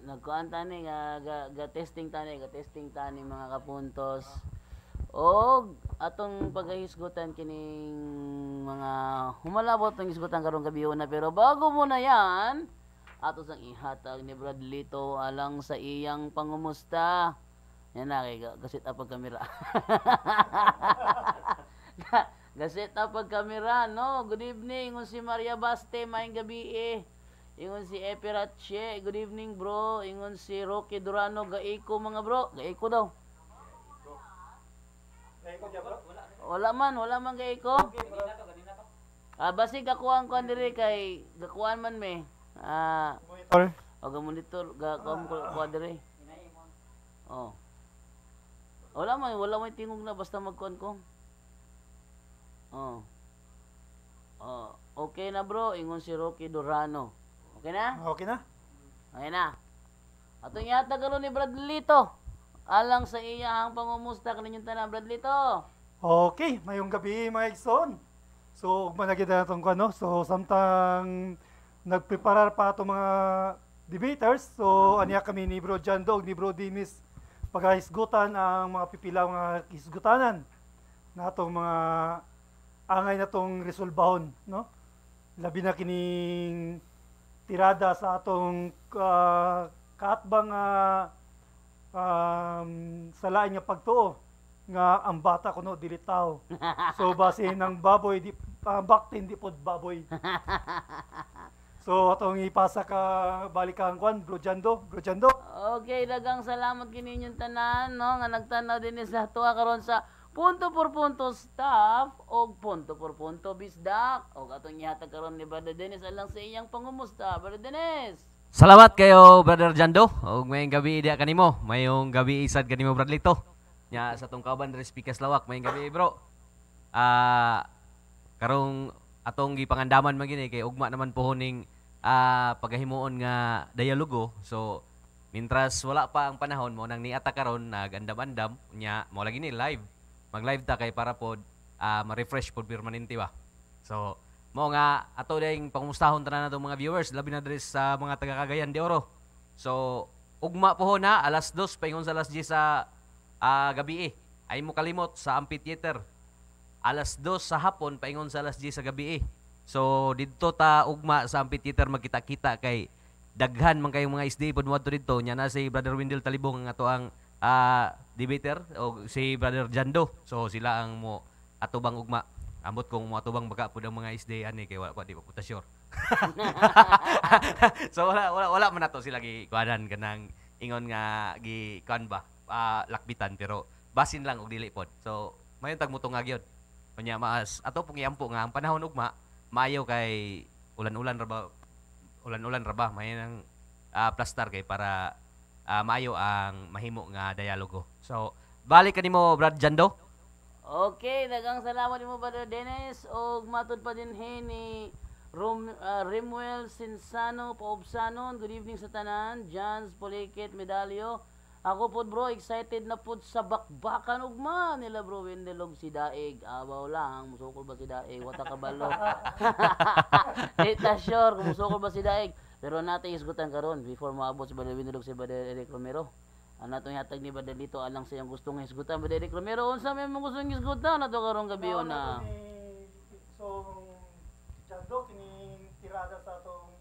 nagkuan tani ga-testing tani mga kapuntos. Og atong pagahisgutan kining mga humalabot ng hisgutan karong gabi na, pero bago muna yan, ato sang ihatag ni Brad Lito alang sa iyang pangumusta. Yan na kay gasit pag kamera. Gasit pag kamera, no? Good evening, ingon si Maria Baste, maayong gabi eh. Ingon si Eperache, good evening bro. Ingon si Rocky Durano, gaiko mga bro. Gaiko daw. Gaiko dyan bro? Wala man gaiko. Basig gakuan ko diri kay gakuan man me. Monitor. O monitor gakuan ko diri. Oh. Wala man tingog na basta magkuan ko. Oh. Oh, okay na bro, ingon si Rocky Durano. Okay na? Okay na? Okay na. Atong yata karon ni Brad Lito. Alang sa iyang pangumusta kaninyong tanan, Brad Lito. Okay, mayong gabi mga Ikson. So, managita na itong ano. So, samtang nagpreparar pa itong mga debaters. So, aniya kami ni Bro John Dog, ni Bro Dinis, pagkahisgutan ang mga pipilaw nga hisgutanan na itong mga angay na itong resolbahon, no? Labi na kining tirada sa atong kaatbang salain nga pagtuo nga ang bata kuno dili tao. So base ng baboy di baktin di pod baboy. So atong ipasa ka balikan kwan Bro Jando. Okay, dagang salamat kininyong tanan, no, nga nagtanaw din sa tuwa karon sa punto por punto staff o punto por punto bisdak. O atong ihatag karon ni Brother Dennis alang sa iyang pangumusta, Brother Dennis. Salamat kayo, Brother Jando. Og mayong gabi diya kanimo. Mayong gabi isad kanimo, Brad Lito. Nya sa tong kauban diri Pikas Lawak, mayong gabi, bro. Karong atong gipangandaman man gini kay ugma naman po ning pagahimuon nga dialogo. So mintras wala pa ang panahon mo nang niata karon nagandam-andam nya mo lagi ni live. Mag-live ta kay para pod ma-refresh pod permanente ba. So mo nga ato dayong pangumustahon tanan natong mga viewers labi na diri sa mga taga Cagayan de Oro. So ugma po na alas 2 paingon sa alas 10 sa gabi eh. Ay mo kalimot sa amphitheater. Alas 2 sa hapon paingon sa alas 10 sa gabi eh. So didto ta ugma sa amphitheater magkita-kita kay daghan man kayong mga SD pod wadto didto nya na si Brother Wendell Talibong nga ato ang debater o si Brother Jando. So sila ang mo atubang ugma. Ambot kong mo atubang baka pud ang mga SD ani kay wala pa di pa puta sure. So wala man nato sila gikuanan kanang ingon nga gikuan ba lakbitan pero basin lang og dili pod. So mayon tag mutong gyud. Kunya maas ato pong iampo nga ang panahon ugma mayo kay ulan-ulan ra ba may nang plastar kay para maayo ang mahimo nga dialogo. So, balik kanimo Brad Jando. Okay, dagang salamat nimo Brother Dennis og matud pa din ni Rimuel Sinsano Paobsanon. Good evening sa tanan. Jans Polikit Medalyo. Ako pod bro, excited na pod sa bakbakan ugma nila bro Wendelog si Daig. Abaw lang, musukol ba si Daig? Wata kabalo. Dita sure kung musukol ba si Daig. Pero natin isgutan karon before maabot si Brother Wendelog si Brother Eric Romero. Ang natong hatag ni Brother Lito alang sa iyang gustong isgutan. Brother Eric Romero, unsa may mong gustong isgutan nato karong gabi na? So Jando kining tirada sa atong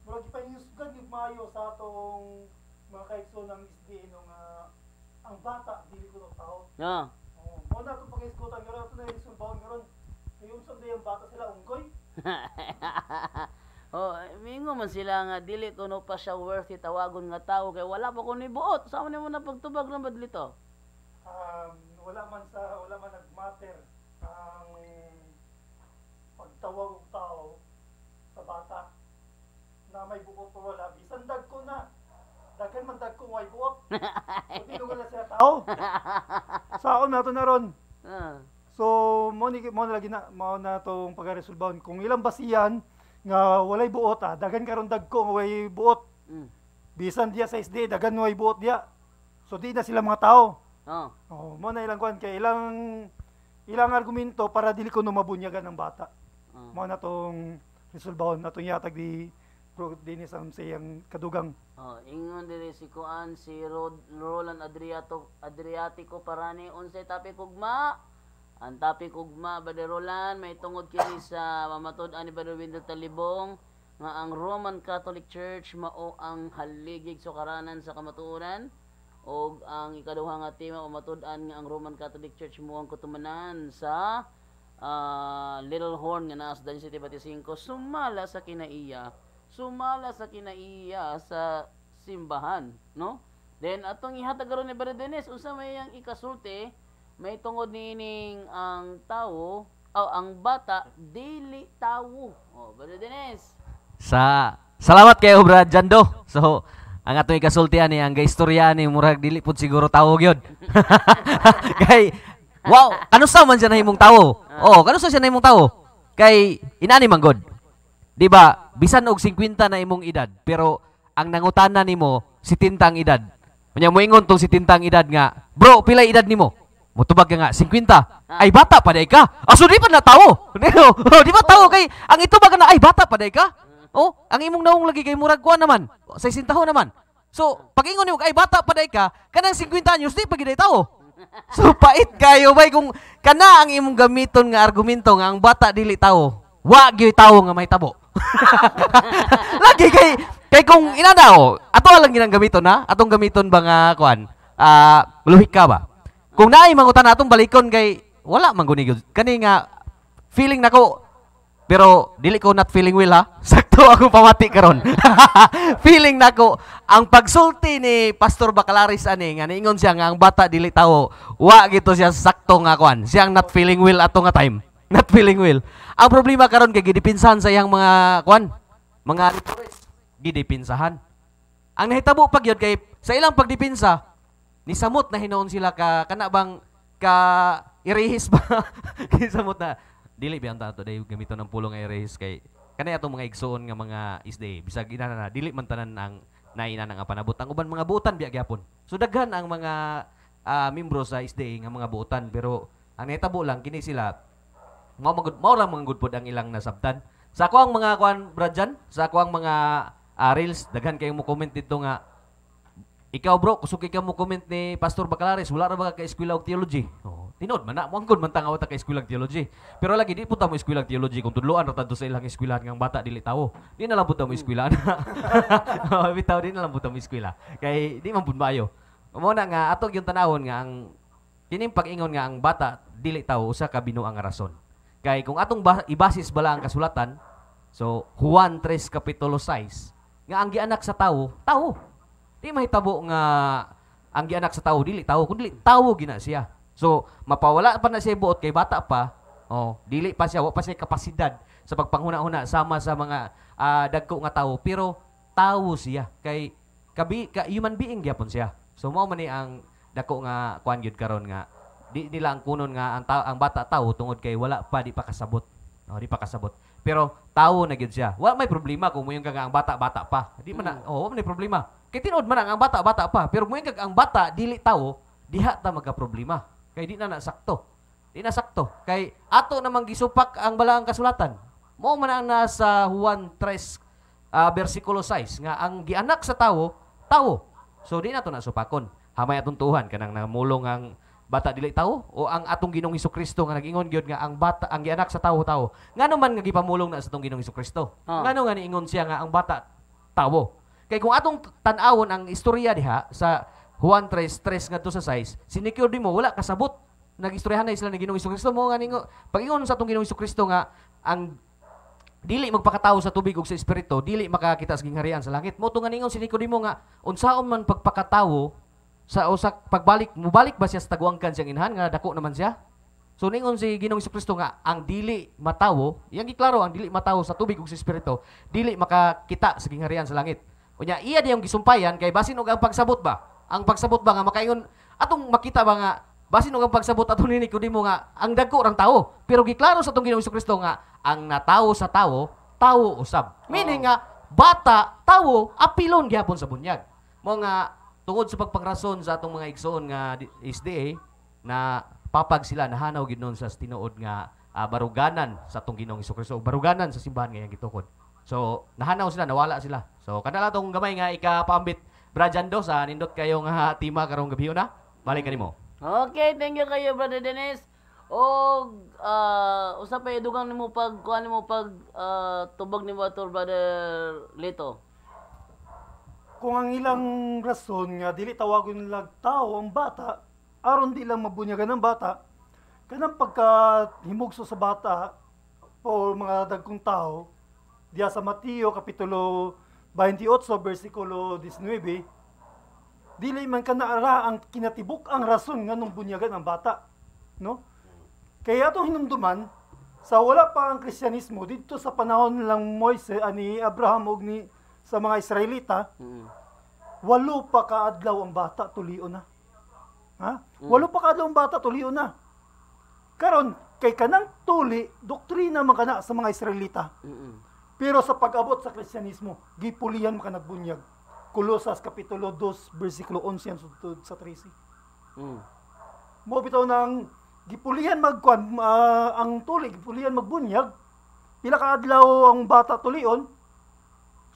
murag ipahingusgan yung mayo sa atong mga kaigsoon ng SDA nung ang bata dili ko ng tao. Yeah. Mo na itong pag-iskutan karon ito na yung sulbahon karon. Yung sunday ang bata sila unggoy. Oh, mingo man sila nga dili kuno pa siya worthy tawagon nga tao kay wala pa kuno buot. Sama nimo na pagtubag ng badlito. Wala man nagmatter ang pagtawag og tao sa bata na may buot o wala. Bisan dagko na. Daghan man dagko way buot. So tinugal na siya tao. Sa ako nato na ron. So mo na lagi na mao na tong pagaresolbahon kung ilang basiyan nga walay buot daghan karon dagko nga way buot. Bisan diya sa SD daghan way buot diya. So di na sila mga tao. Mo na ilang kwan kay ilang argumento para dili ko no mabunyagan ng bata. Mo na tong resolbahon atong yatag di Bro Dennis ang siyang kadugang. Oh, ingon diri si Kuan si Roland Adriatico Parani unsay topic ugma? Ang topic ugma Brother Roland may tungod kini sa mamatud-an ni Brother Wendell Talibong nga ang Roman Catholic Church mao ang haligig sukaranan sa kamatuoran og ang ikaduha nga tema mamatud-an nga ang Roman Catholic Church mo ang kutumanan sa Little Horn nga naa sa Daniel City 25 sumala sa kinaiya sa simbahan, no? Then atong ihatag karon ni Brother Dennis unsa may yang ikasulti may tungod niining ang tawo ang bata dili tawo. Oh, Brother Dennis. Salamat kayo Brad Jando. So ang atong ikasultian ni ang gaistorya ni murag dili pud siguro tawo gyud. Kay wow, ano sa man siya nahimong tawo? Oh, kano sa siya nahimong tawo? Kay inani man god. Di ba? Bisan og 50 na imong edad, pero ang nangutana nimo 70 ang edad. Unya moingon tong 70 ang edad nga, bro, pila edad nimo? Motubag ka nga 50. Ay bata pa day ka. Aso di pa na tawo. Di ba tawo kay ang ito baga na ay bata pa day ka? Oh, ang imong naong lagi kay murag kuan naman. 60 taon naman. So, pag ingon nimo ay bata pa day ka, kanang 50 anyos di pa gid tawo. So pait kayo bay kung kana ang imong gamiton nga argumento nga ang bata dili tawo. Wa gyud tawo nga may tabo. Lagi kay kung inana ato lang ginang gamiton ha. Atong gamiton ba nga kuan? Luhika ba? Kung naay mangutan atong balikon kay wala man guni gyud. Kani nga feeling nako pero dili ko not feeling well ha. Sakto ako pamati karon. Feeling nako ang pagsulti ni Pastor Bacalaris ani nga niingon siya nga ang bata dili tawo. Wa gito siya sakto nga kuan. Siyang not feeling well ato nga time. Not feeling well. Ang problema karon kay gidipinsahan sa iyang mga kuan, mga gidipinsahan. Ang nahitabo pag yun kay sa ilang pagdipinsa, ni samot na hinoon sila ka kana bang ka irehis ba? Kay samot na dili biyang tato day gamiton ng pulong nga irehis kay kanay atong mga igsoon nga mga isday bisag ina na dili man tanan ang naina nang panabot. Ang uban mga buutan biya gyapon. So daghan ang mga membro sa isday nga mga buutan pero ang nahitabo lang kini sila mao lang mga good pod ang ilang nasabtan. Sa ako ang mga kuan Bradjan, sa ako ang mga reels daghan kayong mo comment dito nga ikaw bro, kusog ka mo comment ni Pastor Bacalaris, wala ra ba ka eskwela og theology? Oh, tinod man na mo angkon man tangaw ta ka eskwela og theology. Pero lagi di punta mo eskwela og theology kung tudloan ra tadto sa ilang eskwelahan nga bata dili tawo. Di na lang punta mo eskwelahan. Bitaw di na lang punta mo eskwela. Kay di man pud maayo. Mo na nga atog yung tanawon nga ang kining pag-ingon nga ang bata dili tawo usa ka binuang nga rason. Kay kung atong ibasis bala ang kasulatan, so Juan 3 kapitulo 6, nga ang gianak sa tawo, tawo. Di mahitabo nga ang gianak sa tawo dili tawo, kundi tawo gina siya. So mapawala pa na siya buot kay bata pa. Oh, dili pa siya, wa pa siya kapasidad sa pagpanghuna-huna sama sa mga dagko nga tawo, pero tawo siya kay human being gyapon siya. So mao man ni ang dako nga kuan gyud karon nga di nila ang kunon nga ang bata tawo tungod kay wala pa di pa kasabot. Di pa kasabot. Pero tawo na gyud siya. Wa may problema kung moyong kag ang bata pa. Di man na may problema. Kay tinud man ang bata pa, pero moyong kag ang bata dili tawo, diha ta magka problema. Kay di na nasakto. Di na sakto. Kay ato namang gisupak ang balaang kasulatan. Mao man ang nasa Juan 3 bersikulo 6 nga ang gianak sa tawo, tawo. So di na to nasupakon. Hamay atong tuhan kanang namulong ang bata dili tawo o ang atong Ginoong Hesukristo nga nag-ingon gyud nga ang bata ang gianak sa tawo. Ngano man nga gipamulong na sa atong Ginoong Hesukristo? Ngano nga niingon siya nga ang bata tawo? Kay kung atong tan-awon ang istorya diha sa Juan 3:3 ngadto sa 6, sinikyo di mo wala kasabot. Nag-istoryahan na sila ni Ginoong Hesukristo mo nga ningo. Pag-ingon sa atong Ginoong Hesukristo nga ang dili magpakatawo sa tubig ug sa espiritu, dili makakita sa gingharian sa langit. Mo to nga ningon si Nicodemo nga unsaon man pagpakatawo sa usak mubalik ba siya sa taguangkan siyang inhan nga dako naman siya. So ningon si Ginoong Hesukristo nga ang dili matawo, yang giklaro ang dili matawo sa tubig ug sa espiritu, dili makakita sa gingharian sa langit. Unya iya diyang gisumpayan kay basin og ang pagsabot ba? Ang pagsabot ba nga makaingon atong makita ba nga basin og ang pagsabot ato ni Nicodemo nga ang dagko rang tawo. Pero giklaro sa atong Ginoong Hesukristo nga ang natawo sa tawo, tawo usab. Meaning nga bata, tawo apilon gyapon sa bunyag. Mo nga tungod sa pagpangrason sa atong mga igsoon nga SDA na papag sila nahanaw gid nun sa tinuod nga baruganan sa atong Ginoong Hesukristo, baruganan sa simbahan nga gitukod. So, nahanaw sila, nawala sila. So, kanala tong gamay nga ikapaambit Brajando sa nindot kayo nga tima karong gabi na. Balik kanimo. Okay, thank you kayo, Brother Dennis. O, usap pa dugang nimo pag, kuha nimo pag, tubag nimo ato, Brother Lito. Kung ang ilang rason nga dili tawagon nilang tao ang bata, aron di lang mabunyagan ng bata, kanang pagka himugso sa bata o mga dagkong tao, diya sa Mateo kapitulo 28 versikulo 19, dili man kanaara ang kinatibuk ang rason nga nung bunyagan ang bata, no? Kaya atong hinumduman sa wala pa ang Kristyanismo dito sa panahon lang Moises ani Abraham ug ni sa mga Israelita, 8 pa kaadlaw ang bata tulion na. Ha? 8 pa kaadlaw ang bata tulion na. Karon kay kanang tuli doktrina man kana sa mga Israelita. Pero sa pag-abot sa Kristyanismo, gipulihan man ka nagbunyag. Kolosas kapitulo 2 bersikulo 11 ang sudtod sa 13. Mo bitaw nang gipulihan magkuan ang tuli gipulihan magbunyag. Pila ka adlaw ang bata tulion?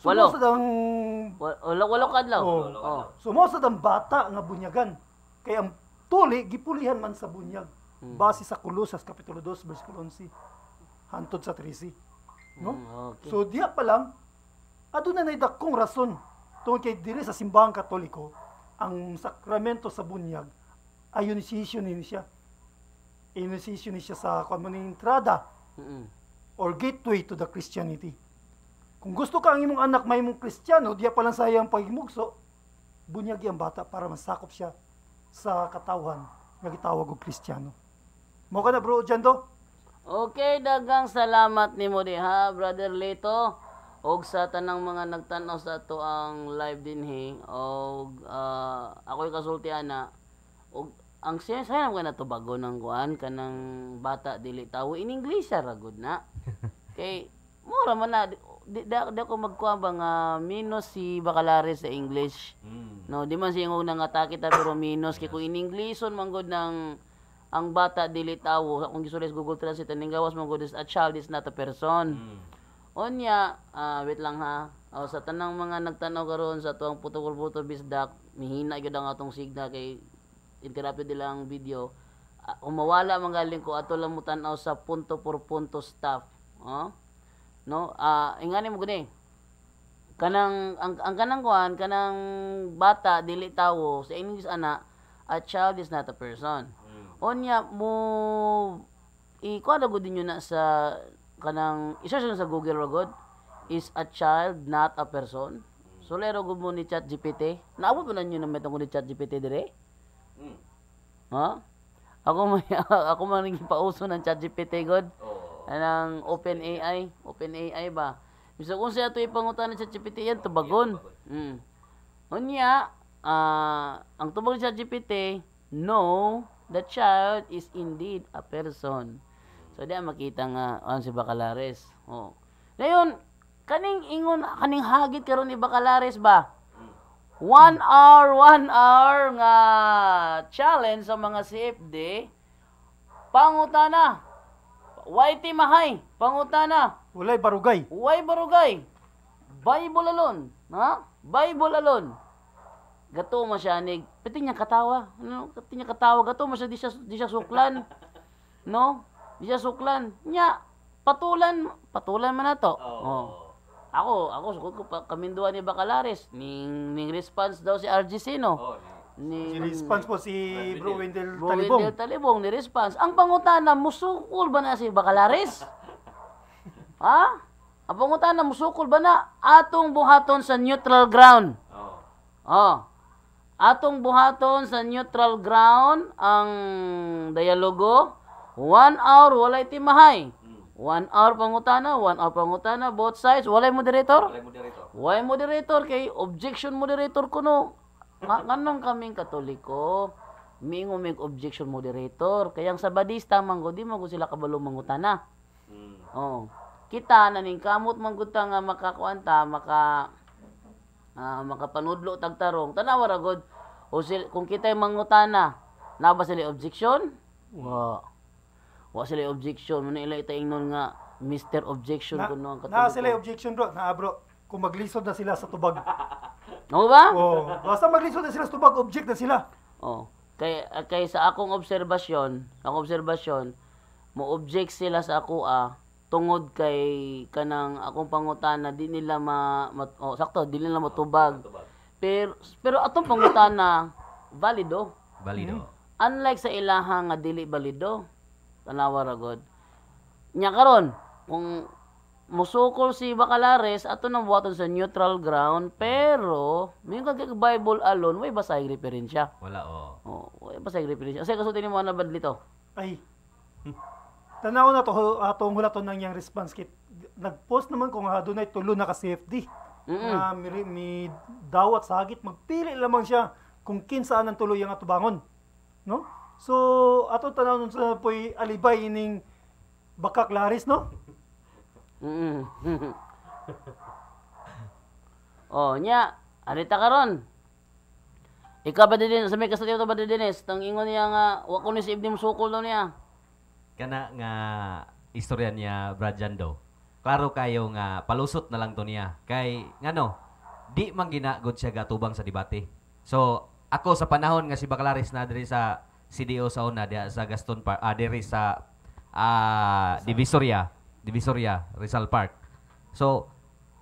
Walo. Sumusad ang Walo kadlaw. Oh. Sumusad ang bata nga bunyagan. Kaya ang tuli gipulihan man sa bunyag. Base sa Kolosas kapitulo 2 bersikulo 11 hantod sa 13. No? Okay. So diya pa lang aduna nay dakong rason tungod kay diri sa simbahang Katoliko ang sakramento sa bunyag ay initiation ni siya. Initiation ni siya sa kamuning entrada or gateway to the Christianity. Kung gusto ka ang imong anak may imong Kristiyano, diya pa lang sa iyang pagimugso, bunyagi ang bata para masakop siya sa katawhan nga gitawag og Kristiyano. Mo ka na bro Jando? Okay, dagang salamat nimo diha, Brother Lito. Og sa tanang mga nagtan-aw sa ato ang live dinhi og ako'y kasultian na og ang sayang ko na to bago ng kuan kanang bata dili tawo in English ra gud na. Kay mura man na di ako magkuha ba nga minus si Bacalares sa English. No, di man siya ngog nangatake ta pero minus kay kung in Englishon man gud ng ang bata dili tawo kung gisulis Google Translate ning gawas man gud is a child is not a person. Onya, wait lang ha. Sa tanang mga nagtanaw karon sa tuang putol-putol bisdak, mihina gyud ang atong signal kay interrupted nila ang video. Umawala man galing ko ato lang mo tan-aw sa punto por punto stuff. No? Ingani mo guni. Kanang ang kanang kuan, kanang bata dili tawo sa English ana, a child is not a person. Onya mo ikuha na gud ninyo na sa kanang i-search sa Google ragod is a child not a person. So lero gud mo ni ChatGPT. Naabot ba nanyo na metong ni ChatGPT dire? Ha? Ako man ning pauso ng ChatGPT god. Anang OpenAI ba? Bisa kung siya to ipangutan sa ChatGPT yan tubagon. Unya, ang tubag sa ChatGPT, no, the child is indeed a person. So diyan makita nga si Bacalares. Dayon kaning ingon kaning hagit karon ni Bacalares ba? 1 hour nga challenge sa mga CFD. Pangutana. YT mahay, pangutana. Walay barugay. Way barugay. Bible alone, ha? Bible alone. Gato mo siya nig, pati niya katawa. Ano? Pati niya katawa gato mo siya di siya suklan. No? Di siya suklan. Nya patulan man nato. Ako sukod ko kaminduan ni Bacalares ning response daw si RGC no. Si response po si Bro Wendell Bro Talibong. Wendell Talibong ni response. Ang pangutana musukol ba na si Bacalares? Ha? Ang pangutana musukol ba na atong buhaton sa neutral ground? Atong buhaton sa neutral ground ang dialogo 1 hour walay timahay. 1 hour pangutana, both sides, walay moderator? Walay moderator kay objection moderator kuno. Nganong kaming Katoliko, mingo mig objection moderator. Kayang Sabadista manggo di man sila kabalo mangutana. Kita naning kamot mangguta nga makakuanta, makapanudlo tagtarong. Tanawa ra gud. Kung kita mangutana, na ba sila objection? Wa sila objection. Muna ila itaingnon nga Mr. Objection Na, kuno ang na sila Katoliko. objection bro, bro. Kung maglisod na sila sa tubag. Oo ba? Oh, basta maglisod na sila sa tubag, object na sila. Oh. Kay sa akong obserbasyon, mo object sila sa ako tungod kay kanang akong pangutana di nila sakto di nila matubag. Pero atong pangutana valido. Balido. Unlike sa ilaha nga dili balido. Tanawa ra god. Nya karon kung musukol si Bacalares ato nang buhaton sa neutral ground pero mingon kay Bible alone way basahig referensya. Wala Oh, way basahig referensya. Kasi kasulti nimo na badli to. Ay. Tanaw na to atong hulaton nang yang response kit. Nagpost naman kung dunay tulo na ka CFD. Na mi dawat sa hagit magpili lamang siya kung kinsaan ang tuloy ang atubangon. No? So ato tanaw nun sa poy alibay ining Bacalares no? Oh, nya, arita karon. Ikaw ba din sa may kasulti to ba din tang ingon niya nga wa ko ni si Ibnim sukol daw niya. Kana nga istorya niya Brad Jando. Klaro kayo nga palusot na lang to niya. Kay ngano, di man ginagod siya gatubang sa debate. So, ako sa panahon nga si Bacalares na diri sa CDO sa una diya sa Gaston Park, diri sa Divisoria, Rizal Park. So,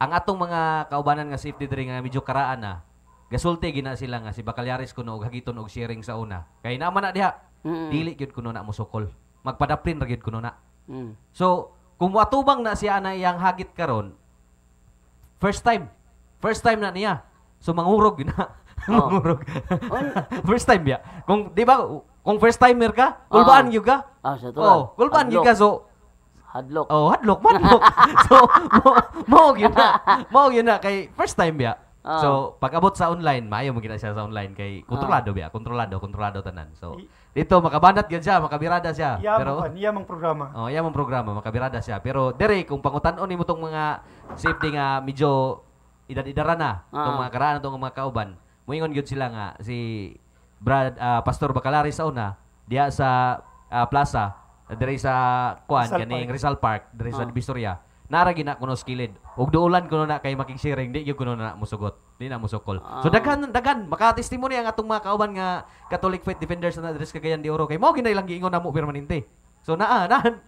ang atong mga kaubanan nga safety diri nga medyo karaan na gasulti gina sila nga si Bacalares kuno og hagiton og sharing sa una. Kay naman na diha, dili gyud kuno na musukol. Magpadaplin ra gyud kuno na. So, kung watubang na siya na iyang hagit karon, first time na niya. So mangurog yun na. Mangurog. First time ya. Kung di ba kung first timer ka, kulbaan gyud ka. Sa to. Oh, kulbaan gyud ka so Hadlok. oh, hadlok, manlok. So mo yun na kay first time ya. So pag abot sa online, maayo mo gina siya sa online kay kontrolado tanan. So dito makabanat gyud siya, makabirada siya. Iya mang programa. Oh, iya mong programa makabirada siya. Pero dire kung pangutan-on nimo tong mga safety nga medyo idad-idara na tong mga karaan tong mga kauban. Moingon gyud sila nga si Pastor Bacalares sa una diya sa plaza dire sa kaning Rizal Park dire sa Divisoria. Nara gina kuno skilled. Ug duulan kuno na kay making sharing di gyud kuno na musugot. Di na musukol. So daghan maka-testimony ang atong mga kauban nga Catholic Faith Defenders na address Cagayan de Oro kay mao ginay lang giingon namo permanente. So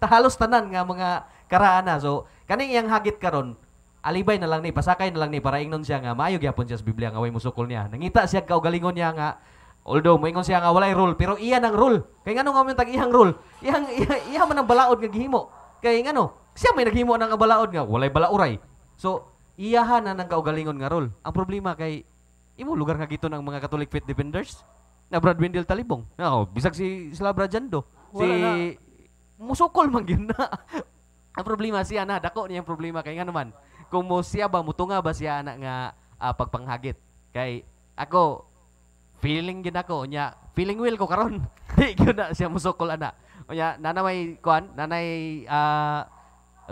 halos tanan nga mga karaan na. So kaning iyang hagit karon alibay na lang ni pasakay na lang ni para ingnon siya nga maayo gyapon siya sa Biblia nga way musukol niya. Nangita siya kaugalingon niya nga although moingon siya nga walay rule pero iya nang rule. Kay ngano nga man tag iyang rule? Iya man ang balaod nga gihimo. Kay ngano? Siya may naghimo ng balaod nga walay balauray. So iyahan na ng kaugalingon nga role. Ang problema kay imo lugar nga gito ng mga Catholic Faith Defenders na Brad Wendell Talibong. Bisag si sila Brad Jando. Si musukol man gyud na. Ang problema siya na dako niya ang problema kay nga naman. Kung mo siya ba mutunga ba siya na nga pagpanghagit. Kay ako feeling gid ako nya feeling will ko karon. Di gyud na siya musukol ana. Nya nanay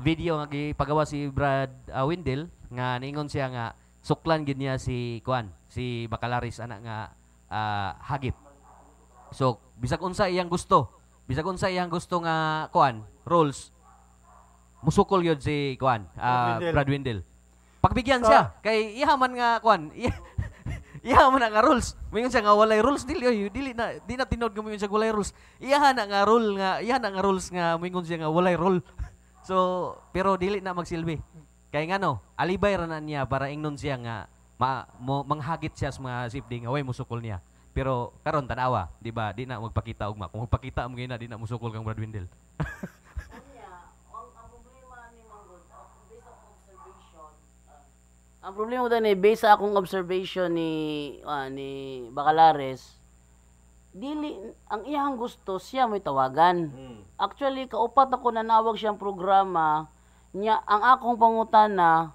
video nga gipagawa si Brad Wendell nga niingon siya nga suklan gid niya si Bacalares ana nga hagit. So bisag unsa iyang gusto nga rules musukol yun si Brad Wendell. Pagbigyan siya kay ihaman nga ihaman nga rules. Moingon siya nga walay rules di na tinod nga moingon siya walay rules. Iyahan na nga rules nga moingon siya nga walay rule. So, pero dili na magsilbi. Kaya nga no, alibay ra na niya para ingnon siya nga manghagit siya sa mga safety nga way musukol niya. Pero karon tanawa, di ba? Di na magpakita ugma. Kung magpakita mo na di na musukol kang Brad Wendell. Ang problema ko ni based sa akong observation ni Bacalares, dili ang iyang gusto siya may tawagan. Actually kaupat ako nanawag siyang programa niya ang akong pangutana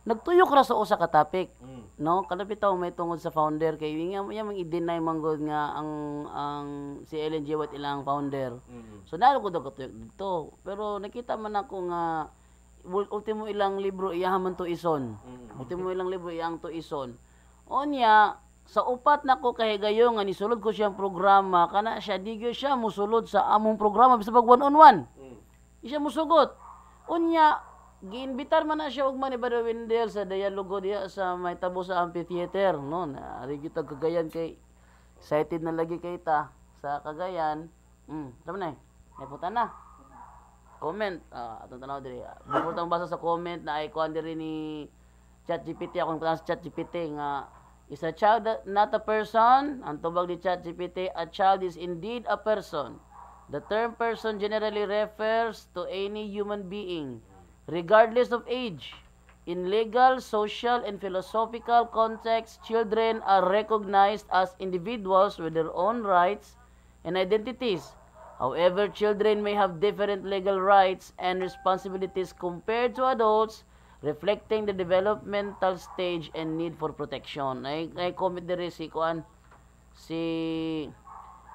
nagtuyok ra sa usa ka topic. No, kalapit taw may tungod sa founder kay nga mang i-deny manggod nga ang si Ellen G. White ilang founder. So dalo ko daw katuyok dito. Pero nakita man ako nga ultimo ilang libro iyahan to ison. Ultimo ilang libro iyang to ison. Onya sa upat na ko kahigayon nga nisulod ko siyang programa kana siya digyo siya musulod sa among programa bisa pag one on one. Siya musugot. Unya, giinbitar man na siya ug man ni Brother Wendell sa dialogo diya sa may tabo sa amphitheater, no? Naari kita Cagayan kay excited na lagi kay ta sa Cagayan. Tama na. May puta na. Comment. Atong tanaw diri. Before tang basa sa comment na ay kuan diri ni ChatGPT akong puta sa ChatGPT nga is a child not a person. Ang tubag ni ChatGPT, a child is indeed a person. The term person generally refers to any human being, regardless of age. In legal, social, and philosophical contexts, children are recognized as individuals with their own rights and identities. However, children may have different legal rights and responsibilities compared to adults, reflecting the developmental stage and need for protection. Ay comment diri si kuan si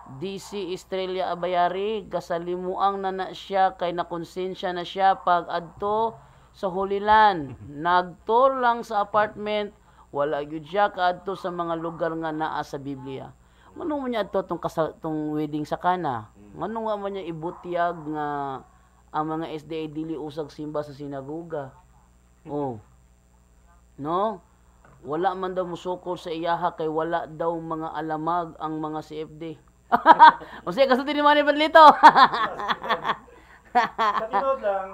DC Estrella Abayari, gasalimuang na siya kay nakonsensya na siya pag adto sa Hulilan. Nagtour lang sa apartment, wala gyud siya kaadto sa mga lugar nga naa sa Biblia. Ngano man niya adto tong wedding sa kana? Ngano nga man niya ibutyag nga ang mga SDA dili usag simba sa sinagoga? Oh. No? Wala man daw musukol sa iyaha kay wala daw mga alamag ang mga CFD. O siya, kasunod ni Manny Padlito. Katinod lang,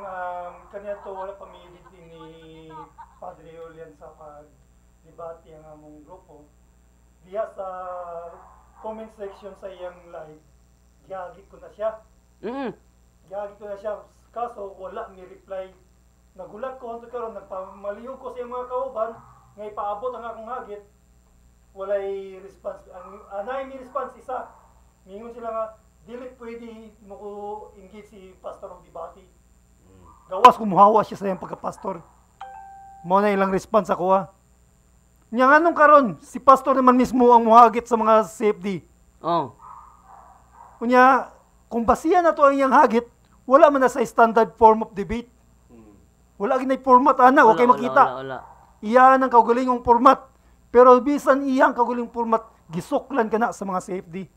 kanya to wala pamilit ni Padre Julian sa pag-debate ang among grupo. Diya sa comment section sa iyang live, gihagit ko na siya. Gihagit ko na siya. Kaso wala ni reply. Nagulat ko hangtod karon, nagpamaliw ko sa iyang mga kauban, nga ipaabot ang akong hagit. Walay response. Anay mi response isa. Mingon sila nga, dili pwede mo ko engage si pastor ng debate. Gawas kumuhawa siya sa iyang pagka-pastor. Mao na ilang response ako Nya nganong karon si pastor naman mismo ang muhagit sa mga CFD. Oh. Unya, kung basihan na to ang iyang hagit, wala man na sa standard form of debate. Wala ginay format ana, okay makita. Wala. Iyan ang kaugalingong format. Pero bisan iyang kaugalingong format, gisuklan ka na sa mga CFD.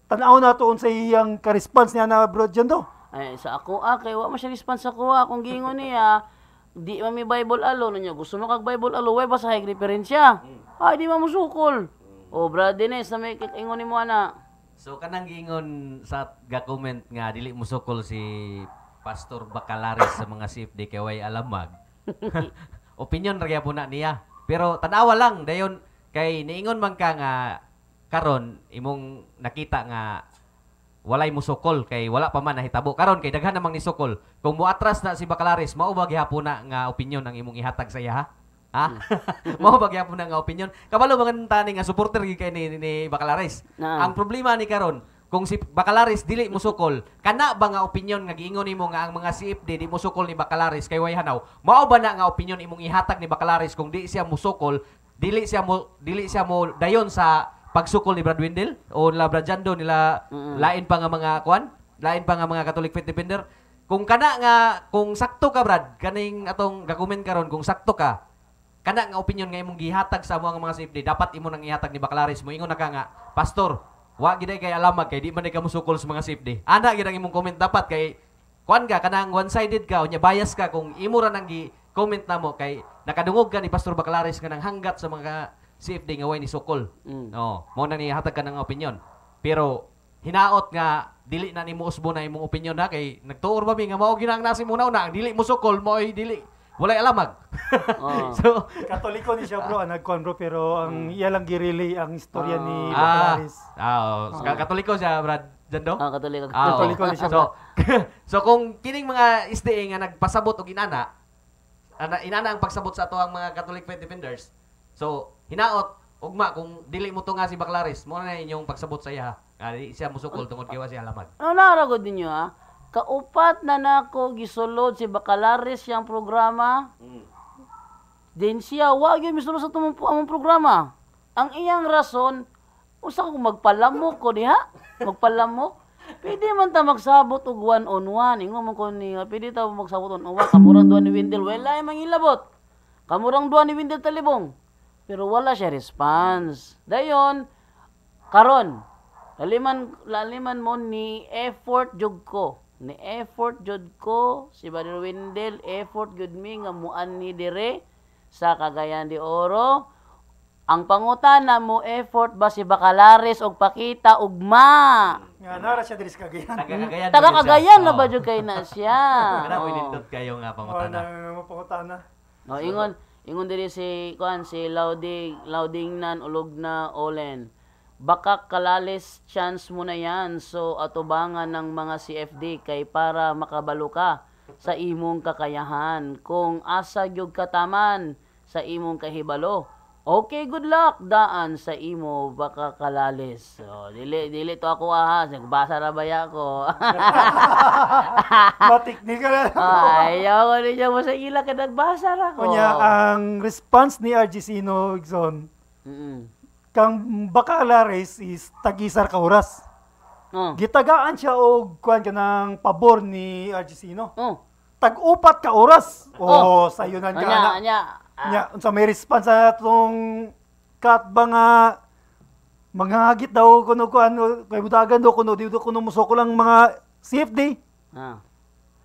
Tanaw na toon sa iyang ka-response niya na bro dyan do. Ay, sa ako kay wa man siya response sa ako kung gingon niya, di man mi Bible alo niya. Gusto mo kag Bible alo, way basahay referensya. Ay, di man musukol. O, Brad Dines, na may ingon ni mo ana. So kanang giingon sa ga-comment nga dili musukol si Pastor Bacalaris sa mga CFD kay way alamag. Opinion ra gyapon na niya. Pero tanawa lang dayon kay niingon man ka nga karon imong nakita nga walay musukol kay wala pa man nahitabo karon kay daghan namang nisukol. Kung moatras na si Bacalaris, mao ba gihapon na nga opinion ang imong ihatag sa iya ha? Ha? Mao ba gyapon na nga opinion? Kabalo mga tani nga supporter gyud kay ni Bacalaris. Ang problema ni karon kung si Bacalaris dili musukol, kana ba nga opinion nga giingon nimo nga ang mga CFD di musukol ni Bacalaris kay way hanaw? Mao ba na nga opinion imong ihatag ni Bacalaris kung di siya musukol, dili siya mo dayon sa pagsukol ni Brad Wendell o nila Brad Jando nila lain pa nga mga kwan, lain pa nga mga Catholic Faith Defender. Kung kana nga kung sakto ka Brad, kaning atong gakumen karon kung sakto ka, kana nga opinion nga imong gihatag sa mga CFD, dapat imo nang ihatag ni Bacalaris. Mo ingon na ka nga, Pastor, wa giday kay alamag kay di man ka musukol sa mga CFD. Ana gid ang imong comment dapat kay kuan ka kanang one-sided ka unya bias ka kung imo ra nang gi-comment namo kay nakadungog ka ni Pastor Bacalaris nga nang hanggat sa mga CFD nga way ni sukol. No, mo na ni hatag ka ng opinion. Pero hinaot nga dili na nimo usbo na imong opinion na kay nagtuor ba mi nga mao ginang nasi mo na ang dili mo sukol mo ay dili walay alamag. So Katoliko ni siya bro, nagkon bro, pero ang iya lang girelay ang istorya ni Bacalaris. Katoliko siya Brad Jando? Katoliko. Katoliko ni siya bro. So kung kining mga SDA nga nagpasabot og inana ang pagsabot sa ato ang mga Catholic Faith Defenders. So hinaot ugma kung dili mo to nga si Bacalaris, mo na inyong pagsabot sa iya. Di siya musukol tungod kay wa siya alamag. Ano naragod ninyo Kaupat na nako gisulod si Bacalaris siyang programa. Din siya wa gyud misulod sa among programa. Ang iyang rason usa ko magpalamok ko diha, magpalamok. Pwede man ta magsabot og one-on-one. Ingon man ko ni pwede ta magsabot on-on-one. Kamurang duha ni Wendell wala mangilabot. Kamurang duha ni Wendell talibong. Pero wala siya response. Dayon karon laliman mo ni effort jug ko ni effort jud ko si Brother Wendell, effort jud mi nga muan ni dire sa Cagayan de Oro. Ang pangutana mo effort ba si Bacalares og pakita ugma? Nga nara siya diri sa Cagayan. Taga-Cagayan. Taga Cagayan na ba jud kay na siya? Kana mo Oo. inindot kayo nga Oh, pangutana. na mapangutana. No, ingon diri si Lauding nan ulog na Olen. Baka Kalales chance mo na yan. So atubangan ng mga CFD kay para makabalo ka sa imong kakayahan. Kung asa gyud kataman sa imong kahibalo. Okay, good luck daan sa imo Baka Kalales. So dili to ako nagbasa ra baya ko. Matiknika na. Ayaw ko ninyo mo sa ila ka nagbasa ra ko. Kunya, ang response ni RG Sino, Igson, Mm. kang Bacalares is tagisar ka oras. Oh. Gitagaan siya og kuan ka ng pabor ni RG Sino. Oh. Tag-upat ka oras. Oh. Sayunan ka Anya, na. anya. Nya, unsa may response sa atong kat ba nga mga hagit daw kuno kuan kay budagan daw kuno dito kuno musoko lang mga CFD.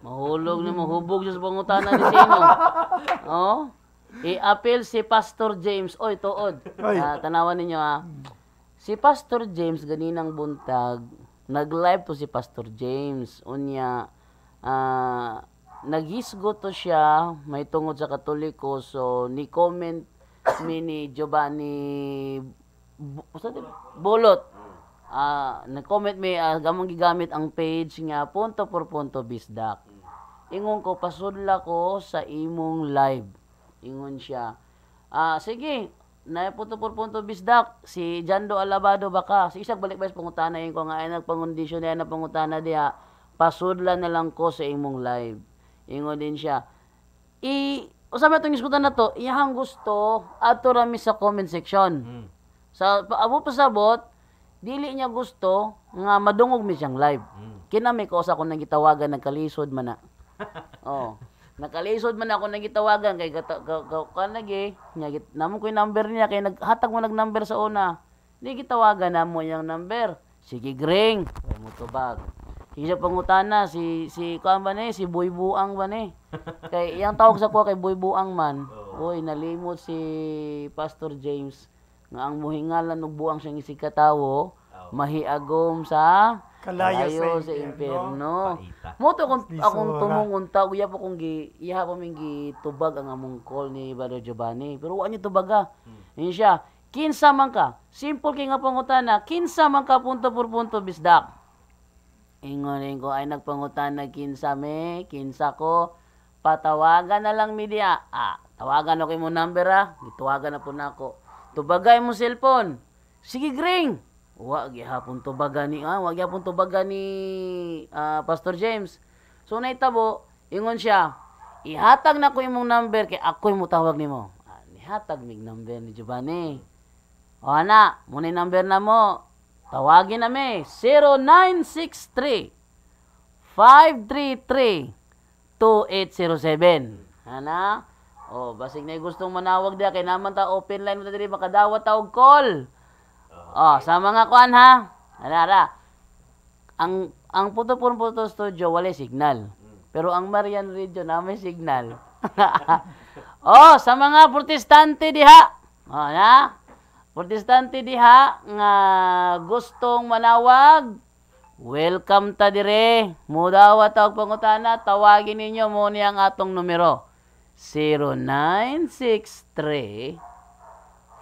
Mahulog na mahubog siya sa pangutana ni Sino. Oh. I-appeal si Pastor James. Oy, tuod. Oy. Tanawan ninyo Si Pastor James ganinang buntag, nag-live to si Pastor James. Unya, naghisgot to siya, may tungod sa Katoliko. So, ni-comment ni Giovanni Bolot. Nag-comment may gamang gigamit ang page nga punto por punto bisdak. Ingon ko, pasudla ko sa imong live. Ingon siya. Sige, na punto por punto bisdak, si Jando Alabado baka, si isang balik-balik pangutana yun ko nga ay nagpangondisyon na pangutana diha, pasudla na lang ko sa imong live. Ingon din siya. Usama itong iskutan na to, iyahang gusto, ato rami sa comment section. Sa abo pasabot, dili niya gusto nga madungog mi siyang live. Kinami ko sa akong nagitawagan nagkalisod man na. Oh. Nakalisod man ako nagitawagan kay kanagi nya namo ko yung number niya kay naghatag mo nag-number sa una. Di gitawagan namo yang number. Sige gring, ay mo tubag. Isa pangutana si kuan ba ni si Boy Buang ba ni? Kay iyang tawag sa ko kay Boy Buang man. Oy nalimot si Pastor James nga ang muhingalan og buang siyang isikatawo mahiagom sa Kalayo sa impierno. Paita. Mo to akong Lisura. tumungunta uya pa kong iha pa ming gitubag ang among call ni Brother Giovanni. Pero wa niya tubaga. Yun siya. Kinsa man ka? Simple kay nga pangutana. Kinsa man ka punto por punto bisdak. Ingon ko ay nagpangutana kinsa kinsa ko. Patawagan na lang media. Tawagan ako mo number Gitawagan na po nako. Tubagay mo cellphone. Sige gring. Wa gihapon tubagan ni Pastor James. So naitabo, ingon siya, ihatag na ko imong number kay ako'y mo tawag nimo. Nihatag mig number ni Giovanni. O ana, muna number na mo. Tawagin na mi 0963 533 2807. Ana? O, basig na gustong manawag dia kay naman ta open line mo ta diri makadawat ta og call. Sa mga kuan ha. Ara. Ang Puto Studio wala signal. Pero ang Marian Radio na may signal. Sa mga protestante diha. Na. Protestante diha nga gustong manawag. Welcome ta dire. Mudawat ta og pangutana, tawagin ninyo mo ni ang atong numero. 0963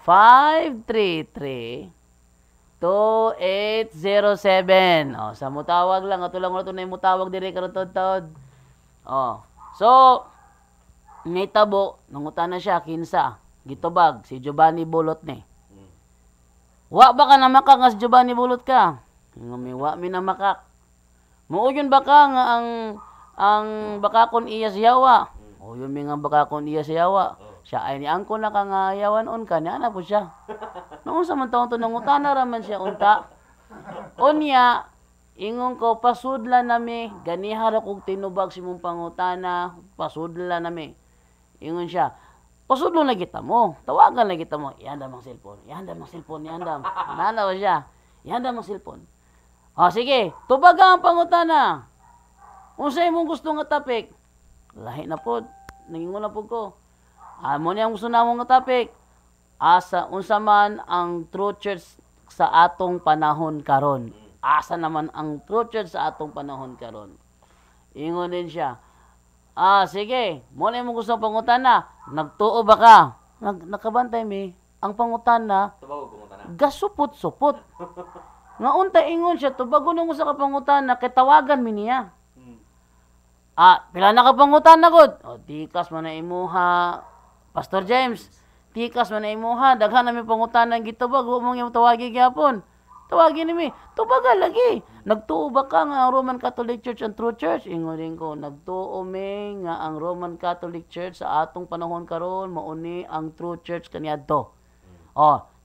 533 2807. Sa mutawag lang. Ato lang na mutawag dire karon taod. So, nitabo, nangutan na siya, kinsa. Gitubag, si Giovanni Bolot ni. Wa ba ka na makak nga si Giovanni Bolot ka? Wa mi na makak. Muuyon ba ka nga ang bakakon iya siyawa? Yun mi nga bakakon iya siyawa. Siya ay ni angko na ka nga yawanon ka, niya na po siya. Noong sa man taon to, nangutana raman siya unta. Unya, ingon ko, pasudla nami, ganihara kong tinubag si mong pangutana, pasudla nami. Ingon siya, pasudlo na kita mo, tawagan na kita mo, ihandam ang cellphone, ihandam. Nanaw siya, ihandam ang cellphone. Sige, tubaga ang pangutana. Unsa imong gusto nga topic? Lahi na pod. Nangingon na pod ko. Amo ni ang gusto namo nga topic. Asa unsa man ang true church sa atong panahon karon? Asa naman ang true church sa atong panahon karon? Ingon din siya. Sige. Mo na imong gusto pangutana. Nagtuo ba ka? Nakabantay mi. Ang pangutana, Tubaw ko mo tanan. gasupot-supot. Nga unta ingon siya, tubago na mo sa kapangutana, kay tawagan mi niya. Pila na kapangutan na gud. Tikas man na imuha, Pastor James. Tikas man na imuha, daghan na mi pangutan ng gitubag, wa mo nga tawagi gyapon. Tawagi nimi, tubaga lagi. Nagtuo ba ka nga ang Roman Catholic Church ang true church? Ingon din ko, nagtuo mi nga ang Roman Catholic Church sa atong panahon karon mauni ang true church kaniadto.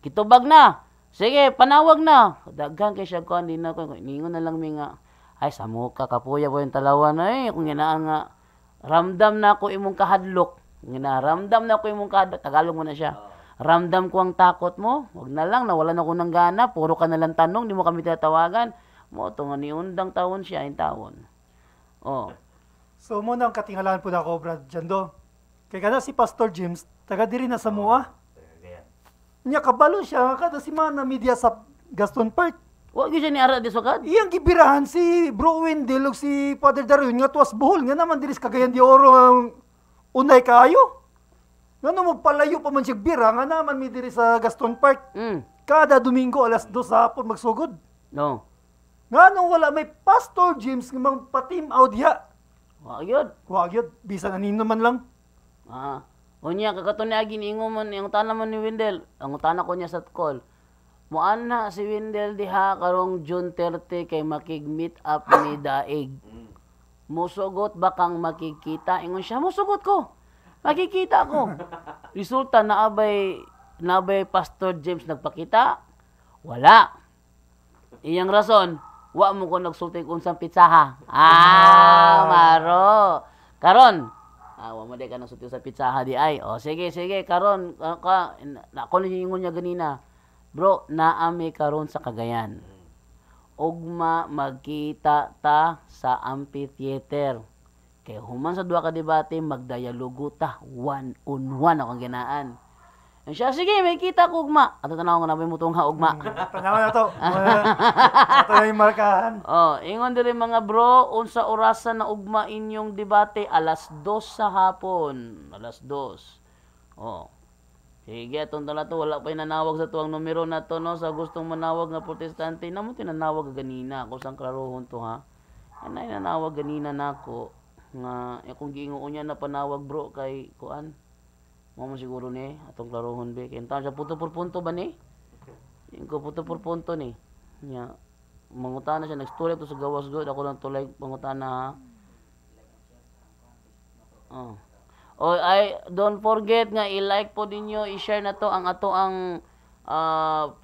Gitubag na. Sige, panawag na. Daghan kay siya kuan din na ko. Ningon na lang mi nga, ay sa muka kapuya po yung talawan na kung ginaan nga ramdam na ko imong kahadlok. Ramdam na ko imong kahadlok. Tagalog mo na siya. Ramdam ko ang takot mo. Wag na lang, nawalan ako ng gana. Puro ka na lang tanong, di mo kami tatawagan. Mo ito nga niundang tawon siya, yung tawon. So muna ang katingalahan po na ako, Brad Jando. Kaya kada si Pastor James, taga diri na sa mua. Nya kabalo siya, kada si Mana Media sa Gaston Park. Wag yun siya ni Ara di Sokad. Iyang gibirahan si Bro Wendell ug si Father Daryl nga tuwas buhol nga naman diri sa Cagayan de Oro ang unay kaayo. Ngano mo palayo pa man siya bira nga naman mi diri sa Gaston Park. Kada Domingo alas 2 sa hapon magsugod. No. Ngano wala may Pastor James nga magpa-team out diha. Wag yun. Wa gyud bisan anino man lang. Unya kakaton ni agi niingon man ang utana man ni Wendell. Ang utana ko niya sa call. Muana si Wendell diha karong June 30 kay makig-meet up ni Daig. Musugot ba kang makikita? Ingon siya, musugot ko. Makikita ko. Resulta naabay Pastor James nagpakita. Wala. Iyang rason, wa mo ko nagsulti unsang pitsaha. Maro. Karon, wa mo ka nagsulti sa pitsaha di ay. Sige, karon ako ningon niya ganina. Bro, naami karon sa Cagayan. Ugma magkita ta sa amphitheater. Kay human sa duha ka debate magdialogo ta one-on-one akong ginaan. And siya, sige, may kita ko ugma. Ato tanaw nga nabay mo tong ugma. Tanaw na to. Ato na yung markahan. Ingon diri mga bro, unsa orasan na ugma inyong debate? Alas 2 sa hapon. Alas 2. Sige, atong tala to, wala pa nanawag sa tuwang numero na to, no? Sa gustong manawag nga protestante, namo tinanawag ganina, kung saan klarohon to, ha? Anay nanawag ganina nako nga, kung giingon niya na panawag, bro, kay, kuan, mo siguro ni, atong klarohon, be, kaya taon siya, puto por punto ba ni? Yung ko, puto por punto ni. Nya, mangutana siya, nag-story to sa gawas good, ako lang tulay, mangutana, ha? Don't forget nga i-like po ninyo, i-share na to ang ato ang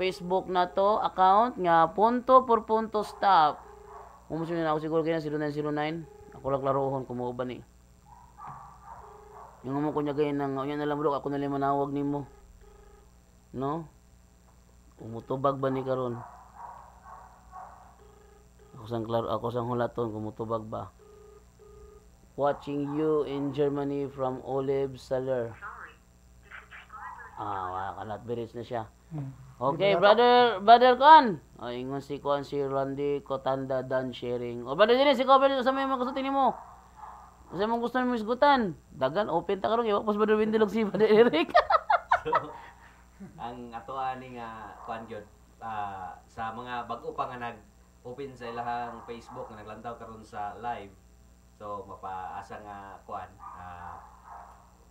Facebook na to account nga punto por punto stop. Umusin na ako siguro kaya 0909. Ako lang klarohon kumuha ba ni. Yung mo kunya gayun nang unya na lang bro ako na lang manawag nimo. No? Kumutubag ba ni karon? Ako sang hulaton kumutubag ba? Watching you in Germany from Olive Seller. Kalat biris na siya. Okay, brother Kwan. Ingon si Kwan si Randy Kotanda Dan sharing. Brother din si Kwan sa may mga gusto mo. Kasi mong gusto mo isgutan. Dagan open ta karon iwa pas brother Windilog si Brother Eric. So, ang ato ani nga Kwan gyud sa mga bag-o pa nga nag-open sa ilahang Facebook nga naglantaw karon sa live. So mapaasa nga kuan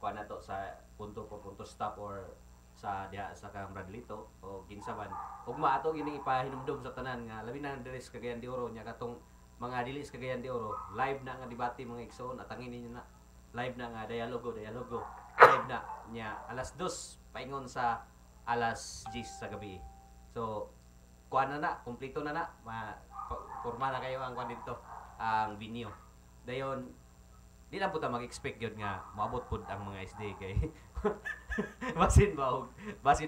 na to sa punto por punto stop or sa diha sa kang Bradlito o ginsaban. Ugma ato gining ipahinumdum sa tanan nga labi na diri sa Cagayan de Oro nya katong mga dili sa Cagayan de Oro live na nga debate mga igsoon at angin ninyo na live na nga dialogo live na nya alas 2 paingon sa alas 10 sa gabi. So kuan na kompleto na porma na kayo ang kuan dito ang venue. Dayon, di lang po ta mag-expect yun nga maabot po ang mga SD kay basin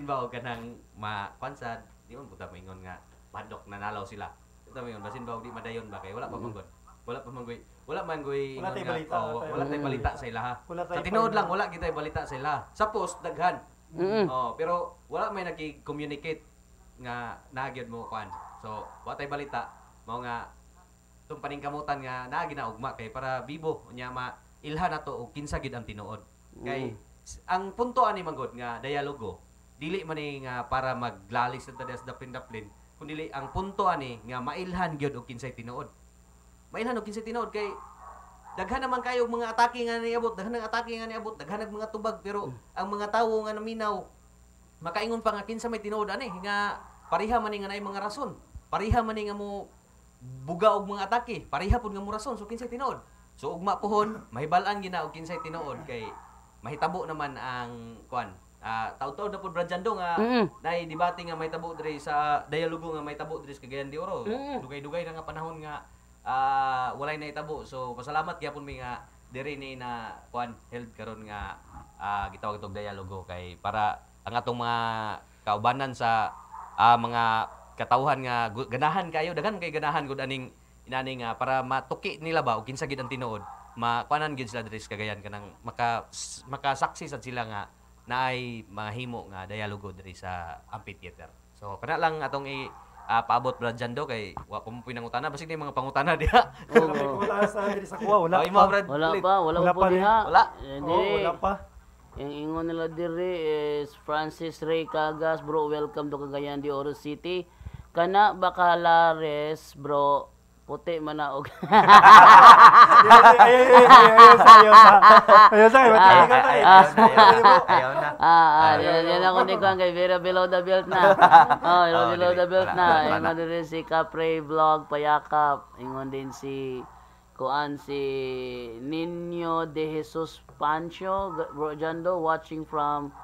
ba og kanang mapansad di man po ta maingon nga padok nanalaw sila. Ito maingon basin ba og di madayon ba kay wala pa manggod. Wala pa man goy. Wala man goy. Wala tay nga- balita, oo, tayo. wala tay balita sa ilaha. Wala tay Sa tinuod lang balita. wala kita balita sa ilaha. Sa post daghan. Oh, pero wala may naki-communicate nga nagyod mo kuan. So, wa tay balita mao nga tong paningkamutan nga naa ginaugma kay para bibo nya mailhan nato og kinsa gid ang tinuod. Kay ang punto ani manggod nga dialogo dili man ni nga para maglalis sa tadas daplin-daplin kundi ang punto ani nga mailhan gyud og kinsay tinuod. Mailhan og kinsay tinuod kay daghan naman kayo og mga atake nga niabot, daghan ng atake nga niabot, daghan ng mga tubag pero ang mga tawo nga naminaw makaingon pa nga kinsa may tinuod ani nga pareha man ni nga naay mga rason. Pareha man ni nga mo buga og mga atake, pareha pud nga mo rason so kinsay tinuod. So ugma pohon mahibal-an gina og kinsay tinuod kay mahitabo naman ang kuan. Taud-taud na pud Bradyando nga naay debate nga mahitabo diri sa dialogo nga mahitabo diri sa Cagayan de Oro. Dugay-dugay na nga panahon nga walay nahitabo. So pasalamat gyapon mi nga diri ni na kuan held karon nga gitawag itong dialogo kay para ang atong mga kaubanan sa mga katawhan nga ganahan kayo daghan kay ganahan gud aning inani nga para matuki nila ba og kinsa gid ang tinuod makuanan gid sila diri sa Cagayan kanang makasaksi sad sila nga naay mga himo nga dialogo diri sa amphitheater. So kana lang atong paabot Bradyando kay wa pa mo pinangutana basig ni mga pangutana diha. Wala sa diri sa kuha, wala. Ay mo Brad. Wala ulit. pa, wala Wala pa pa po rin. diha. Wala. Oo, wala pa. Yung ingon nila diri is Francis Ray Cagas, bro, welcome to Cagayan de Oro City. Kana Bacalares, bro, puti man na og. Ayun sa kayo. Ayaw na. Yan ako ni Kwan kay Vera below the belt na. Below the belt na. Ingon din si Capre Vlog Payakap. Ingon din si Kuan si Nino de Jesus Pancho Bro Jando watching from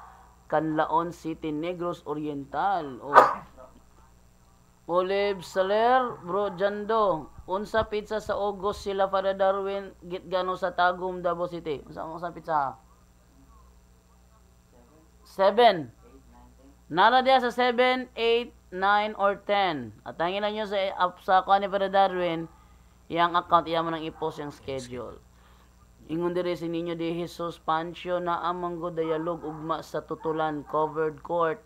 Canlaon City, Negros Oriental. Olive Saler, Bro Jando. Unsa pizza sa August sila para Darwin gitgano sa Tagum, Davao City. Unsa pizza? 7. Nara dia sa 7, 8, 9 or 10. At tangin na nyo sa kuan ni para Darwin, yang account iya mo nang i-post yung schedule. Ingon diri si Nino de Jesus Pancho na amang go dialog ugma sa tutulan covered court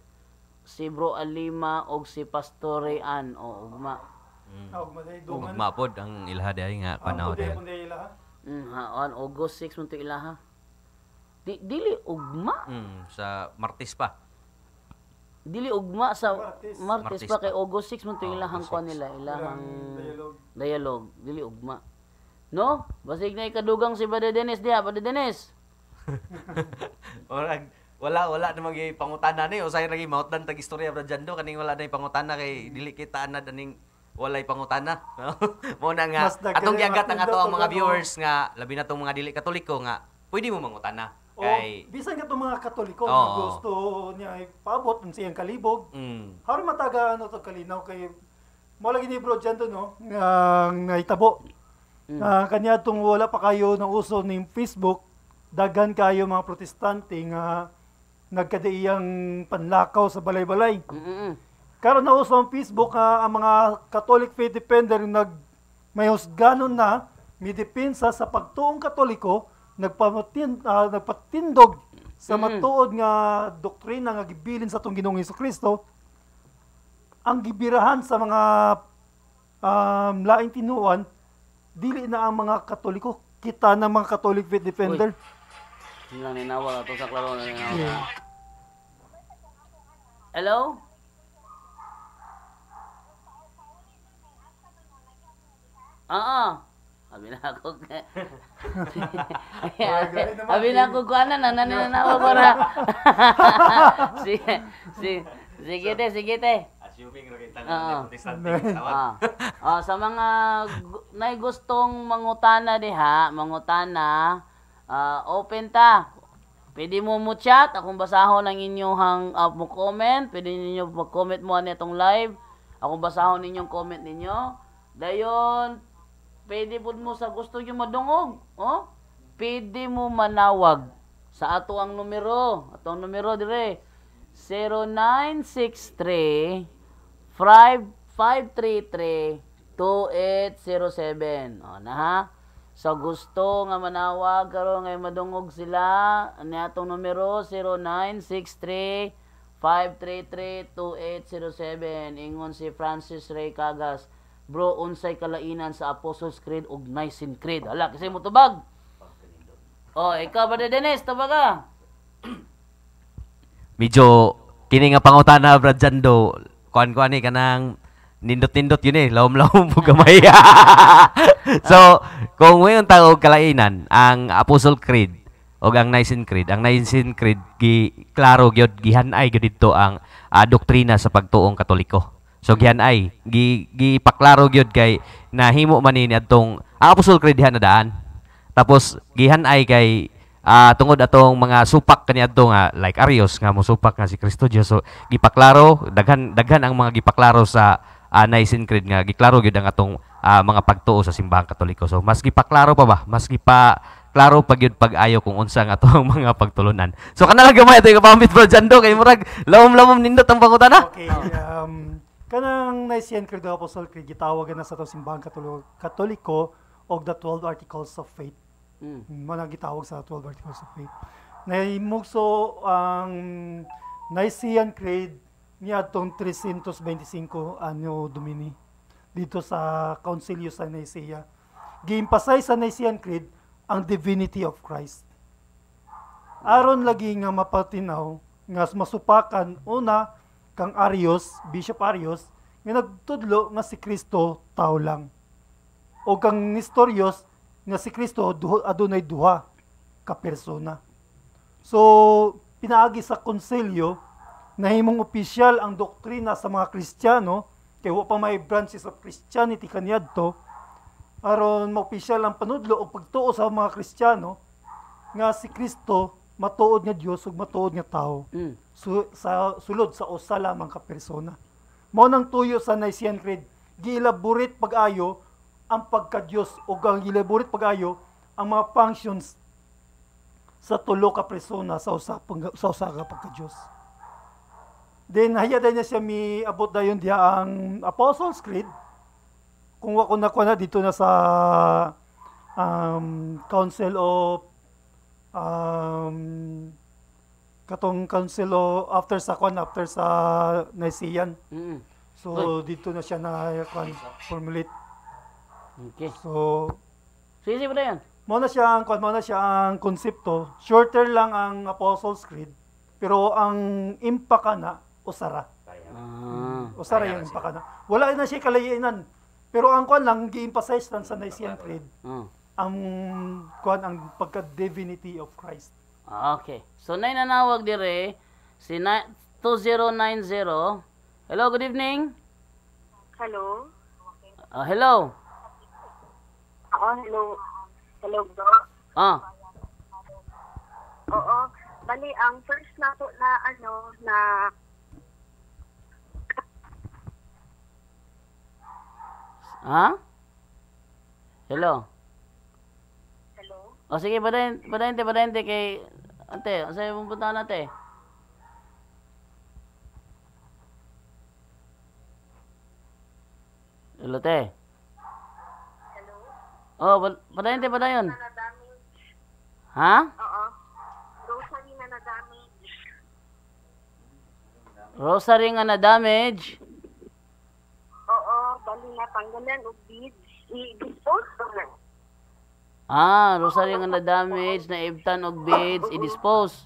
si Bro Alima og si Pastore An o ugma. Ugma pod ang ilha diay nga panaw diay. On August 6 mo to ilaha. Dili ugma. Sa Martes pa. Dili ugma sa Martes. Martes pa kay August 6 mo to ilahang August kuan nila, ilahang dialog. dialog, dili ugma. No? Basig na ikadugang si Brother Dennis diha, Brother Dennis. Wala na magi pangutana ni usay lagi mautdan tag istorya Bradyando kaning wala na pangutana kay dili kita anad aning walay pangutana. Mo na nga Mas daghan atong yung giagat ang ato ang mga matindot, viewers nga labi na tong mga dili katoliko nga pwede mo mangutana. Kay bisan ka itong mga Katoliko Oo. na gusto niya ipaabot ng siyang kalibog. Haron mataga ano to kalinaw kay mo lagi ni Bro Jando no nga naitabo. Kanya tong wala pa kayo ng uso ng Facebook, daghan kayo mga protestante nga nagkadaiyang panlakaw sa balay-balay. Karon na uso ang Facebook ang mga Catholic faith defender may husganon na midepensa sa pagtuong Katoliko, nagpatindog sa matuod nga doktrina nga gibilin sa atong Ginoong Hesukristo, ang gibirahan sa mga laing tinuan dili na ang mga Katoliko, kita ng mga Catholic faith defender. Yun lang ninawal ato sa klaro na ninawal. Hello? Abi na ako. Abi na ako kuanan na nananawa ko ra. Sige te. assuming ra kay Oo. tanan protestante tawag. Sa mga nay gustong mangutana diha, open ta. Pwede mo chat, akong basahon ang inyong mo comment, pwede ninyo mag-comment mo ani itong live. Akong basahon ninyong comment ninyo. Dayon, pwede po mo sa gusto nyo madungog. Pwede mo manawag sa ato ang numero. Atong numero dire 0963 5533 2807. O na ha. So gusto nga manawag karon nga madungog sila ani atong numero 0963-533-2807. Ingon si Francis Ray Cagas, bro, unsay kalainan sa Apostles' Creed ug Nicene Creed? Hala, kasi mo tubag. Oh, ikaw ba Dennis, tubag ka? Medyo kini nga pangutana Brad Jando, kuan-kuan ni kanang nindot-nindot yun lawom-lawom po gamay. So, kung ngayon tao kalainan, ang Apostle Creed o ang Nicene Creed, klaro gyud gihanay gyud dito ang doktrina sa pagtuong Katoliko. So gihanay, gipaklaro gyud kay nahimo man ni adtong ang Apostle Creed diha na daan. Tapos gihanay kay tungod atong mga supak kaniadto nga like Arios nga mo supak nga si Kristo Dios. So gipaklaro, daghan ang mga gipaklaro sa Nicene Creed nga giklaro gyud ang atong mga pagtuo sa simbahang Katoliko. So mas gipaklaro pa ba? Mas klaro pag yun pag-ayo kung unsa nga atong mga pagtulunan. So kana lang gamay ato kapamit bro Jando kay murag lawom-lawom nindot ang pangutana. Okay. Kanang Nicene Creed o Apostle Creed gitawag na sa atong simbahang Katoliko og the 12 Articles of Faith. Mana gitawag sa 12 Articles of Faith. Nahimugso ang Nicene Creed niadtong 325 anyo Domini dito sa Concilio sa Nicea. Gi-emphasize sa Nicene Creed ang divinity of Christ. Aron lagi nga mapatinaw nga masupakan una kang Arios, Bishop Arios, nga nagtudlo nga si Kristo tao lang. O kang Nestorios nga si Kristo adunay duha ka persona. So pinaagi sa konsilyo nahimong opisyal ang doktrina sa mga Kristiyano kay wa pa may branches of Christianity kaniadto aron maopisyal ang panudlo o pagtuo sa mga Kristiyano nga si Kristo matuod nga Dios ug matuod nga tao. Sa sulod sa usa lamang ka persona. Mao nang tuyo sa Nicene Creed, gielaborate pag-ayo ang pagka-Dios ug ang gielaborate pag-ayo ang mga functions sa tulo ka persona sa usa ka pagka-Dios. Then hayad niya siya miabot dayon diha ang Apostles' Creed. Kung wa ko na dito na sa Council of katong Council of after sa Nicene. So dito na siya na formulate. Okay. So Sige ba yan? mo na siya ang konsepto. Shorter lang ang Apostles' Creed, pero ang impact na usara. Usara yung impact na. Wala na siya kalayinan. Pero ang kuan lang gi-emphasize lang sa Nicene Creed. Ang kuan ang pagka-divinity of Christ. Okay. So nay nanawag dire si 2090. Hello, good evening. Hello? Hello. Hello. Hello, bro. Oo. Bali, ang first na po na Hello. Hello? Sige, padayente kay ante, sa'yo mong punta natin. Hello, te. Hello? Padayon. Na na-damage. Ha? Oo. Grocery na na-damage. Rosary nga na damage. Oo. Bali na tanggalan o beads. I-dispose ko na. Rosary nga na damage, na ibtan og beads, i-dispose.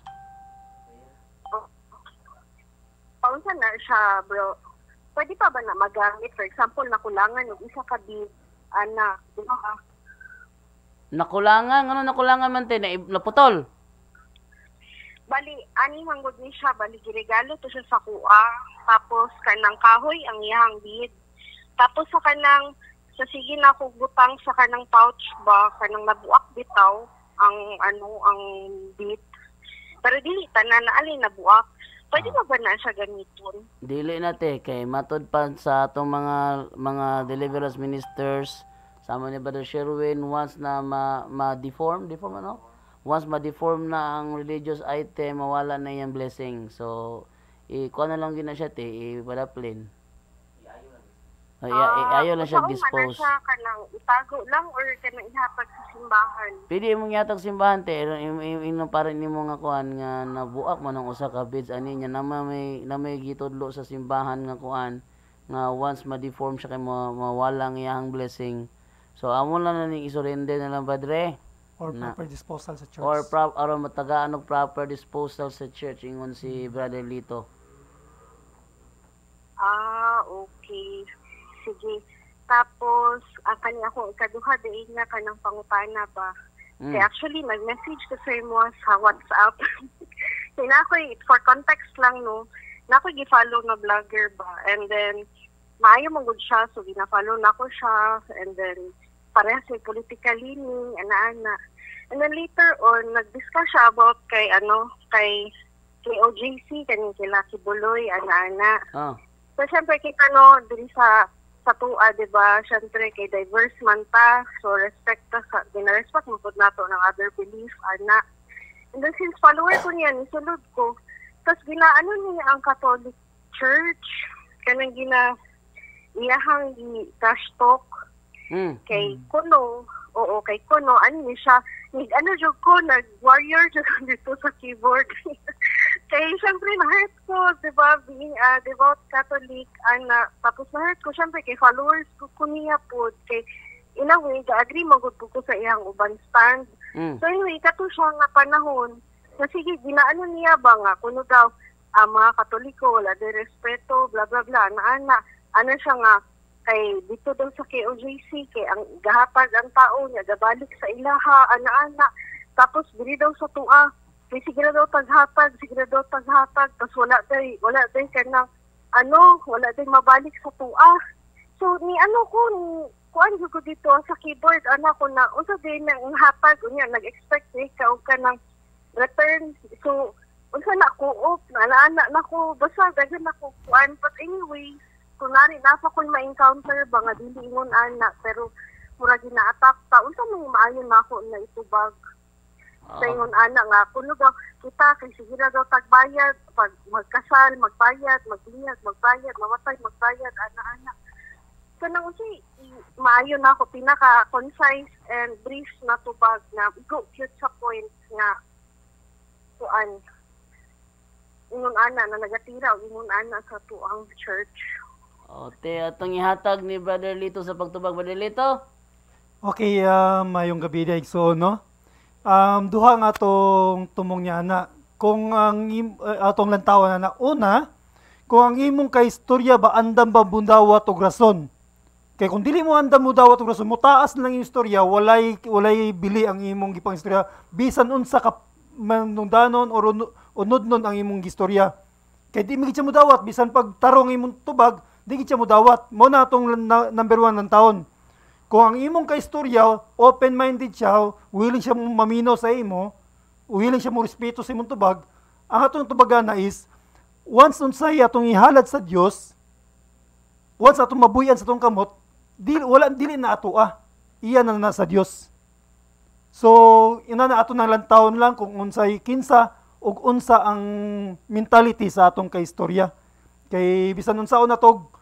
Paunsa na siya, bro. Pwede pa ba na magamit? For example, nakulangan og isa ka beads. Di ba? Nakulangan man te, naputol. Bali, ani manggod ni siya, bali giregalo to siya sa kuha. Tapos kanang kahoy ang iyang bead. Tapos sa kanang sa sige na ko butang sa kanang pouch ba, kanang nabuak bitaw ang ang bead. Pero dili tanan na alin nabuak. Pwede ba na siya gamiton? Dili na te, kay matod pa sa atong mga deliverance ministers, sama ni Brother Sherwin, once na ma-deform ano? Once ma-deform na ang religious item, mawala na yung blessing. So, ikuha na lang din na siya te, i-padaplin. Ayaw lang siya Saan man na dispose. siya kanang itago lang or kanang ihatag sa simbahan? Pwede imong yatag simbahan te, ino para nimo nga kuan nga nabuak man ang usa ka beads ani nya na may gitudlo sa simbahan nga kuan nga once ma-deform siya kay mawala ang iyang blessing. So amo lang na ning isurrender na lang padre Or na. proper disposal sa church. Or aron matagaan og proper disposal sa church ingon si Brother Lito. Okay. Sige. Tapos, ang kanya akong ikaduha din nga kanang pangutana ba. Kaya actually, nag-message ko sa mo sa WhatsApp. Kaya na ako, for context lang, no, na ako gi-follow na vlogger ba. And then, maayo mong good siya, so gina-follow na ko siya. And then, parehas may political leaning, ana-ana. And then later on, nag-discuss siya about kay OJC, kaning kay Lucky Buloy, ana-ana. So, syempre, kita no, diri sa tua, di ba? Syempre, kay diverse man ta. So, respect ta sa, ginarespect mo po nato ng other belief, ana. And then, since follower ko niya, nisulod ko. Tapos, ginaano niya ang Catholic Church. Kanang iyahang trash talk. Kay Kuno. Oo, kay Kuno. Ano niya siya? Jog ko, nag-warrior jog dito sa keyboard. Kaya syempre na-hurt ko, di ba, being a devout Catholic, tapos na-hurt ko, syempre kay followers ko niya po, kay in a way, ga-agree magod ko sa iyang uban stand. So anyway, kato siya nga panahon, na sige, ginaano niya ba nga, kuno daw, mga Katoliko, wala de respeto, bla bla bla, ano siya nga, kay dito daw sa KOJC, kay ang gahatag ang tao niya, gabalik sa ilaha, ana-ana, tapos bili daw sa tua, sige na daw taghatag, tapos wala day kanang, wala day mabalik sa tua. So, kuan ko dito sa keyboard, ko na, unsa day na ang hatag, nag-expect ikaw ka ng return. So, unsa na ko, naalala na ko, basta dagan na ko kuan. But anyway, kunwari, nasa ko ma-encounter ba nga, dili ingon pero mura gina-attack ta, unsa may maayon na ako na itubag. Sa ingon nga, kuno daw kita kay sige na daw tagbayad, pag magkasal, magbayad, mamatay, magbayad, ana. So nang maayo na ako, pinaka-concise and brief na tubag na go cute sa point nga tuan. Ingon na nagatira, ingon sa tuang church. Te, atong ihatag ni Brother Lito sa pagtubag, Brother Lito. Okay, mayong gabi day so, no? Duha nga atong tumong niya na kung ang atong lantawan na una kung ang imong kaistorya ba andam ba bundawat og rason kay kung dili mo andam mo dawat og rason mo taas lang yung istorya walay bili ang imong gipang istorya bisan unsa ka manungdanon o unod-non ang imong gistorya kay di mi gid mo dawat bisan pag tarong imong tubag di gid mo dawat mo na atong number 1 ng taon. Kung ang imong kaistorya, open-minded siya, willing siya mamino sa imo, willing siya mo respeto sa imong tubag, ang atong tubagana is, once unsay atong ihalad sa Dios, once atong mabuyan sa atong kamot, dili na ato iyan na sa Dios. So, ina na ato ng lantawon lang kung unsay kinsa, ug unsa ang mentality sa atong kaistorya. Kay bisan unsaon natog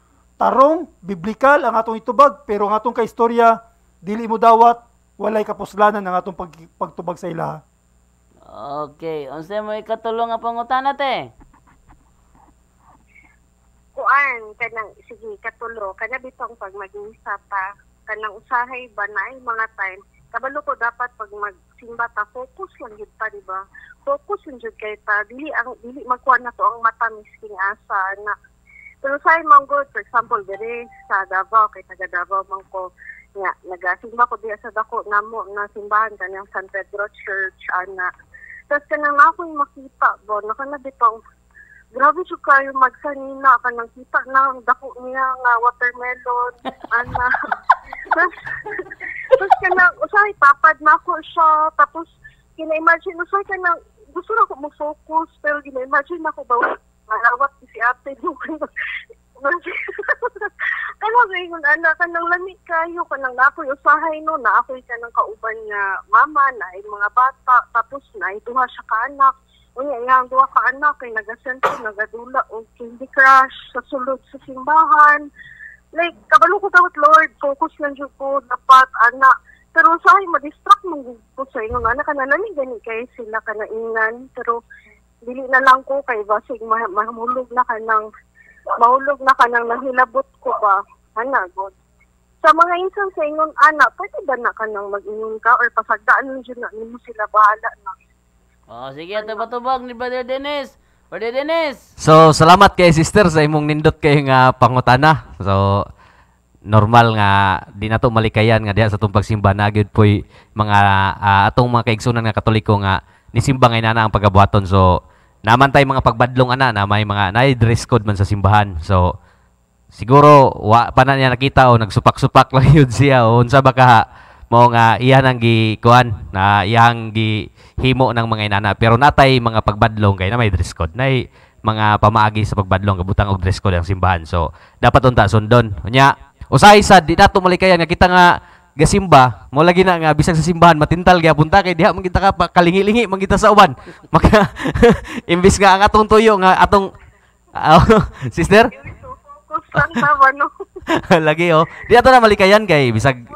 tarong, biblikal ang atong itubag, pero ang atong kaistorya, dili mo dawat, walay kapuslanan ang atong pagtubag sa ilaha. Okay, unsa mo ikatulong nga pangutana te? Kuan, sige, katulo, bitong pag mag-iisa pa, kanang usahay ba na ay mga time, kabalo ko dapat pag magsimba ta, focus lang yun pa, di ba? Focus lang yun kay ta, dili magkuha na to ang mata misking asa, na pero sa imong good, for example, diri sa Davao, kay taga Davao man ko, nga, nagasimba ko diya sa dako namo na simbahan kanang San Pedro Church, ana. Tapos kanang ako yung makita, nakanabitong, grabe siya kayo magsanina, kanang kita na dako niya nga watermelon, ana. Tapos kanang, usahay, tapad na ako siya, tapos, kina-imagine, usahay kanang, gusto na ako mag-focus, pero kina-imagine ako ba, malawat si ate mo. Kano kayo kanang lamig kayo, kanang napoy usahay no, na ako'y kanang kauban nga mama, na ay mga bata, tapos na ituha siya ka anak. Unya, yung duha ka anak, ay nagasento, nagadula, o Candy Crush, sa sulod sa simbahan. like, kabalo ko dapat, Lord, focus lang siya ko, dapat, anak. Pero sa akin, madistract mong ko sa inyo, anak, kananami, gani kayo sila kanaingan. Pero, dili na lang ko kay basig, mahulog na ka ng nahilabot ko ba, God. Sa mga insan sa ingon, anak, pwede ba na ka nang mag-ingon ka or pasagdaan mo dyan na mo sila bahala na. Sige, ito patubag ni Brother Dennis. Brother Dennis! So, salamat kay sister sa imong nindot kay nga pangutana. So, normal nga di na to malikayan nga diha sa itong pagsimba na gyud po'y mga atong mga kaigsunan nga Katoliko nga nisimba ngay na ang pagabuhaton. So, naman tay mga pagbadlong na may mga dress code man sa simbahan. So, siguro wa pa na niya nakita o nagsupak-supak lang yun siya o unsa ba ka mao nga iyan ang gikuan na iyang gihimo ng mga inana, pero natay mga pagbadlong kay na may dress code nay mga pamaagi sa pagbadlong kabutang og dress code ang simbahan. So dapat unta sundon unya usahay sad di nato malikayan nga kita nga gasimba mo lagi na nga bisag sa simbahan matintal gyapon ta kay diha man kita ka kalingi-lingi man kita sa uban maka imbis nga ang atong tuyo nga atong sister Focus lang tama, no? lagi di ato na malikayan kay bisag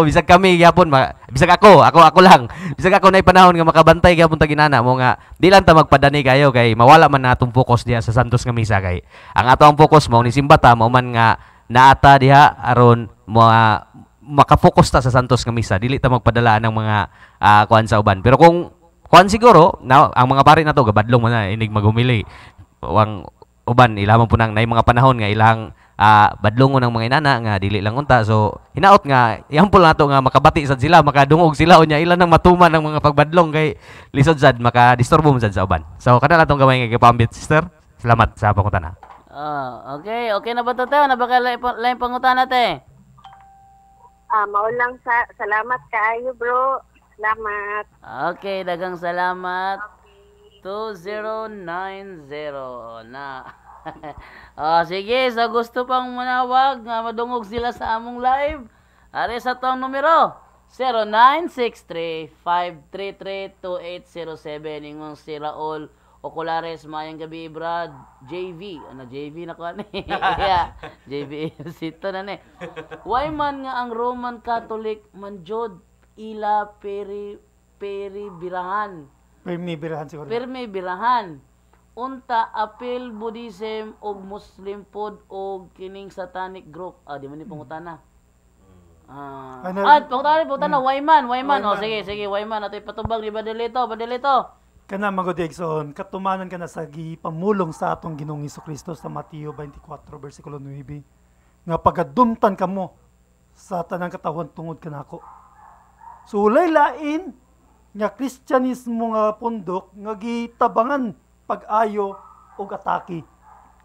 bisag kami gyapon bisag ako lang bisag ako nay panahon nga makabantay gyapon ta ginana mo nga di lang ta magpadani kayo kay mawala man natong focus diha sa Santos nga misa kay ang ato ang focus mo ni simba ta mao man nga naata diha aron maka-focus ta sa Santos nga misa dili ta magpadala ng mga kuan sa uban. Pero kung kuan siguro ang mga pari nato gabadlong man na inig magumili wang uban ilamang po nang nay mga panahon nga ilang badlongon ng mga inana nga dili lang unta. So hinaot nga ihampol nato nga makabati sad sila makadungog sila unya ilan nang matuman ng mga pagbadlong kay lisod sad makadisturbo man sad sa uban. So kada natong gamay nga gipambit sister. Salamat sa pangutana. Okay na ba to tayo? Na ba lain pangutana te? Mao lang salamat kaayo, bro. Salamat. Okay, dagang salamat. 2090 na. Sige, sa gusto pang manawag nga madungog sila sa among live, ari sa tong numero 0963-533-2807 ingon si Raul Oculares. Mayang gabi, Brad. JV. JV na ko ani. Yeah. JV. Sito na ni. Why man nga ang Roman Catholic manjod ila peri birahan. Birahan siguro. Permi birahan. Unta apil Buddhism og Muslim pod og kining satanic group. Di man ni pangutana. Pangutana why man? Sige, why man atoy patubag ni Badelito. Kana magodegson, katumanan ka na sa gipamulong sa atong Ginoong Hesukristo sa Mateo 24 versikulo 9 nga pagadumtan kamo sa tanang katawan tungod kanako. So lain nga Kristyanismo nga pundok nga gitabangan pag-ayo og atake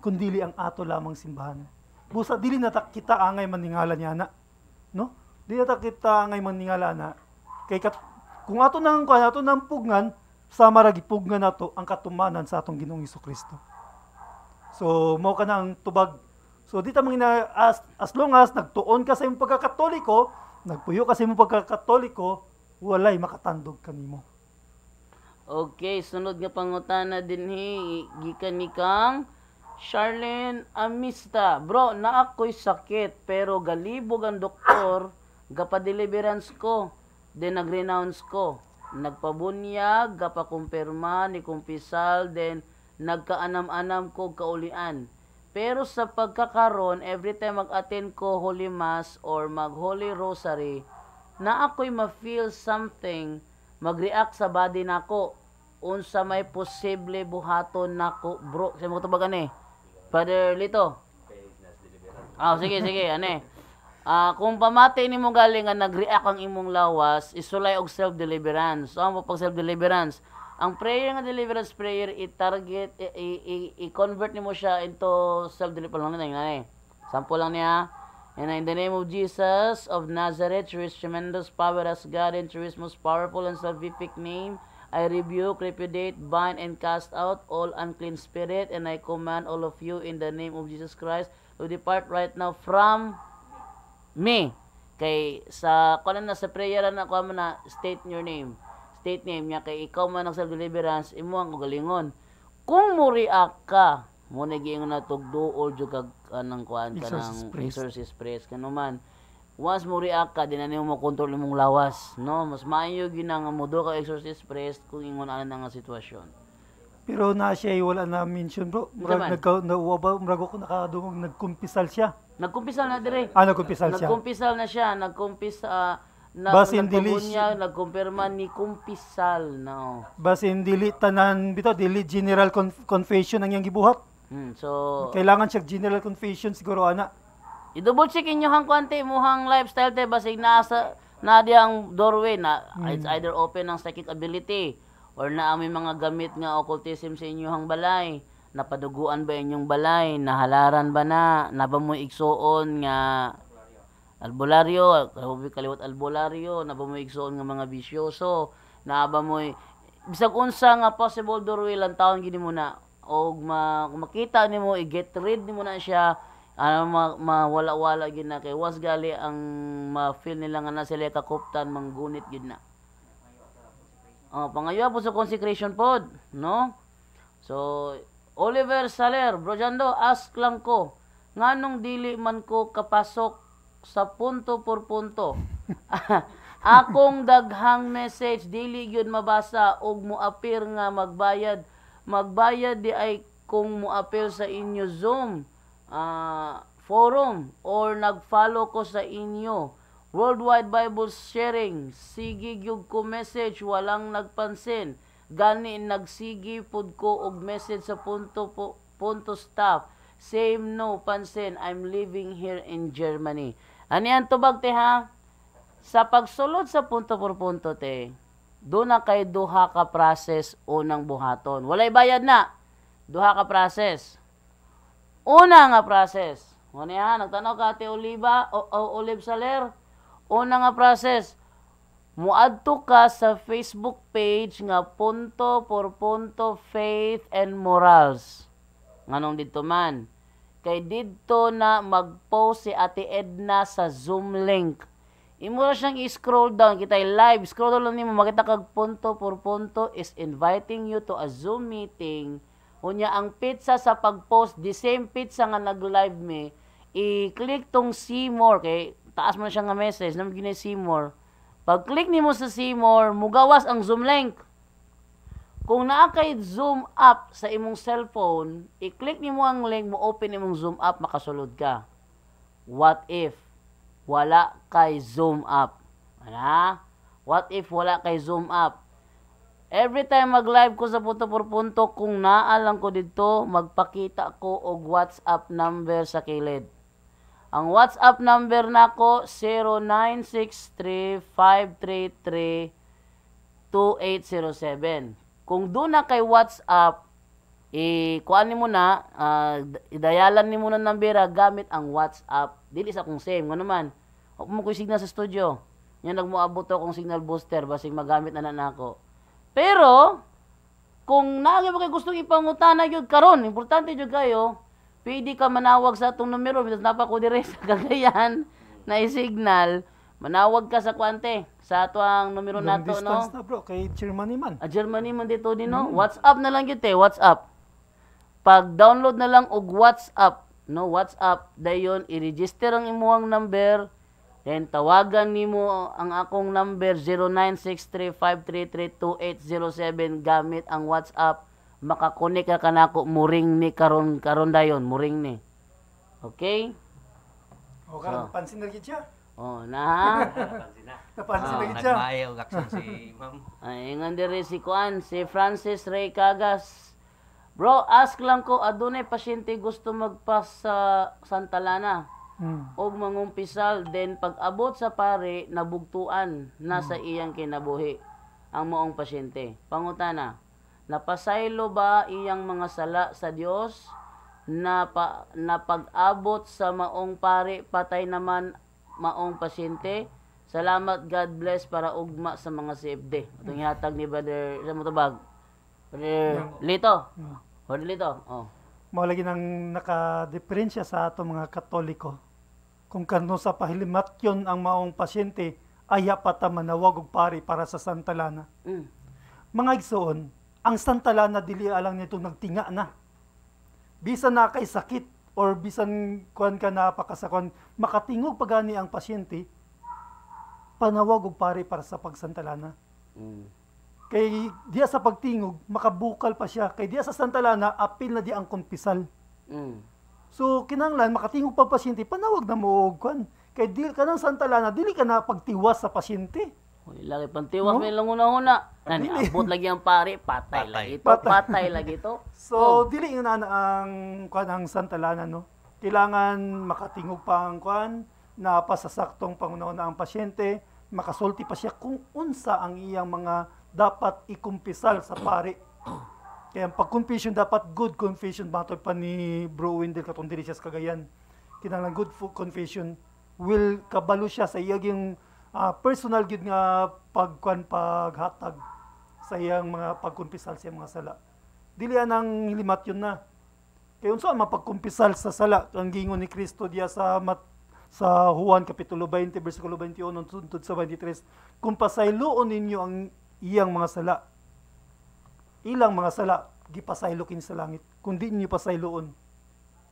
kundili ang ato lamang simbahan. Busa dili na kita angay maningala niya na, no? Dili na kita angay maningala na kay kung ato nang pugngan sa maragipugnan nato ang katumanan sa atong Ginoong Hesukristo. So mao ka nang tubag. So di ta mangina as long as nagtuon ka sa imong pagkakatoliko, nagpuyo ka sa imong pagkakatoliko, walay makatandog kanimo. Okay, sunod nga pangutana dinhi gikan ni kang Charlene Amista. Bro, na ako'y sakit pero galibog ang doktor, gapa-deliverance ko, then nag-renounce ko. Nagpabunyag, gapakumpirma ni kumpisal, then nagkaanam-anam ko kaulian. Pero sa pagkakaron, every time mag-attend ko Holy Mass or mag-Holy Rosary, na ako'y ma-feel something, mag-react sa body nako. Unsa may posible buhaton nako, bro. Sa mga tubagan Father Lito. Sige, kung pamati nimo galing nga nag-react ang imong lawas, isulay og self-deliverance. So, ang pag self-deliverance, ang prayer nga deliverance prayer, i-target, i-convert nimo siya into self-deliverance. Sample lang niya. And in the name of Jesus of Nazareth, through His tremendous power as God and through His most powerful and salvific name, I rebuke, repudiate, bind, and cast out all unclean spirit, and I command all of you in the name of Jesus Christ to depart right now from me. Kay sa kuan na sa prayer na kuan na state your name. State name niya kay ikaw man ang self-deliverance imo ang galingon. Kung mo react ka mo na giingon na tugdo or jud kag anang kuan ka Exorcist ng priest. exorcist priest kanuman. Once mo react ka, di na nimo makontrol imong lawas, no? Mas maayo gyud nga modo ka exorcist priest kung ingon ana nga sitwasyon. Pero na siya wala na mention bro. Naman. Murag ako nakadungog nagkumpisal siya. Nagkumpisal na dire. Nagkumpisal siya. Nagkumpisal na siya, Basin dili niya, nagkumpirma ni kumpisal no. Basin dili tanan bitaw dili general confession ang iyang gibuhat. So Kailangan siya general confession siguro ana. i-double check inyo hang kwante muhang lifestyle te basig nasa na diyang doorway na it's either open ang psychic ability or na may mga gamit nga occultism sa inyong balay, napaduguan ba inyong balay, nahalaran ba na ba mo igsuon nga albularyo, kaliwat albularyo, na ba mo igsuon nga mga bisyoso, na ba mo bisag unsa nga possible doorway lang taon gini mo na og kung makita nimo i-get rid nimo na siya mawala-wala gid na kay was gali ang ma-feel nila nga na sila kakuptan manggunit gid na. Pangayo po sa consecration pod, no? So Oliver Saler, Bro Jando, ask lang ko, nganong dili man ko kapasok sa punto por punto? Akong daghang message dili gyud mabasa og moapir nga magbayad di ay kung moapil sa inyo Zoom forum or nag-follow ko sa inyo Worldwide Bible Sharing, sige gyud ko message walang nagpansin, gani nagsigi pud ko og message sa punto staff, same no pansin, I'm living here in Germany. Ani ang tubag te ha, sa pagsulod sa punto por punto te, doon na kay duha ka process unang buhaton, walay bayad na, duha ka process. Una nga process, mo niya nagtanaw ka ate Oliva o Olive Saler. Una nga process, muadto ka sa Facebook page nga punto por punto faith and morals. Nganong dito man, kay dito na mag-post si Ate Edna sa Zoom link. Imo ra siyang i-scroll down, kitay live, scroll down lang nimo makita kag punto por punto is inviting you to a Zoom meeting. Unya ang pizza sa pag-post, the same pizza nga nag-live me, i-click tong see more, kay taas mo na siya nga message, naman gina see more. Pag-click nimo sa see more, mugawas ang Zoom link. Kung naa kay Zoom app sa imong cellphone, i-click nimo ang link, mo open imong Zoom app, makasulod ka. What if wala kay Zoom app? Ana? What if wala kay Zoom app? Every time mag-live ko sa punto por punto, kung naalang ko dito, magpakita ko og WhatsApp number sa kilid. Ang WhatsApp number nako 0963-533-2807. Kung doon na kay WhatsApp, kuan nimo na, idayalan nimo na nambera gamit ang WhatsApp. Dili sa kung same, ngano man. Ako mo ko'y signal sa studio. Yan nagmoabot akong signal booster, basig magamit na nako. Pero, kung naagay mo kayo gustong ipangutana yun karon, importante yun kayo, pwede ka manawag sa itong numero, bitas napa ko dire sa Cagayan na i-signal, manawag ka sa kwante, sa ito ang numero Long nato, distance no? na bro, kay Germany man. Germany man dito din, no? WhatsApp na lang yun, WhatsApp. Pag-download na lang og WhatsApp, no? WhatsApp, dayon, i-register ang imuhang number, then tawagan nimo ang akong number 0963-533-2807 gamit ang WhatsApp, makakonek ka kanako, muring ni karon dayon, muring ni. Okay? O karon pansin na gid siya. Na. Napansin na gid siya. Nagmaayaw action si ma'am. Ay, ingon diri si Kuan, si Francis Ray Cagas. Bro, ask lang ko, adunay pasyente gusto magpas sa Santa Lana. Og mangumpisal, then pag abot sa pare, nabugtuan na sa iyang kinabuhi ang moong pasyente. Pangutana, napasaylo ba iyang mga sala sa Dios na pag-abot sa maong pare, patay naman maong pasyente? Salamat, God bless, para ugma sa mga CFD. Itong ihatag ni Brother, sa mutubag? Brother Lito. Brother Lito, Mao lagi nang naka-diferensya sa ato mga Katoliko. Kung kano sa pahilimatyon ang maong pasyente, aya pata manawag og pari para sa Santa Lana. Mga igsoon, ang Santa Lana dili alang nito nagtinga na. bisan na kay sakit or bisan kuan ka napakasakon, makatingog pagani ang pasyente, panawag og pare para sa pagsantalana. Kay diya sa pagtingog, makabukal pa siya. Kay diya sa santalana, apil na di ang kumpisal. So, kinanglan, makatingog pa pasyente, panawag na mo og kuan. Kay di ka ng santalana, dili ka na pagtiwas sa pasyente. Uy, lagi pantiwas may lang una-una. Nani, abot lagi ang pare, patay lagi ito, patay lagi ito. So, dili yun na ang kuan ang santalana, no? Kailangan makatingog pa ang kuan, na pasasaktong pangunaon na ang pasyente, makasulti pa siya kung unsa ang iyang mga dapat ikumpisal sa pare. Kaya ang pag-confession dapat good confession, matod pa ni Bro Wendell katong diri siya sa Cagayan. Kinahanglan good confession will kabalo siya sa iyang personal gid nga paghatag sa iyang mga pagkumpisal sa iyang mga sala. Dili anang limat yun na. Kaya unsa ang mapagkumpisal sa sala ang gingon ni Kristo diya sa Juan kapitulo 20 bersikulo 21 tungtod sa 23, kung pasayloon ninyo ang iyang mga sala, ilang mga sala gipasaylo kini sa langit. Kung di niyo pasayloon,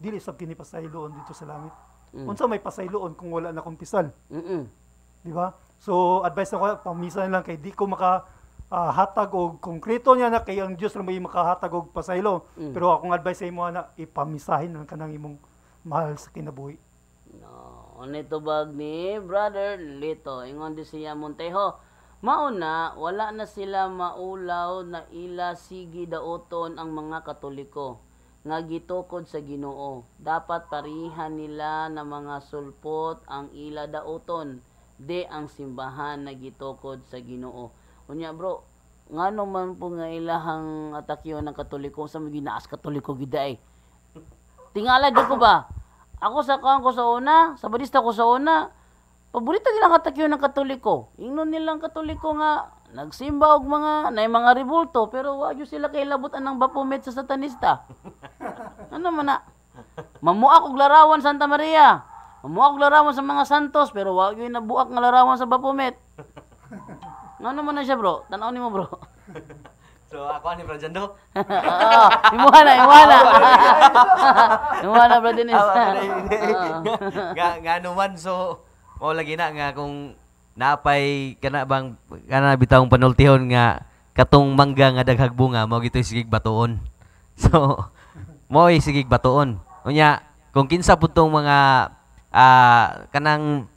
dili sab kini pasayloon dito sa langit. Unsa may pasayloon kung wala na kumpisal? Di ba? So, advice na ko, pamisa na lang kay di ko hatag og konkreto niya na kay ang Dios ra may makahatag og pasaylo. Pero akong advice sa imo na ipamisahin ang kanang imong mahal sa kinabuhi. No, nito bag ni Brother Lito, ingon di siya Montejo. Mauna, wala na sila maulaw na ila sige daoton ang mga Katoliko nga gitukod sa Ginoo. Dapat parihan nila na mga sulpot ang ila daoton, de ang simbahan na gitukod sa Ginoo. Unya bro, ngano man po nga ilahang atakyo ng Katoliko sa mga ginaas Katoliko giday. Tingala di ko ba? Ako sa kuan ko sa una, sa badista ko sa una, paborito nilang katakyo ng Katoliko. Ingnon nilang Katoliko nga nagsimba og mga rebulto pero wa gyud sila kay labutan ng bapumet sa satanista. Ano man na? Mamuak og larawan Santa Maria. Mamuak og larawan sa mga santos pero wa gyud nabuak nga larawan sa bapumet. Ano man na siya bro? Tanaw nimo bro. So ako ni Brajando. Imuha na. Imuha na bro Dennis. Nga naman so mo lagi na nga kung napay kana bitawong panultihon nga katong mangga nga daghag bunga mao gitoy sigig batuon. So mo'y sigig batuon. Unya kung kinsa pud tong mga kanang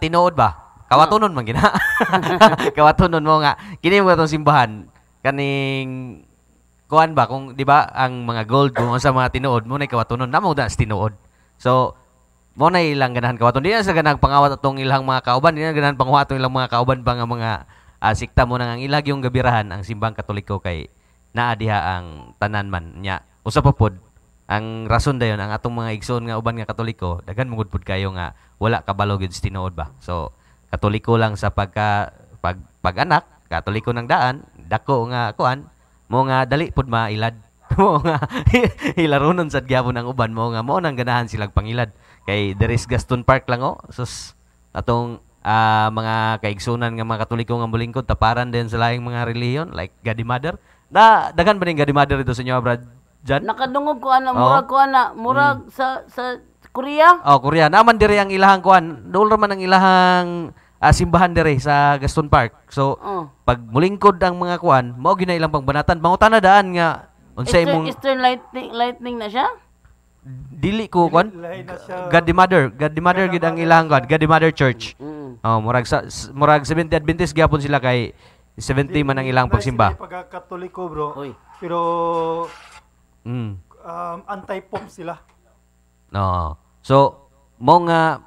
tinuod ba? Kawatonon man gina. Kawatonon mo nga kini mo tong simbahan kaning kuan ba kung di ba ang mga gold kung sa mga tinuod mo na kawatonon namo da tinuod. So mo na ilang ganahan kawaton di na sa ganang pangawat atong ilang mga kauban di na ganahan pangawat atong ilang mga kauban pa nga mga sikta mo nang ang ilag yung gabirahan ang simbang Katoliko kay naa diha ang tanan man nya usa pa pod ang rason dayon ang atong mga igsoon nga uban nga Katoliko daghan mungud pod kayo nga wala kabalo gyud sa tinuod ba. So Katoliko lang sa pag-anak, Katoliko ng daan, dako nga kuan, mo nga dali pud mailad. Mo nga hilaronon sad gyapon ang uban mo nga mo nang ganahan silang pangilad. Kay there is Gaston Park lang sus atong mga kaigsunan nga mga Katoliko nga mulingkod taparan din sa laing mga relihiyon like God Mother. Na daghan ba ning God Mother dito sa inyo Brad? Jan? Nakadungog ko murag sa Korea? Oh, Korea. Naman dire ang ilahang kuan. Dool man ang ilahang simbahan dire sa Gaston Park. So, pag mulingkod ang mga kuan, mao gyud na ilang pangbanatan. Mangutan na daan nga unsay imong Eastern lightning na siya? Dili ko kuan. God the Mother gid ang ilahang kuan. God the Mother Church. Oh, murag 70 Adventist gyapon sila kay 70 man ang ilang pagsimba. Pag Katoliko bro. Uy. Pero anti-pop sila. No. So, mo nga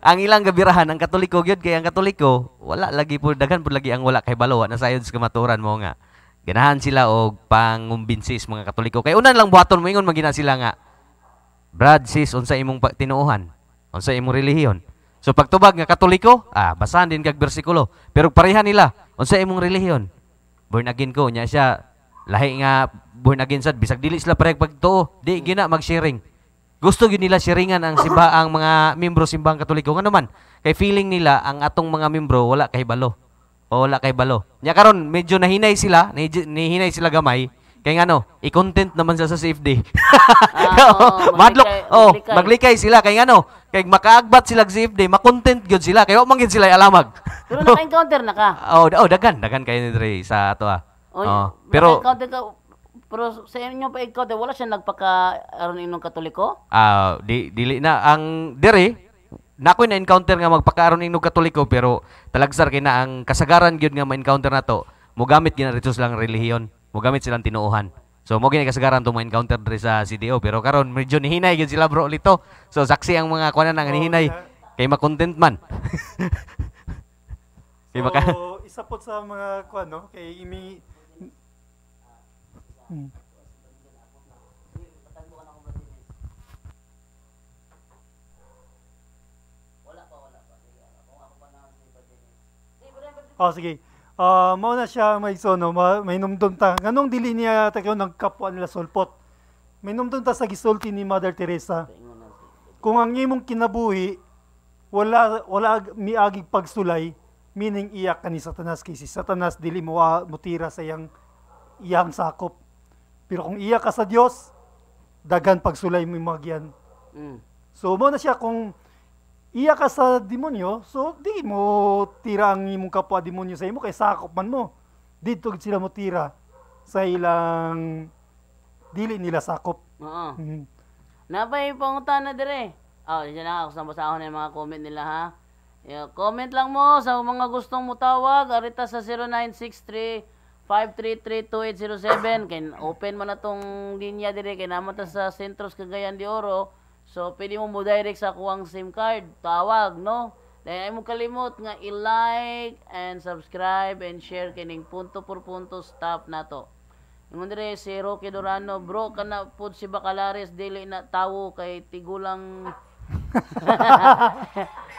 ang ilang gabirahan ang Katoliko gyud kay ang Katoliko wala lagi po daghan pud lagi ang wala kay balo na sayod sa kamaturan mo nga. Ganahan sila og pangumbinsis mga Katoliko kay unan lang buhaton mo ingon magina sila nga Brad sis unsa imong tinuohan? Unsa imong relihiyon? So pagtubag nga Katoliko, basahan din kag bersikulo. Pero pareha nila, unsa imong relihiyon? Born again ko nya siya lahi nga born again sad bisag dili sila parehag pagtuo di gina mag-sharing gusto gyud nila sharingan ang simba ang mga membro simbang Katoliko ngano man kay feeling nila ang atong mga membro wala kay balo o wala kay balo. Nya karon medyo nahinay sila gamay. Kay ngano, i-content naman sa CFD. Oo, Madlok. Oh, maglikay. maglikay sila kay ngano, kay makaagbat sila sa CFD, makontent gyud sila kay wa man gyud sila alamag. Pero naka-encounter na ka. Dagan kayo ni Dre sa ato ah. Oy, Oh, pero naka-encounter ka. Pero sa inyo pa encounter, wala siya nagpaka-aron inyong Katoliko? dili na ang dire na ako'y na-encounter nga magpakaaron ning Katoliko pero talagsar kay na ang kasagaran gyud nga ma-encounter nato mogamit gina rito silang relihiyon, mogamit silang tinuohan. So mo gini kasagaran tong ma-encounter diri sa CDO pero karon medyo nihinay gyud sila bro lito. So saksi ang mga kuan na nga nihinay kay ma-content man. Kay maka So, isa po sa mga kuan no, kay imi Oh, sige. Mao na siya may sono, may numdum ta. Nganong dili niya tayo nagkapwa nila sulpot. May numdum ta sa gisulti ni Mother Teresa. Kung ang imong kinabuhi wala miagig pagsulay, meaning iyak ka ni Satanas kay si Satanas dili mo mutira sa iyang sakop. Pero kung iyak ka sa Dios, dagan pagsulay mo magyan. Mm. So mo na siya kung iyak ka sa demonyo, so di mo tira ang imong kapwa demonyo sa imo kay sakop man mo. Dito sila mo tira sa ilang dili nila sakop. Oo. Mhm. Napay pangutana dire. Diyan na ako sa basahon ng mga comment nila ha. Comment lang mo sa mga gustong mutawag arita sa 0963-533-2807 kay open man na tong linya dire kay naman ta sa Sentros Cagayan de Oro. So pwede mo direct sa kuwang SIM card, tawag no. Dahil ay mo kalimot nga i-like and subscribe and share kining punto por punto stop nato. Ingon dire si Rocky Dorano, bro kana pud si Bacalares dili na tawo kay tigulang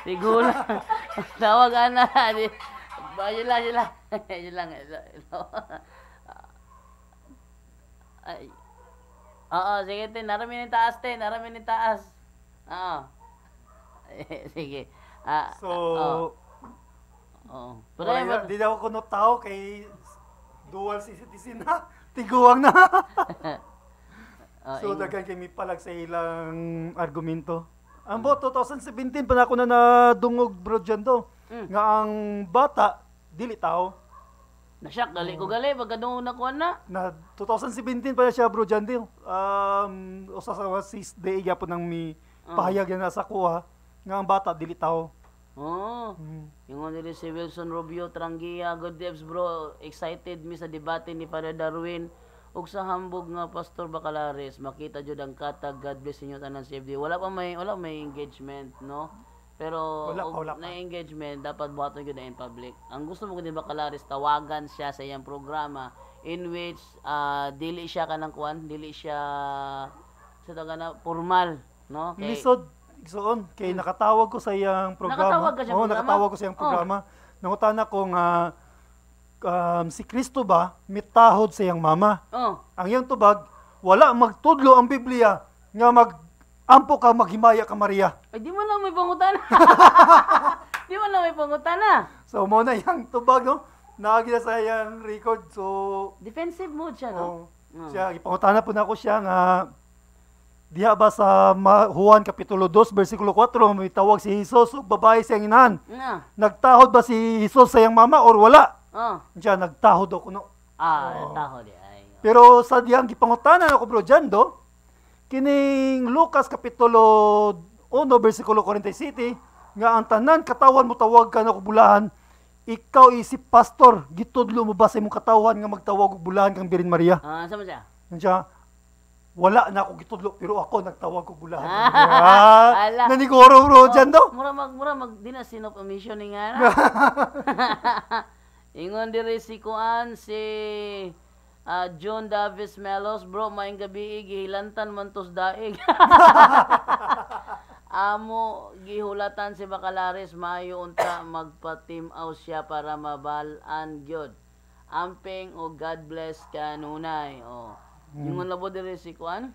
tigulang tawag ana di sila lang ay sige narami ni taas narami ni taas sige So pero di daw ko no tao kay dual citizen na tiguang na. So daghan kay mi palag sa ilang argumento. Ang 2017 pa na ako na nadungog bro dyan do. Nga ang bata dili tao. Nasyak gali ko gali pagkadungog na kuan na. Na 2017 pa na siya bro dyan do. Usa sa 6 day gyapon nang mi pahayag na sa kuha nga ang bata dili tao. Yung nila si Wilson Rubio Trangia, good devs bro, excited mi sa debate ni Father Darwin ug sa hambog nga Pastor Bacalares. Makita jud ang katag, God bless inyo tanan CFD. Wala may engagement no. Pero wala pa. na engagement dapat buhaton gyud in public. Ang gusto mo gud ni Bacalares tawagan siya sa iyang programa in which dili siya kanang kuan, dili siya sa na formal no. Lisod igsoon kay nakatawag ko sa iyang programa. Nakatawag ka sa programa? Nakatawag ko sa iyang programa. Nangutana ko nga si Kristo ba mitahod sa iyang mama. Ang iyang tubag, wala magtudlo ang Biblia nga ampo ka maghimaya ka Maria. Ay di mo lang may pangutana. Di mo lang may pangutana. So mo na iyang tubag no. Naagila sa iyang record. So Defensive mode siya no. siya ipangutana po na ako siya nga diha ba sa Juan Kapitulo 2 versikulo 4 may tawag si Jesus ug babae sa iyang inahan. Nagtahod ba si Jesus sa iyang mama or wala? Diya nagtahod ako no. Nagtahod ay. Pero sa diyang gipangutanan ako bro dyan do, kining Lucas Kapitulo 1 versikulo 47 nga ang tanan katawan mo tawag ka na og bulahan, ikaw isip pastor gitudlo mo ba sa imong katawan nga magtawag og bulahan kang Birhen Maria? Sama siya. Diya wala na ako gitudlo pero ako nagtawag og bulahan. Naniguro bro dyan do. Mura mag di na sin of omission ni nga. Ingon diri si kuan si John Davis Melos, bro, maing gabi gihilantan man tos daig. Amo gihulatan si Bacalares maayo unta magpa-team out siya para mabalan gyud. Amping o God bless kanunay. Ingon labo diri si kuan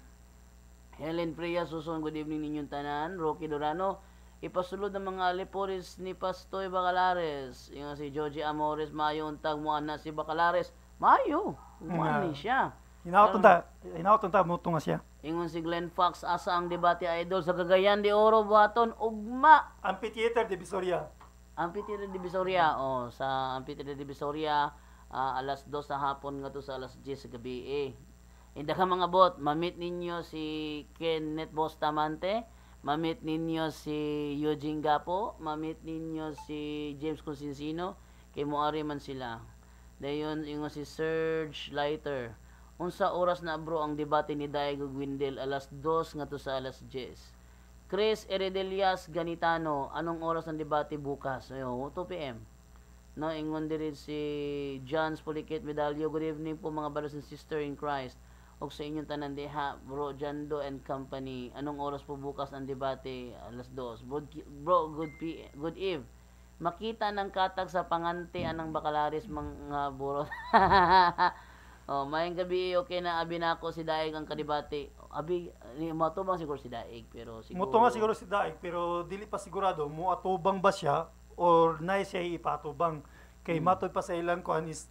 Helen Priya Suson, good evening ninyong tanan. Rocky Dorano, ipasulod ng mga aliporis ni Pastoy Bacalares. Yung si Joji Amores, mayo untag mo na si Bacalares. Mayo, ni siya. Hinaot ta mo nga siya. Ingon si Glenn Fox, asa ang debate idol sa Cagayan de Oro, buhaton, ugma. Amphitheater Divisoria. Amphitheater Divisoria, sa Amphitheater Divisoria, alas 2 sa hapon nga to sa alas 10 sa gabi. Inda ka mga bot, mamit ninyo si Kenneth Bustamante, mamit ninyo si Eugene Gapo, mamit ninyo si James Consinsino, kay moari man sila. Dayon ingon si Serge Leiter. Unsa oras na bro ang debate ni Daig ug Windel, alas 2 nga to sa alas 10. Chris Heredelias Ganitano, anong oras ang debate bukas? 2 PM. No, ingon diri si John Spolikit Medalyo. Good evening po mga brothers and sister in Christ. Og sa inyong tanan diha, bro Jando and company. Anong oras po bukas ang debate? Alas 2. Bro, good eve. Makita ng katag sa pangante anang Bacalares mga burot. Mayang gabi, okay na abi na ako si Daig ang kadebate. Abi matubang siguro si Daig, pero siguro Muto nga siguro si Daig, pero dili pa sigurado mo atubang ba siya or nay siya ipatubang. Kay matoy pa sa ilang kuan is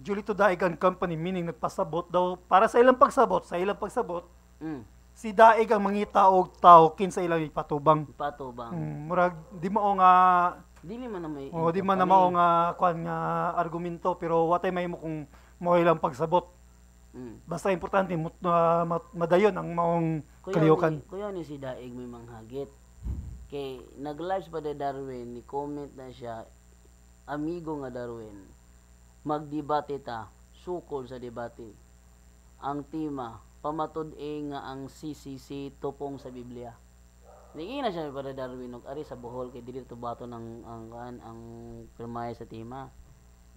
Julito Daig and company, meaning nagpasabot daw para sa ilang pagsabot, si Daig ang mangita og tao kin sa ilang ipatubang. Patubang. Murag di mao nga Dili man na may di man na mao nga kuan nga argumento, pero watay may mo kung mo ilang pagsabot. Basta importante madayon ang maong kalihukan. Kuya ni si Daig may manghagit. Kay nag-live pa de Darwin, ni comment na siya, amigo nga Darwin, magdebate ta, sukol sa debate. Ang tema, pamatud nga ang CCC tupong sa Biblia. Ningin na siya pa de Darwin, og ari sa Bohol, kay dili to bato ng ang pirmahe sa tema.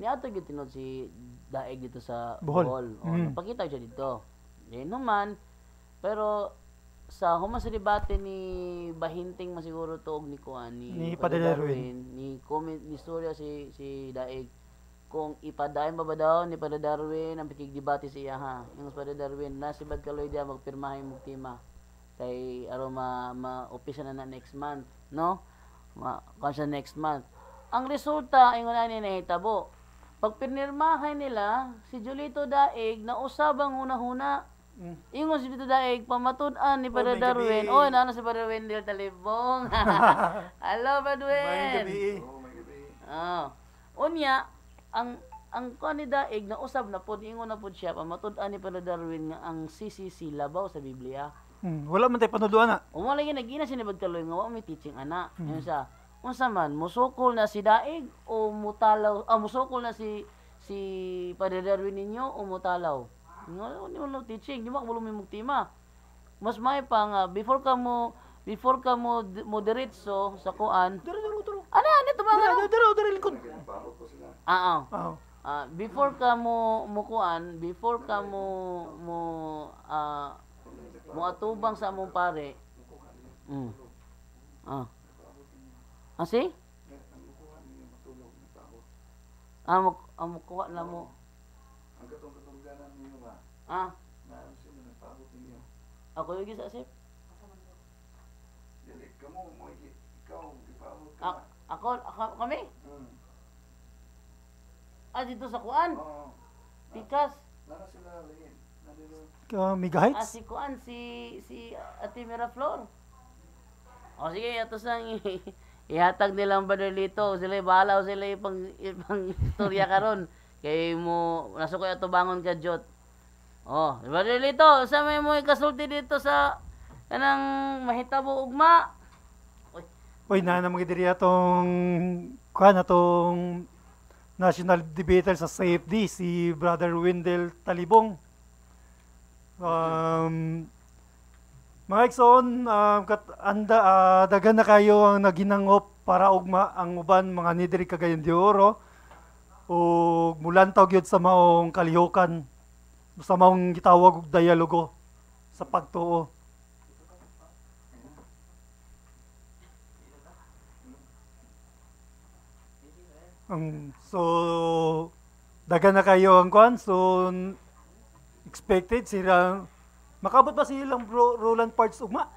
Niato gyud tinod si Daig dito sa Bohol. Napakita siya dito. Di naman, pero sa human sa debate ni Bahinting masiguro to og ni Kuan ni Padre Darwin, ni comment ni istorya si Daig kung ipadayon ba daw ni Padre Darwin ang pikigdebate sa iya ha. Yung Padre Darwin na si Bad Kaloy dia magpirmahay mo tema kay aron ma-opisyon na next month, no? Kansa next month. Ang resulta ingon ani nahitabo. Pag pinirmahay nila si Julito Daig na usabang una-huna. Ingon si Julito Daig pamatud-an ni Padre Darwin. Nana si Padre Wendel Talibong. Hello Padre Wendel. May gabi. Unya ang kuan ni Daig na usab na pod ingon na pod siya pamatud-an ni Padre Darwin nga ang CCC labaw sa Biblia. Wala man tay panuduan na. Wala gyud nagina si Bad Kaloy nga wa may teaching ana. Unsa man musukol na si Daig o mutalaw musukol na si Padre Darwin ninyo o mutalaw? Wala teaching, di ba kabalo may mugtima. Mas may pa nga before ka mo diretso sa kuan. Daro. Ano tumaga? Daro likod. Before ka mo kuan, before ka mo atubang sa among pare. Si? Amo kuha na mo. Ang katong-katungganan niyo nga. Naano sila nagpaabot ninyo. Ako yung gisa, Sip. Dili, ikaw ipaabot ka. Ako, kami? Dito sa kuan? Oo. Pikas. Nara sila lagin. Mega Heights. Si kuan, si Ate Miraflor. Sige, atos lang ihatag nilang Baderlito. Sila bahala o sila ipang istorya karon. Kay mo naso ko ato bangon ka Jot. Baderlito, sa may mo ikasulti dito sa kanang mahitabo ugma. Oy, na mga diri atong kuan atong national debater sa CFD si Brother Wendel Talibong. Mga igsoon, dagan na kayo ang naginangop para ugma ang uban mga nidiri Cagayan de Oro o mulantaw gyud sa maong kalihukan, sa maong gitawag og dialogo sa pagtuo. So dagan na kayo ang kuan, so expected sila makabot ba silang Roland Parts ugma?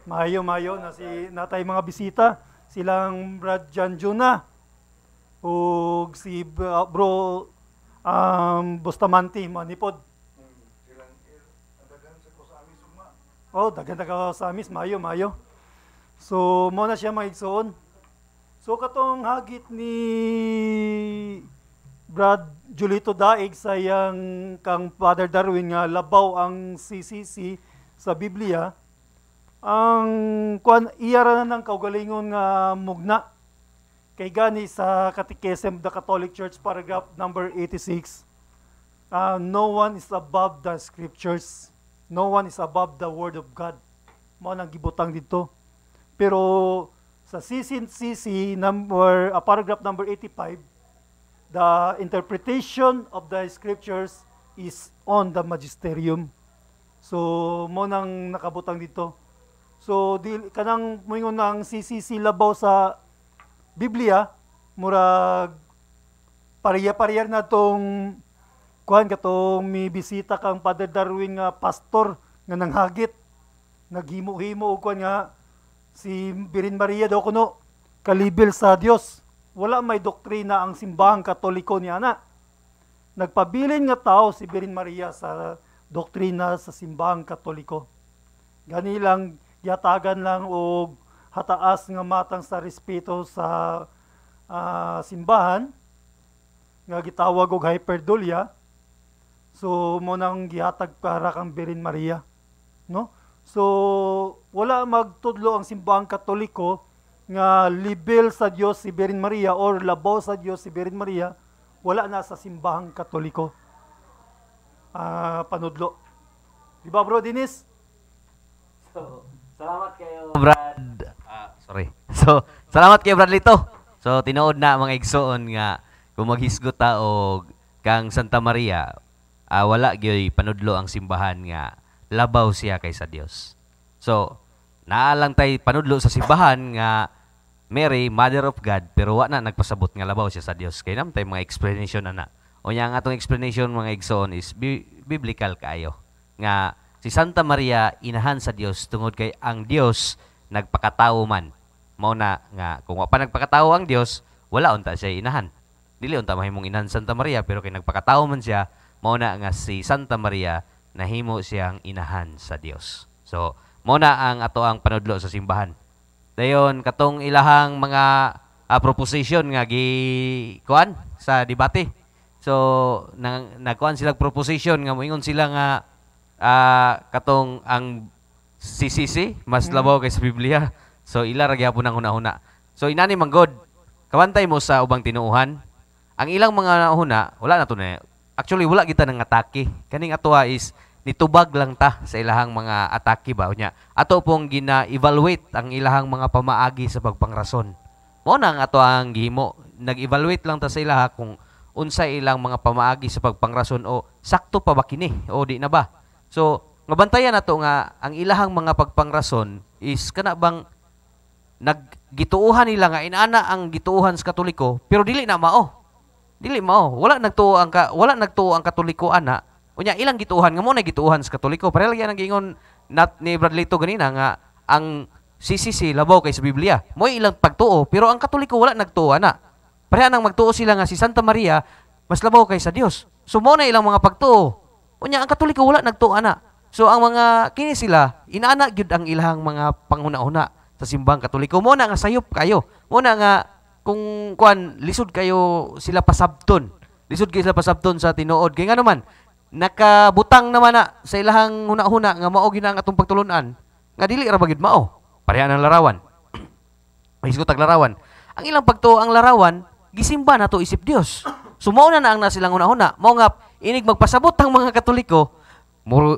Mayo na si natay mga bisita, silang Brad John Juna ug si bro Bustamante manipod. Silang adagan sa Kosamis ugma. Oh, daghan ka sa amis, mayo. So, mo na siya maigsoon. So, katong hagit ni Brad Julito Daig sayang kang Father Darwin nga labaw ang CCC sa Biblia, ang iyara na ng kaugalingon nga mugna. Kay gani sa Catechism of the Catholic Church, paragraph number 86, no one is above the scriptures. No one is above the Word of God. Mao nang gibutang dito. Pero sa CCC number paragraph number 85, the interpretation of the scriptures is on the magisterium. So mo nang nakabutang dito. So kanang moingon ng CCC labaw sa Biblia, murag pariya-pariyar na tong kuhan katong may bisita kang Father Darwin nga pastor nga nanghagit. Naghimo-himo og kuhan nga si Birhen Maria daw kuno kalibil sa Dios. Wala may doktrina ang simbahang Katoliko niya na. Nagpabilin nga tao si Birhen Maria sa doktrina sa simbahang Katoliko. Gani lang yatagan lang og hataas nga matang sa respeto sa simbahan nga gitawag og hyperdulia. So mo nang gihatag para kang Birhen Maria, no? So wala magtudlo ang simbahang Katoliko nga libel sa Dios si Birhen Maria or labaw sa Dios si Birhen Maria, wala na sa simbahang Katoliko. Panudlo. Di ba, Bro Dennis? So, salamat kayo, Brad. So, salamat kayo, Brad Lito. So, tinuod na mga igsoon nga kung maghisgot ta og kang Santa Maria, wala gyoy panudlo ang simbahan nga labaw siya kay sa Dios. So, naalang tay panudlo sa simbahan nga Mary, Mother of God, pero wa na nagpasabot nga labaw siya sa Dios. Kay namtay mga explanation ana. O nya nga atong explanation mga igsoon is biblical kaayo. Nga si Santa Maria inahan sa Dios tungod kay ang Dios nagpakatawo man. Mao na nga kung wa pa nagpakatawo ang Dios, wala unta siya inahan. Dili unta mahimong inahan Santa Maria, pero kay nagpakatawo man siya, mao na nga si Santa Maria nahimo siyang inahan sa Dios. So, mao na ang ato ang panudlo sa simbahan. Dayon katong ilahang mga proposition nga kuan sa debate. So, nagkuan sila proposition nga moingon sila nga katong ang CCC mas labaw kay sa Biblia. So ila ra gyapon ang hunahuna. So inani manggod, kawantay mo sa ubang tinuuhan. Ang ilang mga huna, wala na to na. Actually wala kita nang atake. Kaning atoa is nitubag lang ta sa ilahang mga atake ba unya. Ato pong gina-evaluate ang ilahang mga pamaagi sa pagpangrason. Mao na ang ato ang gihimo. Nag-evaluate lang ta sa ilaha kung unsay ilang mga pamaagi sa pagpangrason o sakto pa ba kini o di na ba. So ngabantayan nato nga ang ilahang mga pagpangrason is kana bang naggituuhan nila nga inana ang gituuhan sa Katoliko pero dili na mao. Dili mao. Wala nagtuo ang Katoliko ana. Unya ilang gituuhan nga mo na gituuhan sa Katoliko. Pareha lang ang giingon ni Brad Lito ganina nga ang CCC labaw kay sa Biblia. Mo ilang pagtuo pero ang Katoliko wala nagtuo ana. Pareha nang magtuo sila nga si Santa Maria mas labaw kay sa Dios. So mo na ilang mga pagtuo. Unya ang Katoliko wala nagtuo ana. So ang mga kini sila inaana gyud ang ilahang mga panghuna-huna sa simbang Katoliko. Mo na nga sayop kayo. Mo na nga kung kuan lisod kayo sila pasabton. Lisod kayo sila pasabton sa tinuod. Kay nga naman nakabutang naman na sa ilahang huna-huna nga mao gina ang atong pagtulunan. Nga dili ra bagid mao. Pareha ng larawan. Hisgot tag larawan. Ang ilang pagtuo ang larawan gisimba nato isip Dios. So mao na ang nasilang huna-huna. Mao nga inig magpasabot ang mga Katoliko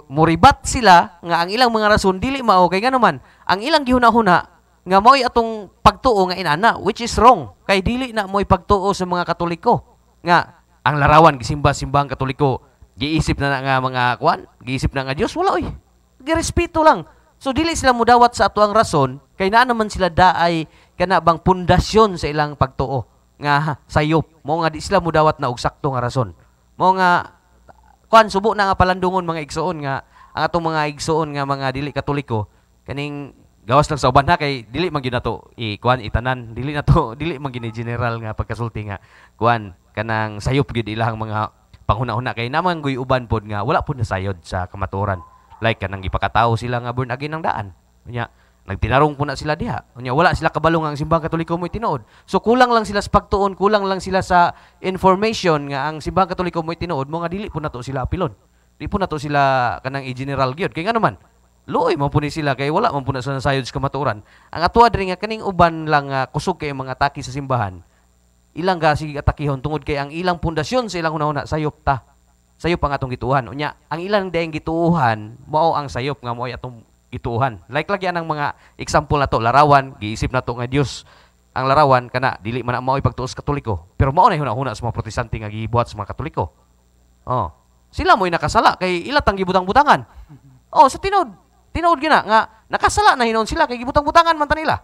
muribat sila nga ang ilang mga rason dili mao kay nga naman ang ilang gihuna-huna nga mo'y atong pagtuo nga inana which is wrong kay dili na mo'y pagtuo sa mga Katoliko nga ang larawan gisimba-simbang Katoliko giisip na nga mga kuan giisip na nga Dios wala oy girespeto lang so dili sila mudawat sa atuang rason kay naa naman sila daay kana bang pundasyon sa ilang pagtuo nga sayop mo nga di sila mudawat na og sakto nga rason mo nga kuan subo na nga palandungon mga igsoon nga ang atong mga igsoon nga mga dili Katoliko kaning gawas lang sa uban ha kay dili man gyud nato kuan itanan, dili nato dili man gini general nga pagkasulti nga kuan kanang sayop gyud ilahang mga panghuna-huna kay naman guy uban pod nga wala pod nasayod sa kamatuoran. Like kanang gipakatawo sila nga born again ang daan. Unya nagtinarong po na sila diha. Unya wala sila kabalo nga ang simbahang Katoliko mo'y tinuod. So kulang lang sila sa pagtuon, kulang lang sila sa information nga ang simbahang Katoliko mo'y tinuod mo nga dili po nato sila apilon. Di po nato sila kanang i-general gyud. Kay nga naman luoy man po ni sila kay wala man po na sa nasayod sa kamatuoran. Ang atuwa diri nga kaning uban lang kusog kay mga atake sa simbahan. Ilang ga sige atakihon tungod kay ang ilang pundasyon sa ilang hunahuna sayop ta. Sayop ang atong gituuhan. Unya ang ilang daing gituuhan mao ang sayop nga mao atong gituuhan. Like lagi anang mga example nato larawan, giisip nato nga Dios ang larawan kana dili man mao ipagtuos Katoliko. Pero mao na hunahuna sa mga protestante nga gibuhat sa mga Katoliko. Oh. Sila mo'y nakasala kay ilatang gibutang-butangan. Oh, sa tinuod gina nga nakasala na hinon sila kay gibutang-butangan man ta nila.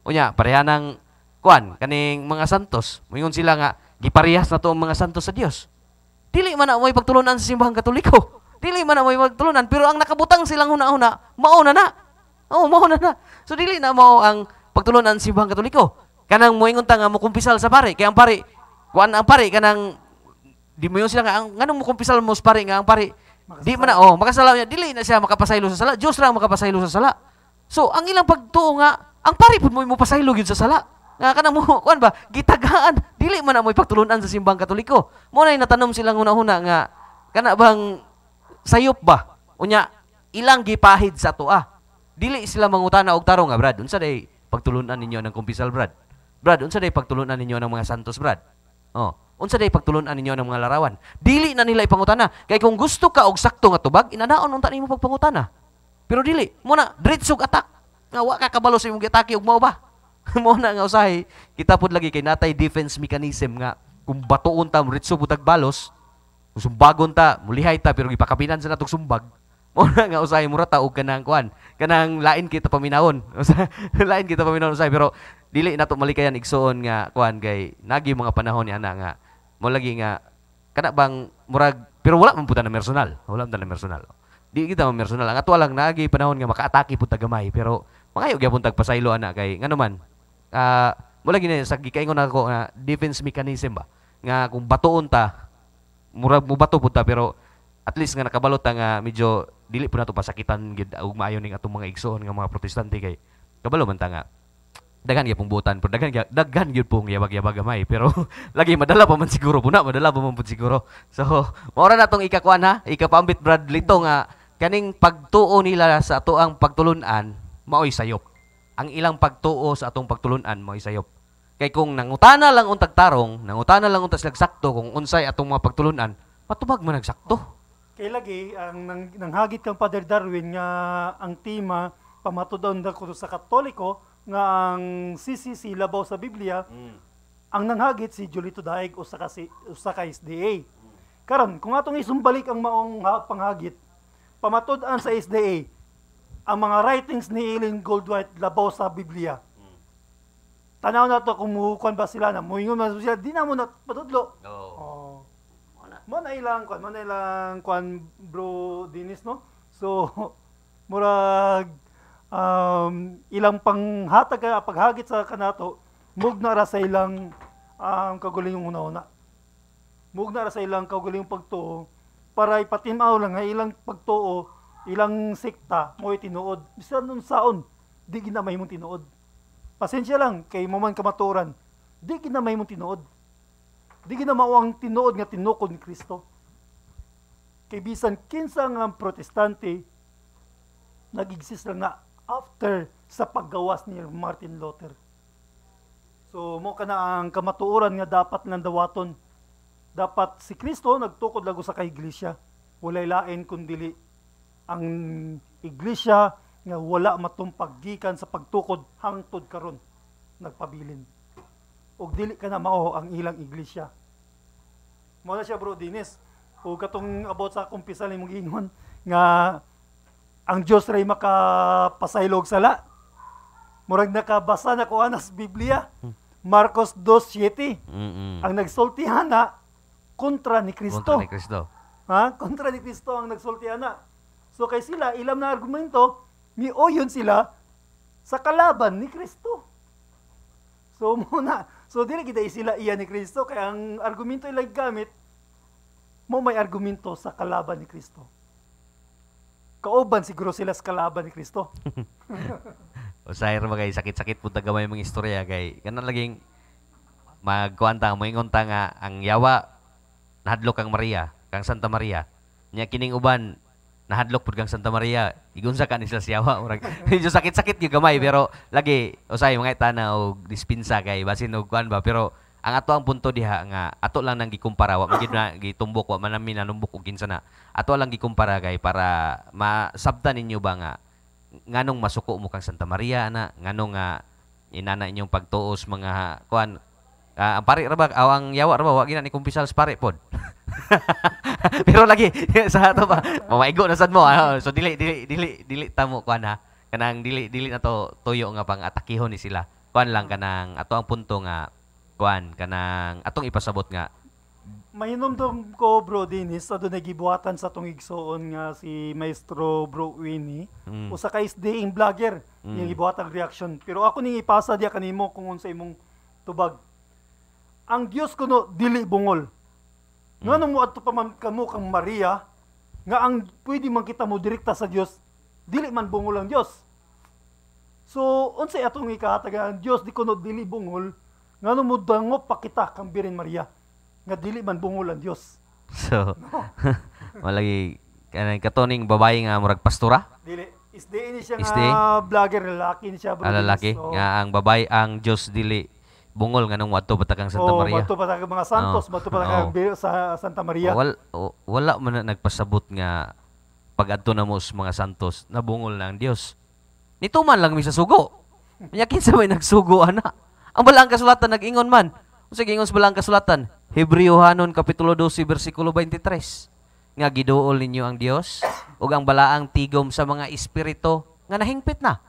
Unya pareha nang kuan kaning mga santos, moingon sila nga giparehas na to ang mga santos sa Dios. Dili man na mo'y pagtulunan sa simbahang Katoliko. Dili man na mo'y pagtulunan pero ang nakabutang silang huna-huna, mao na na. Oh, mao na na. So dili na mao ang pagtulunan sa simbahang Katoliko. Kanang moingon ta nga mo kumpisal sa pare, kay ang pare kuan ang pare kanang di mo sila nga ang nganong mo kumpisal mo sa pare nga ang pare di man na makasala niya dili na siya makapasaylo sa sala. Dios ra makapasaylo sa sala. So ang ilang pagtuo nga ang pare pud mo pasaylo gyud sa sala. Nga kanang mo kuan ba gitagaan dili man na mo pagtulunan sa simbahang Katoliko. Mo na natanom silang una-una nga kana bang sayop ba? Unya ilang gipahid sa tuwa. Dili sila mangutana og tarong nga brad. Unsa day pagtulunan ninyo ng kumpisal brad? Brad, unsa day pagtulunan ninyo ng mga santos brad? Oh, unsa day pagtulunan ninyo ng mga larawan? Dili na nila ipangutana. Kay kung gusto ka og sakto nga tubag, inanaon unta nimo pagpangutana. Pero dili, mo na diretsog atak. Nga wa ka kabalo sa imong gitake og mao ba? Mo na nga usahay, kita pud lagi kay natay defense mechanism nga kung batuon ta diretso butag balos, kung sumbagon ta, mulihay ta pero gipakapinan sa natong sumbag. Mo na nga usahay mura ta og kanang kuan, kanang lain kita paminawon. Lain kita paminawon usahay pero dili nato malikayan igsuon nga kuan kay nagi mga panahon ni ana nga mo lagi nga kana bang murag pero wala man pud na personal. Wala man na personal. Di kita man personal. Ang ato lang nagi panahon nga makaatake pud ta gamay pero mangayo gyapon tag pasaylo ana kay ngano man mo lagi na sa gikaingon ako nga defense mechanism ba nga kung batuon ta murag mo bato pud ta pero at least nga nakabalot ta nga medyo dili pud nato pasakitan gid og maayo ning atong mga igsoon nga mga protestante kay kabalo man ta nga daghan gyud pong butan pero daghan gyud pong yabag-yabag gamay pero lagi madala pa man siguro puna madala pa man pud siguro so mao ra natong ikakuan ha ikapambit Brad Lito nga kaning pagtuo nila sa ato ang pagtulunan mao'y sayop ang ilang pagtuo sa atong pagtulunan mao'y sayop kay kung nangutana lang untag tarong nangutana lang unta sila sakto kung unsay atong mga pagtulunan patubag man nagsakto. Kay lagi ang nanghagit kang Father Darwin nga ang tema pamatudon ko sa Katoliko nga ang CCC labaw sa Biblia ang nanghagit si Julito Daig usa ka SDA. Karon kung atong isumbalik ang maong panghagit pamatud-an sa SDA ang mga writings ni Ellen Goldwhite labaw sa Biblia. Tanaw na to kung muhukuan ba sila na muingon man sila di na mo na patudlo. Oh. Mo na ilang kuan bro Dennis no. So murag ilang panghatag paghagit sa kanato mugna ra sa ilang kagulingong una-una. Mugna ra sa ilang kagulingong pagtuo para ipatimaw lang nga ilang pagtuo ilang sekta mo tinuod bisan nun saon di ginamay mong tinuod. Pasensya lang kay mo man kamaturan di ginamay mong tinuod. Di ginamao ang tinuod nga tinukod ni Kristo. Kay bisan kinsa nga protestante nag-exist lang na after sa paggawas ni Martin Luther. So mo kana ang kamatuoran nga dapat lang dawaton. Dapat si Kristo nagtukod lago sa kaiglesia. Walay lain kundi ang iglesia nga wala matumpag gikan sa pagtukod hangtod karon nagpabilin. Og dili ka na mao ang ilang iglesia. Mo na siya bro Dennis. O katong about sa kumpisal imong giingon nga ang Dios ray makapasaylog sala. Murag nakabasa na ko anas Biblia. Marcos 2:7. Ang nagsultihan na kontra ni Kristo. Kontra ni Kristo. Ha? Kontra ni Kristo ang nagsultihan na. So kay sila ilam na argumento, miuyon sila sa kalaban ni Kristo. So dili kita isila iya ni Kristo kaya ang argumento ilay gamit mo may argumento sa kalaban ni Kristo. Kauban siguro sila sa kalaban ni Kristo. Usahay ra kay sakit-sakit pud gamay mga istorya kay kana laging magkuanta moingon ta nga ang yawa nahadlok kang Maria, kang Santa Maria. Nya kining uban nahadlok pud kang Santa Maria. Igunsa ka ni sila sa yawa murag medyo sakit-sakit gyud gamay pero lagi usahay mga itana og dispensa kay basin og kuan ba pero ang ato ang punto diha nga ato lang nang gikumpara wa magid na gitumbok wa man namin nanumbok og kinsa na. Ato lang gikumpara kay para masabtan ninyo ba nga nganong masuko mo kang Santa Maria na nganong nga inana inyong pagtuos mga kuan ang pare ra ba ang yawa ra ba wa gina ni kumpisal sa pare pod. Pero lagi sa ato ba mamaigo na sad mo so dili tamo kuan ha kanang dili na to tuyo nga pang atakihon ni sila kuan lang kanang ato ang punto nga kuan kanang atong ipasabot nga Mahinomdom ko, Bro Dennis, adunay gibuhatan sa tong igsoon nga si Maestro Bro Winnie. Usa ka isdaing vlogger yung gibuhatang reaction. Pero ako ning ipasa diya kanimo kung unsa imong tubag. Ang Dios kuno dili bungol. Nganong mo adto pa man kamo kang Maria nga ang pwede man kita mo direkta sa Dios, dili man bungol ang Dios. So unsay atong ikahatag ang Dios di kuno dili bungol, nganong mo dangop pa kita kang Birhen Maria nga dili man bungol ang Dios. so malagi kanang katoning babae nga murag pastora Dili isdi ni siya Isdi? nga vlogger lalaki ni siya bro. lalaki So, nga ang babae ang Dios dili bungol nganong wadto patakang Santa Maria. Bato pa mga santos, bato pa sa Santa Maria. Wala man na nagpasabot nga pag-adto na mo sa mga santos nabungol na ang Dios. Nito man lang mi sa sugo. Nya kinsa may nagsugo ana? Ang balang kasulatan nag-ingon man. Sige ingon sa balang kasulatan, Hebrewhanon kapitulo 12 bersikulo 23. Nga giduol ninyo ang Dios ug ang balaang tigom sa mga espiritu nga nahingpit na.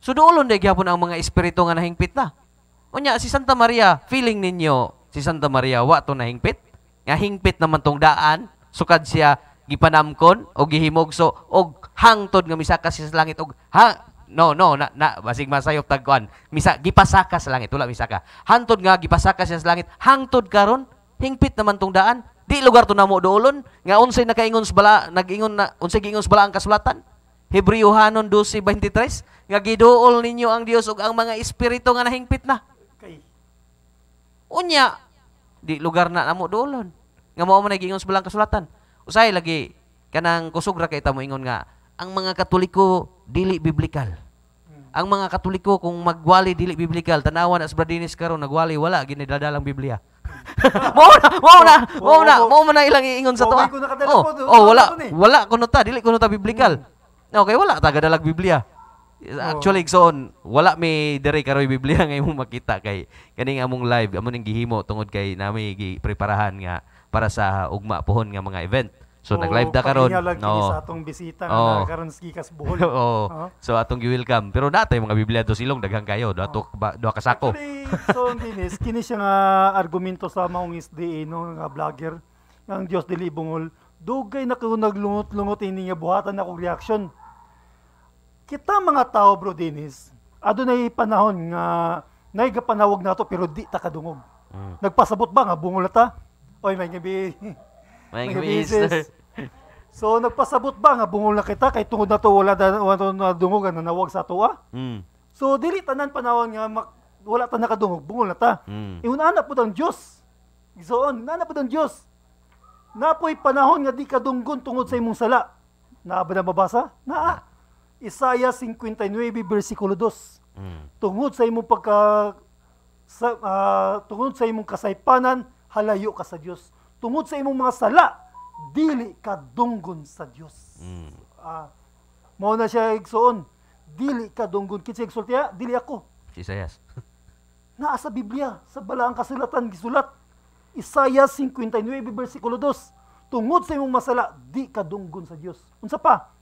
So duolon day gyapon ang mga espiritu nga nahingpit na. Unya si Santa Maria, feeling ninyo si Santa Maria wa to nahingpit? Nga hingpit naman tong daan, sukad siya gipanamkon o gihimogso og hangtod nga misaka siya sa langit og basig masayop tagkuan. Gipasaka sa langit, wala misaka. Hangtod nga gipasaka siya sa langit, hangtod karon hingpit naman tong daan. Di lugar to namo doolon nga unsay nakaingon sa bala, nag-ingon na unsay giingon sa bala ang kasulatan. Hebrewhanon 12:23 nga giduol ninyo ang Dios ug ang mga espiritu nga nahingpit na. Kay Unya, di lugar na namo doolon. Nga mao man giingon sa balang kasulatan. Usay lagi kanang kusog ra kay ta mo ingon nga ang mga Katoliko dili biblikal. Ang mga Katoliko kung magwali dili biblikal, tanawan na sa Bradinis karon nagwali wala ginidadalang Biblia. Mao na ilang iingon sa toa. Wala kuno ta dili kuno ta biblikal. Okay, wala ta gadalag Biblia. Actually, igsoon, wala may diri karoy Biblia nga imong makita kay kaning among live, amo ning gihimo tungod kay nami gipreparahan nga para sa ugma pohon nga mga event. So nag-live da karon. Sa atong bisita nga karon sa Gikas Bohol. So atong gi-welcome. Pero natay mga Biblia to silong daghang kayo, duha ka sako. Actually, so Dennis, kini siya nga argumento sa maong SDA no nga vlogger. Ang Dios dili bungol. Dugay na ko naglungot-lungot ini nga buhatan ako reaction. Kita mga tao, Bro Dennis, adunay panahon nga naigapanawag nato pero di ta kadungog. Nagpasabot ba nga bungol na ta? Oy, may gabi. May business. So nagpasabot ba nga bungol na kita kay tungod na to wala na dungog na nawag sa tuwa? So dili tanan panahon nga wala ta nakadungog bungol na ta. Iuna po ang Dios. Isoon, na po ang Dios. Napoy panahon nga di kadunggon tungod sa imong sala. Naa ba na mabasa? Naa. Isaiah 59 bersikulo 2. Tungod sa imong tungod sa imong kasaypanan, halayo ka sa Dios. Tungod sa imong mga sala, dili ka dunggon sa Dios. Mao na siya igsoon. Dili ka dunggon kinsa igsultiya, dili ako. Isayas. Naa sa Biblia, sa balaang kasulatan gisulat. Isaiah 59 bersikulo 2. Tungod sa imong masala, di ka dunggon sa Dios. Unsa pa?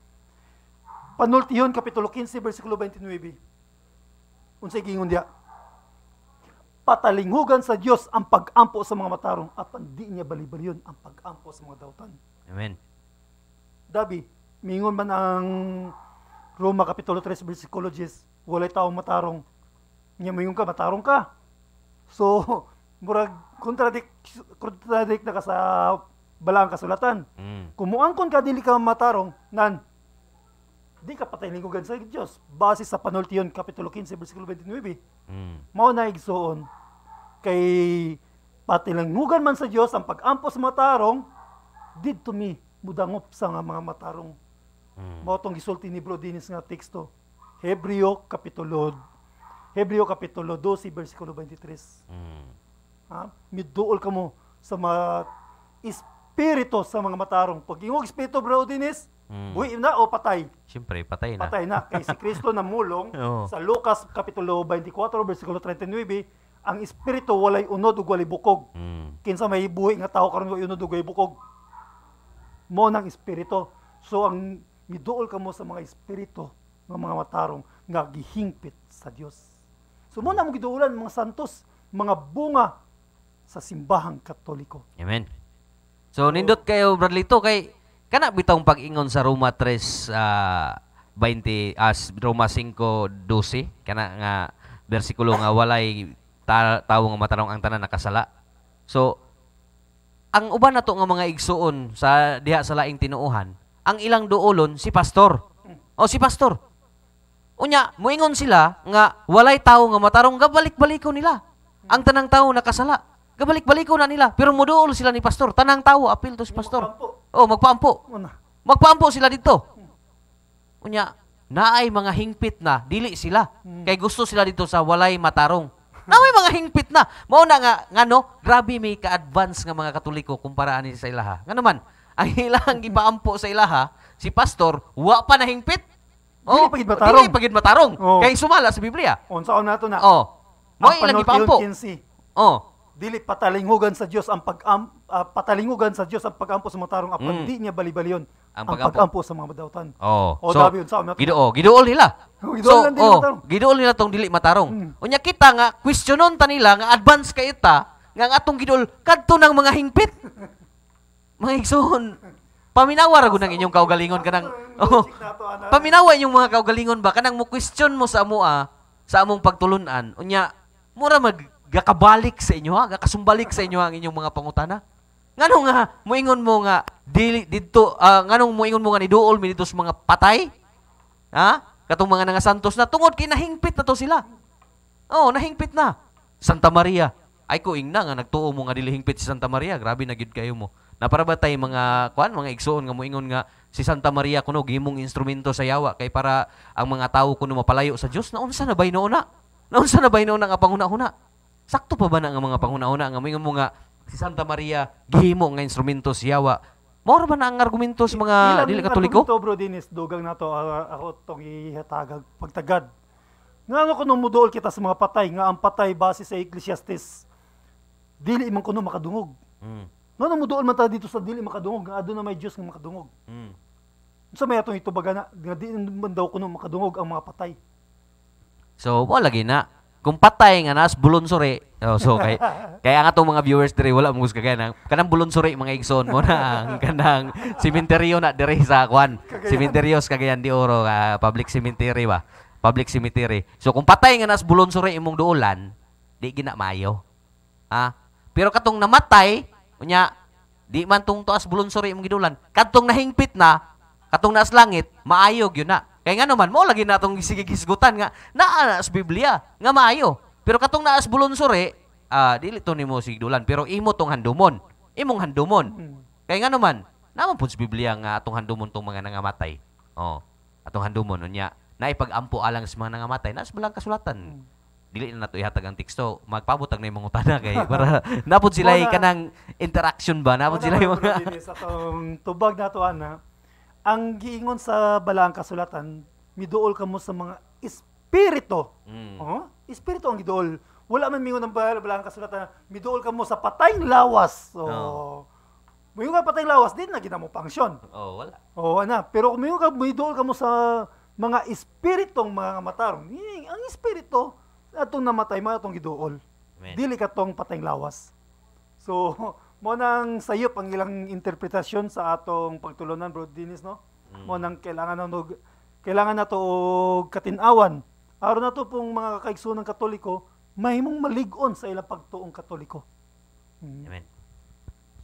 Panultihon kapitulo 15 bersikulo 29. Unsay giingon diha? Patalinghugan sa Dios ang pag-ampo sa mga matarong apan di niya bali-baliyon ang pag-ampo sa mga dautan. Amen. Dabi, mingon man ang Roma Kapitulo 3, versikulo 10, walay taong matarong. Nya moingon ka, matarong ka. So, murag contradict na ka sa balaang kasulatan. Kung muangkon ka, dili ka matarong, di ka patay lingkugan sa Diyos. Base sa Panultiyon, Kapitulo 15, versikulo 29. Mao na igsoon, kay patilanghugan man sa Diyos ang pag-ampo sa matarong, didto mi mudangop sa nga mga matarong. Mao tong gisulti ni Bro Dennis nga teksto. Hebreo Kapitulo 12, versikulo 23. Miduol ka mo sa mga espiritu sa mga matarong. Pag ingog espiritu, Bro Dennis, buhi na o patay? Siyempre, patay na. Patay na. Kay si Kristo namulong sa Lucas Kapitulo 24, versikulo 39, ang espiritu walay unod ug walay bukog. Kinsa may buhi nga tao karon walay unod ug walay bukog. Mo nang espiritu. So ang miduol ka mo sa mga espiritu ng mga matarong nga gihingpit sa Dios. So mo na mo giduulan mga santos, mga bunga sa simbahang Katoliko. Amen. So nindot kayo Bradlito kay kana bitong pag-ingon sa Roma 3 Roma 5:12 kana nga bersikulo nga walay tawo nga matarong ang tanan nakasala. So ang uban nato nga mga igsuon sa diha sa laing tinuohan, ang ilang duolon si pastor. O si pastor. Unya, moingon sila nga walay tawo nga matarong gabalik-baliko nila. Ang tanang tawo nakasala. Gabalik-baliko na nila. Pero muduol sila ni pastor. Tanang tawo apil to si pastor. Magpaampo. Magpaampo sila dito. Unya, naay mga hingpit na dili sila. Kay gusto sila dito sa walay matarong. Naay mga hingpit na. Mao na nga ngano, grabe may ka-advance nga mga Katoliko kumpara ani sa ilaha. Ngano man, ang ilang gipaampo sa ilaha, si pastor wa pa nahingpit. Dili pagid matarong. Kay sumala sa Biblia. Unsaon nato na? Mo ilang gipaampo. Dili patalingugan sa Dios ang patalingugan sa Dios ang pag-ampo sa matarong apan di niya bali-baliyon ang pag-ampo sa mga madawtan. So, dabi unsaon nato? Giduol nila. Giduol nila tong dili matarong. Unya kita nga questionon ta nila nga advance kay ita nga atong giduol kadto nang mga hingpit. Mga igsoon. Paminawa ra gud ang inyong kaugalingon kanang paminawa inyong mga kaugalingon ba kanang mo question mo sa amoa sa among pagtulunan. Unya mura gakabalik sa inyo ha, gakasumbalik sa inyo ang inyong mga pangutana. Nganong nga moingon mo nga dili didto nganong moingon mo nga niduol mi dito sa mga patay? Ha? Katong mga nga santos na tungod kay nahingpit na to sila. Nahingpit na. Santa Maria. Ay ko ingna nga nagtuo mo nga dili hingpit si Santa Maria. Grabe na gid kayo mo. Naparabatay mga mga igsoon nga moingon nga si Santa Maria kuno gihimong instrumento sa yawa kay para ang mga tawo kuno mapalayo sa Dios. Naunsa na bay noona? Naunsa na bay noona nga panghuna-huna? Sakto pa ba na nga mga panghuna-huna nga moingon mo nga si Santa Maria gihimo nga instrumento sa yawa? Mao ba na ang argumento sa mga dili Katoliko? Argumento, Bro Dennis, dugang nato ako tong ihatagag pagtagad. Ngano kuno muduol kita sa mga patay nga ang patay base sa Ecclesiastes dili man kuno makadungog. Ngano muduol man ta dito sa dili makadungog nga aduna may Dios nga makadungog. Unsa may atong itubaga na nga di man daw kuno makadungog ang mga patay. So wala lagi na. Kung patay nga nas bulonsore. So kaya nga atong mga viewers dire wala mo gusto kaya kanang bulonsore mga igsoon mo na ang kanang sementeryo na dire sa kwan. Sementeryos Cagayan de Oro, public cemetery ba. Public cemetery. So kung patay nga nas bulonsore imong duolan, di gina maayo. Pero katong namatay, unya di man tong tuas bulonsore imong gidulan. Kadtong nahingpit na, katong nas langit, maayog yun na. Kaya nga naman, mo lagi natong gisigutan nga, naa sa Biblia, nga maayo. Pero katong naas bulonsore, dili to nimo sigdulan, pero imo tong handumon. Imong handumon. Kaya nga naman, naman po sa Biblia nga atong handumon tong mga nangamatay. Atong handumon, unya, naipag-ampo alang sa mga nangamatay, naas balang kasulatan. Dili na nato ihatag ang teksto, magpabutag na yung mga utana kay para napod sila kanang interaction ba, napod sila yung mga... Sa tong tubag nato ana, ang giingon sa balaang kasulatan, miduol ka mo sa mga espiritu. Espiritu ang giduol. Wala man mingon ng balaang kasulatan, miduol ka mo sa patayng lawas. Mingon ka patayng lawas, din na ginamo pangsyon. Wala. Ana. Pero kung miduol ka mo sa mga espiritong mga matarong, ang espiritu, atong namatay, mga atong giduol. Dili ka tong patayng lawas. So, mo nang sayop ang ilang interpretasyon sa atong pagtulunan, Bro Dennis, no? Mo nang kailangan kailangan na to og katinawan. Aron na to pong mga kaigsunan Katoliko, mahimong malig-on sa ilang pagtuong Katoliko. Amen.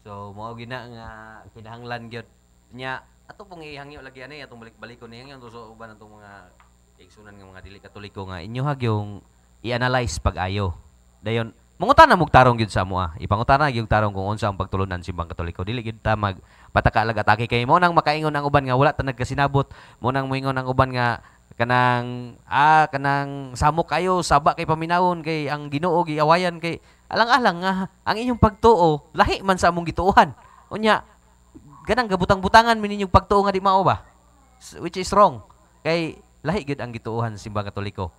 So mao gina nga kinahanglan gyud nya ato pong ihangyo lagi ani atong balik-balikon ni hangyo so uban atong mga kaigsunan nga mga dili Katoliko nga inyo hagyong i-analyze pag-ayo. Dayon mangutan na mugtarong gyud sa amo Ipangutan na gyud tarong kung unsa ang pagtulunan simbang Katoliko. Dili gyud ta magpataka lag atake kay mo nang makaingon ang uban nga wala ta nagkasinabot. Mo nang moingon ang uban nga kanang samok kayo saba kay paminawon kay ang Ginoo giawayan kay alang-alang nga ang inyong pagtuo lahi man sa among gituohan. Unya ganang gabutang-butangan mi ninyong pagtuo nga di mao ba? Which is wrong. Kay lahi gyud ang gituohan sa simbang Katoliko.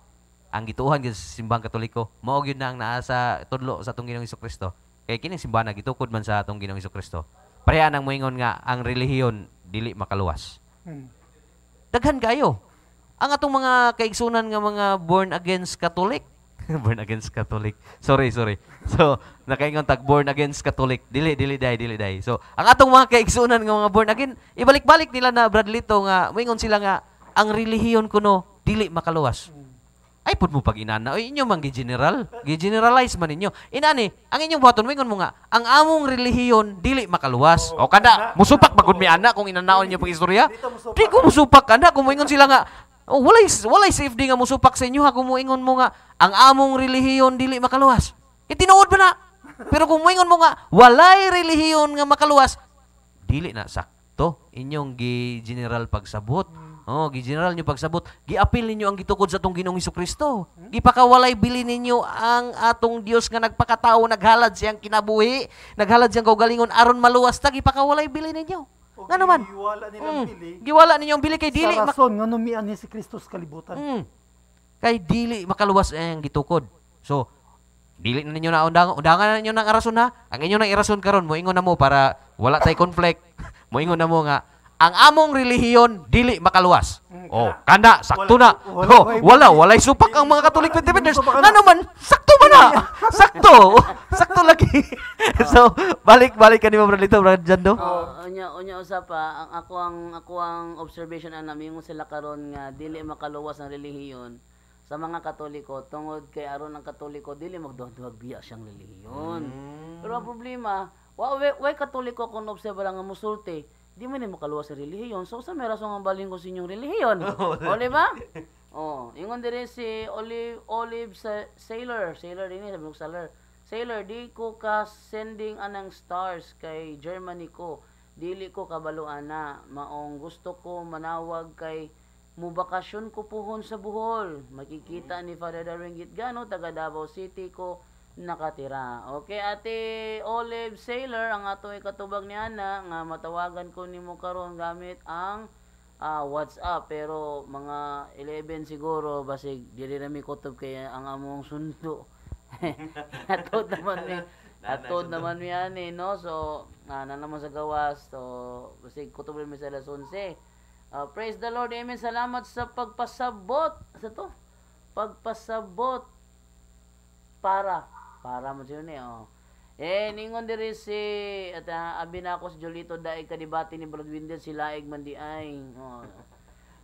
Ang gituohan gyud sa simbang Katoliko mao gyud na ang naa sa tudlo sa atong Ginoong Hesukristo. Kay kining simbahan gitukod man sa atong Ginoong Hesukristo. Pareha nang moingon nga ang relihiyon dili makaluwas. Daghan kayo. Ang atong mga kaigsunan nga mga born against Catholic. Born against Catholic. Sorry. So, nakaingon tag born against Catholic. Dili day. So, ang atong mga kaigsunan nga mga born again, ibalik-balik nila na Brad Lito nga moingon sila nga ang relihiyon kuno dili makaluwas. Ay pud mo pag inana, oy inyo man gi-generalize man ninyo. Inani, ang inyong buhaton moingon mo nga ang among relihiyon dili makaluwas. O kada musupak pagud mi ana kung inanaon niyo pag istorya. Di ko musupak ana kung moingon sila nga oh, walay safety nga musupak sa inyo ha kung moingon mo nga ang among relihiyon dili makaluwas. Tinuod ba na? Pero kung moingon mo nga walay relihiyon nga makaluwas, dili na sakto inyong gi-general pagsabot. Oh, gi-general niyo pagsabot. Gi-apil ninyo ang gitukod sa atong Ginoong Hesukristo. Gipakawalay bili ninyo ang atong Dios nga nagpakatao, naghalad siyang kinabuhi, naghalad siyang kaugalingon aron maluwas ta, gipakawalay bili ninyo. Nga naman. Giwala ninyong bili kay dili sa rason nga numian ni si Kristo sa kalibutan. Kay dili makaluwas ang gitukod. So, dili na ninyo na undangan na ninyo ng arason ha. Ang inyo nang irason karon moingon na mo para wala tay conflict. Moingon na mo nga ang among relihiyon dili makaluwas. Oh, kanda sakto na. Walay supak ang mga Catholic defenders. Nga naman, sakto man na. Sakto lagi. So, balik kanimo Brad Lito, Brad Jando. Unya usapa ang ako ang observation ana mingon sila karon nga dili makaluwas ang relihiyon sa mga Katoliko tungod kay aron ang Katoliko dili magduwag biya siyang relihiyon. Pero ang problema, why Katoliko kung obserba nga musulti, di man mo kaluwas sa relihiyon. So sa may rason ang baling ko sa inyong relihiyon. O di ba? Oh, ingon dire si Olive Sailor din sabi ko Sailor, di ko ka sending anang stars kay Germany ko. Dili ko kabaluan na. Maong gusto ko manawag kay mubakasyon ko puhon sa Bohol. Makikita ni Father Darwin Gitgano, taga Davao City ko nakatira. Okay, Ate Olive Sailor, ang ato ikatubag ni Ana nga matawagan ko nimo karon gamit ang WhatsApp, pero mga 11 siguro basig dili na mi kutob kay ang among sundo. Atod naman mi ani no. So na naman sa gawas. So basig kutob mi sa alas 11. Praise the Lord. Amen. Salamat sa pagpasabot. Sa to? Pagpasabot para mo siya ni ningon diri si at abi na ako si Jolito daig kadibati ni Brad Windel si Laig man di ay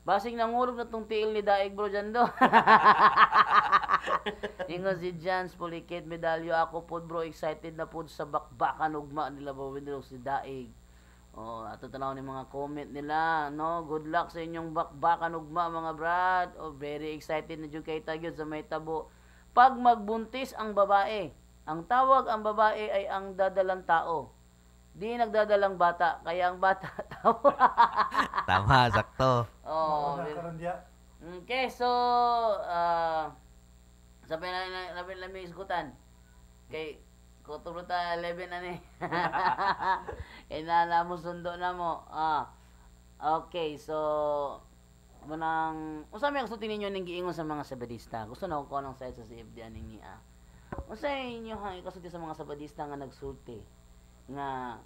basing nangurog na tong tiil ni Daig bro Jando. Ningon si Jans Pulikit medalyo ako pod bro excited na pod sa bakbakan ugma nila Brad Windel si Daig. Ato tanaw ni mga comment nila no, good luck sa inyong bakbakan ugma mga brad. Very excited na jud kay tagyod sa may tabo. Pag magbuntis ang babae, ang tawag ang babae ay ang dadalang tao. Di nagdadalang bata, kaya ang bata tao. Tama, sakto. Okay, so sabi na may isgutan. Kay kuturo ta 11 na ni. Inala mo sundo na mo. Okay, so manang unsa may gusto ninyo ning giingon sa mga Sabadista? Gusto na ko ng side sa CFD aning niya. Unsa inyo ha ikasulti sa mga Sabadista nga nagsulti nga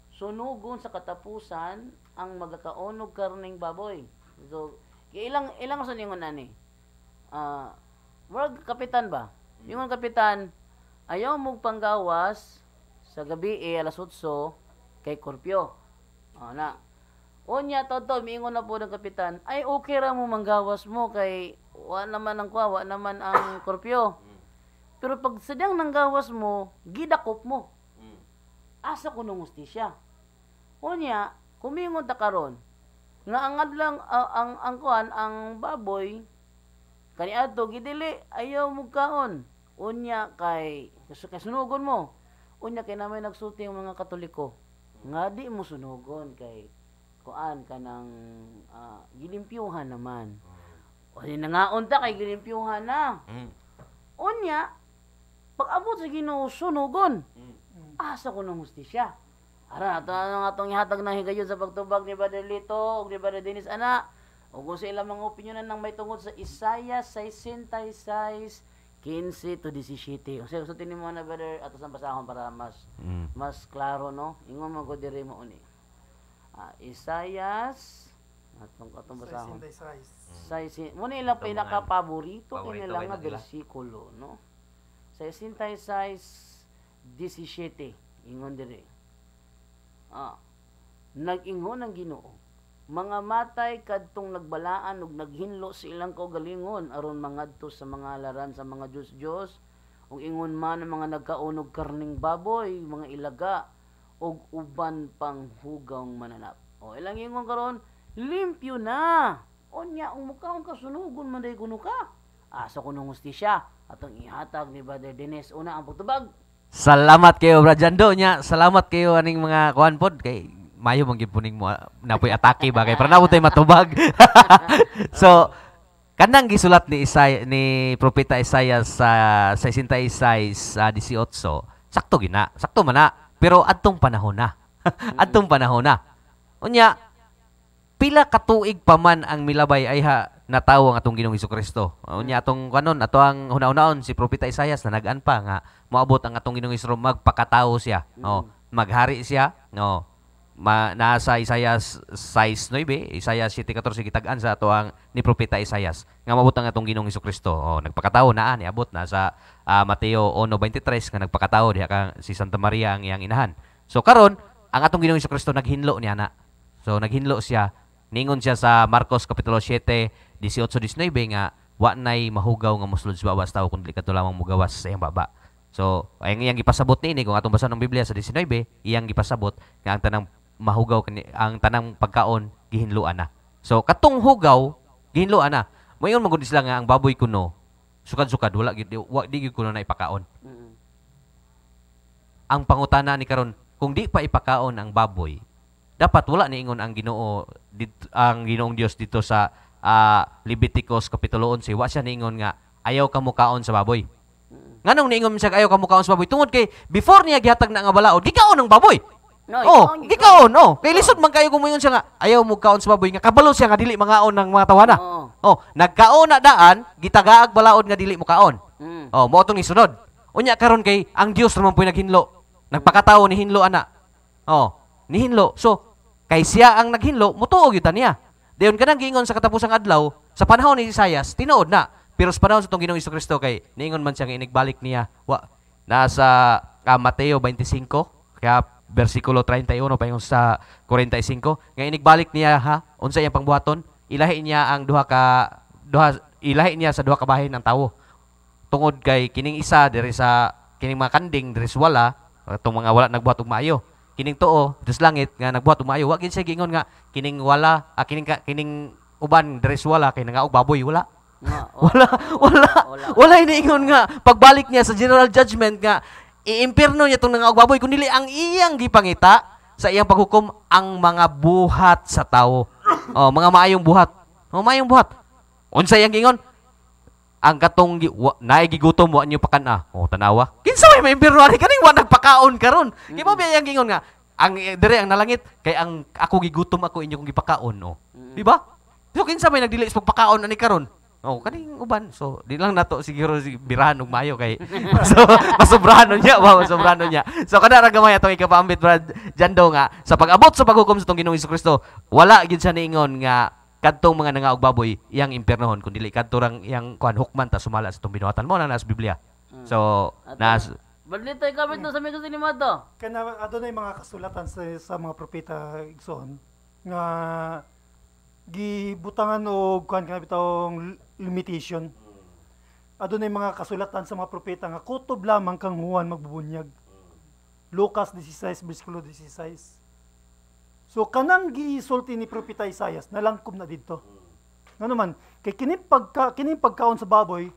sunugon sa katapusan ang magakaunog karning baboy. So ilang sa ningon ani? Wag kapitan ba? Yung kapitan ayaw mong panggawas sa gabi alas 8 kay Korpyo. Na Unya toto miingon na po ng kapitan, ay okay ra mo manggawas mo kay wa naman ang kwa, wa naman ang korpyo. Pero pag sadyang nanggawas mo, gidakop mo. Asa ko nung hustisya. Unya, kumingon ta karon nga angad lang ang kuan ang baboy kaniadto gidili ayaw mo kaon. Unya kay kasunugon mo. Unya kay namay nagsulti ang mga Katoliko nga di mo sunugon kay kuan kanang gilimpyuhan naman. O di nangaon ta kay gilimpyuhan na. Unya pag abot sa Ginoo sunugon. Asa ko ng hustisya. Ara ato ang atong ihatag ng higayon sa pagtubag ni Brother Lito ug ni Brother Dennis ana. Ug kung sa ilang mga opinyonan nang may tungod sa Isaiah 66:15 to 17. Kasi gusto tinimo na brother ato sa basahon para mas klaro no. Ingon man ko diri mo uni. Isaiah atong basahon. 66. Mo ni ilang pinaka-paborito kini lang nga bersikulo no. 66:17 ingon diri. Nag-ingon ang Ginoo, mga matay kadtong nagbalaan ug naghinlo sa ilang kaugalingon aron mangadto sa mga laran sa mga Diyos ug ingon man ang mga nagkaunog karning baboy, mga ilaga ug uban pang hugawng mananap. O ilang ingon karon, limpyo na. Unya ang mukaon kasunugon man day kuno ka. Asa kuno hustisya atong ihatag ni Brother Dennis una ang pagtubag. Salamat kayo Brad Jando nya. Salamat kayo aning mga kuan pod kay mayo man gyud puning mo napoy atake ba kay para namo tay matubag. So kanang gisulat ni propeta Isaiah sa 66:18 sakto gina. Sakto man na. Pero adtong panahon na. Adtong panahon na. Unya pila ka tuig pa man ang milabay ay natawo ang atong Ginoong Hesukristo. Unya atong kanon ato ang hunaon si propeta Isaias na nag-an pa nga moabot ang atong Ginoong Hesukristo magpakatawo siya. Maghari siya. Nasa Isaias 6:9, Isaias 7:14 gitag-an sa ato ang ni propeta Isaias nga moabot ang atong Ginoong Hesukristo. Nagpakatawo na niabot na sa Mateo 1:23 nga nagpakatawo diha ka si Santa Maria ang iyang inahan. So karon ang atong Ginoong Hesukristo naghinlo niya na. So naghinlo siya. Ningon siya sa Marcos Kapitulo 7:18-19 nga wa nay mahugaw nga mosulod sa bawas tao kundi kadto lamang mugawas sa iyang baba. So ang iyang gipasabot niini kung atong basa ng Biblia sa 19 iyang gipasabot nga ang tanang mahugaw ang tanang pagkaon gihinluan na. So katong hugaw gihinluan na. Moingon magud sila nga ang baboy kuno sukad-sukad wala di gyud kuno na ipakaon. Ang pangutana ni karon kung di pa ipakaon ang baboy dapat wala niingon ang Ginoo ang Ginoong Dios dito sa Leviticus Kapitulo 11 wa siya niingon nga ayaw ka mukaon sa baboy. Nganong niingon siya ayaw ka mukaon sa baboy tungod kay before niya gihatag na nga balaod gikaon ang baboy. Gikaon. Kay lisod man kayo kumingon siya nga ayaw mo kaon sa baboy nga kabalo siya nga dili mangaon ng mga tawana. Nagkaon na daan gitagaag balaod nga dili mo kaon. Mao tong isunod. Unya karon kay ang Dios naman po'y naghinlo. Nagpakatawo ni hinlo ana. Ni hinlo. So kay siya ang naghinlo, mutuog yun niya. Dayon kanang giingon sa katapusang adlaw, sa panahon ni Isaias, tinuod na. Pero sa panahon sa itong Ginoong Hesukristo, kay niingon man siya nga inigbalik niya. Nasa Mateo 25, kaya versikulo 31, paingon sa 45, nga inigbalik niya unsa iyang pangbuhaton, ilahi niya sa duha ka bahin ng tawo. Tungod kay kining isa diri sa kining mga kanding diri sa wala, itong mga wala nagbuhat og maayo. Kining tuo dos langit nga nagbuhat og maayo wa gid siya giingon nga kining wala kining uban dres wala kay nangaog baboy wala iniingon nga pagbalik niya sa general judgment nga iimpierno niya tong nangaog baboy kun dili ang iyang gipangita sa iyang paghukom ang mga buhat sa tawo mga maayong buhat unsa iyang giingon ang katong naigigutom wa niyo pakana. Tanawa. Kinsa may maimpirno ani kaning wa nagpakaon karon. Kay mo biyang gingon nga ang dire ang nalangit kay ang ako gigutom ako inyo kong gipakaon Di ba? So kinsa may nagdili sa pagpakaon ani karon? Kaning uban. So di lang nato siguro birahan og mayo kay masobrahan niya. So kada ra gamay atong ikapaambit Brad Jando nga sa pag-abot sa paghukom sa tong Ginoong Hesukristo, wala gid sa niingon nga kadtong mga nangaog baboy iyang impiernohon kun dili kadto rang iyang hukman ta sumala sa itong binuhatan mo na nasa Biblia. So Balito ikaw bit sa mga sinimado. Kana adunay mga kasulatan sa mga propeta igsoon nga gibutangan og kuan ka bitong limitation. Adunay mga kasulatan sa mga propeta nga kutob lamang kang Juan magbubunyag. Lucas 16 bersikulo 16. So kanang gisulti ni propeta Isaias nalangkom na didto. Ngano man kay kining pagkaon sa baboy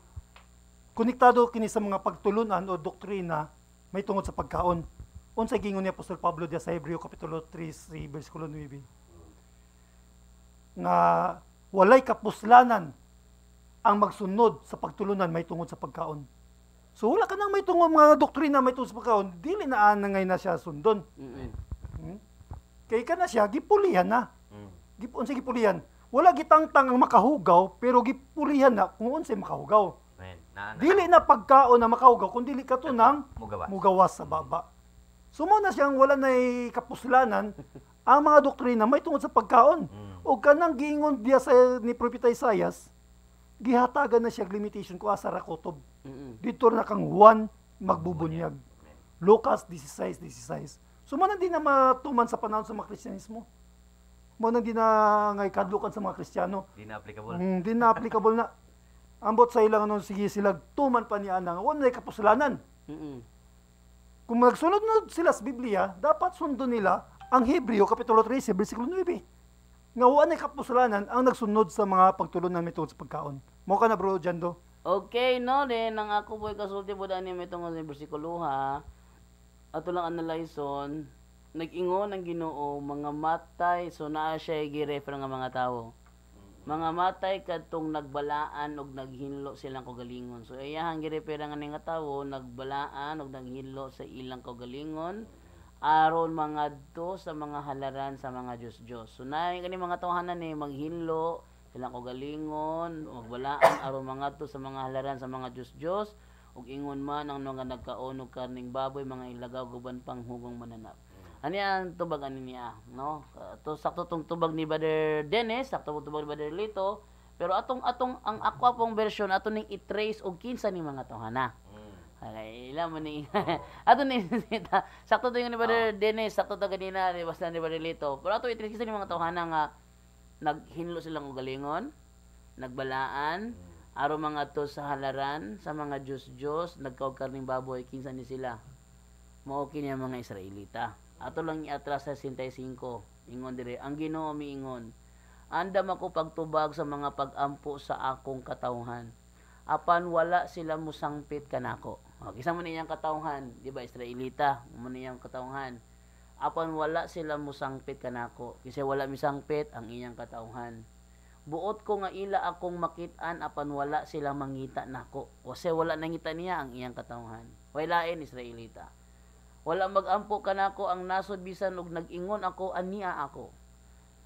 konektado kini sa mga pagtulunan o doktrina may tungod sa pagkaon. Unsay gingon ni Apostol Pablo sa Hebreo kapitulo 3 bersikulo 9 nga walay kapuslanan ang magsunod sa pagtulunan may tungod sa pagkaon. So wala ka nang may tungod mga doktrina may tungod sa pagkaon, dili na anangay na siya sundon. Kay kana siya gipulihan na. Unsay gipulihan? Wala gitangtang ang makahugaw pero gipulihan na kung unsay makahugaw. Dili na pagkaon na makahugaw kun dili kato nang mugawas sa baba. Sumo na siyang wala nay kapuslanan ang mga doktrina may tungod sa pagkaon. O kanang giingon diya sa ni propeta Isaias, gihatagan na siya limitation ko asa ra kutob. Dito na kang Juan magbubunyag. Lucas 16:16. So man din na matuman sa panahon sa mga Kristyanismo. Mo nang di na ngay kadlukan sa mga Kristiyano. Di na applicable. Di na applicable na. Ambot sa ilang ano sige sila tuman pa niya nang wala kapusulanan. Kung magsunod sila sa Biblia, dapat sundon nila ang Hebreo kapitulo 13 bersikulo 9. Nga wala kapusulanan ang nagsunod sa mga pagtulunan metod sa pagkaon. Mo ka na bro Jando. Okay, no din ang ako po'y kasulti po dani may tungod sa bersikulo ha. Ato lang analyson, nag-ingon ang Ginoo mga matay so naa siya gi-refer nga mga tawo. Mga matay kadtong nagbalaan og naghinlo silang kaugalingon. So iyahang gi-refer nga nga tawo nagbalaan og naghinlo sa ilang kaugalingon aron mangadto sa mga halaran sa mga Dios. So naay kani mga tawhanan ni maghinlo silang kaugalingon magbalaan aron mangadto sa mga halaran sa mga Dios ug ingon man ang mga nagkaon og karning baboy mga ilagaw guban pang hugong mananap. Ani ang tubag ani niya, no? To sakto tong tubag ni Brother Dennis, sakto tubag ni Brother Lito, pero atong ang ako pong version ato ning i-trace og kinsa ni mga tawhana. Ay, ila man ni. Ato ni sakto to ni Brother Dennis, sakto to ganina ni basta ni Brother Lito. Pero ato i-trace kinsa ni mga tawhana nga naghinlo silang og galingon, nagbalaan, aron mga to sa halaran sa mga Diyos, nagkaog karning baboy kinsa ni sila. Mao kini ang mga Israelita. Ato lang iatras sa 65. Ingon dire, ang Ginoo miingon, andam ako pagtubag sa mga pag-ampo sa akong katawhan. Apan wala sila musangpit kanako. Kisa man niyang katawhan, di ba Israelita, mo niyang katawhan. Apan wala sila musangpit kanako. Kasi wala misangpit ang iyang katawhan. Buot ko nga ila akong makit-an apan wala sila mangita nako. Kasi wala nangita niya ang iyang katawhan. Walain Israelita. Wala magampo kanako ang nasod bisan og nag-ingon ako ania ako.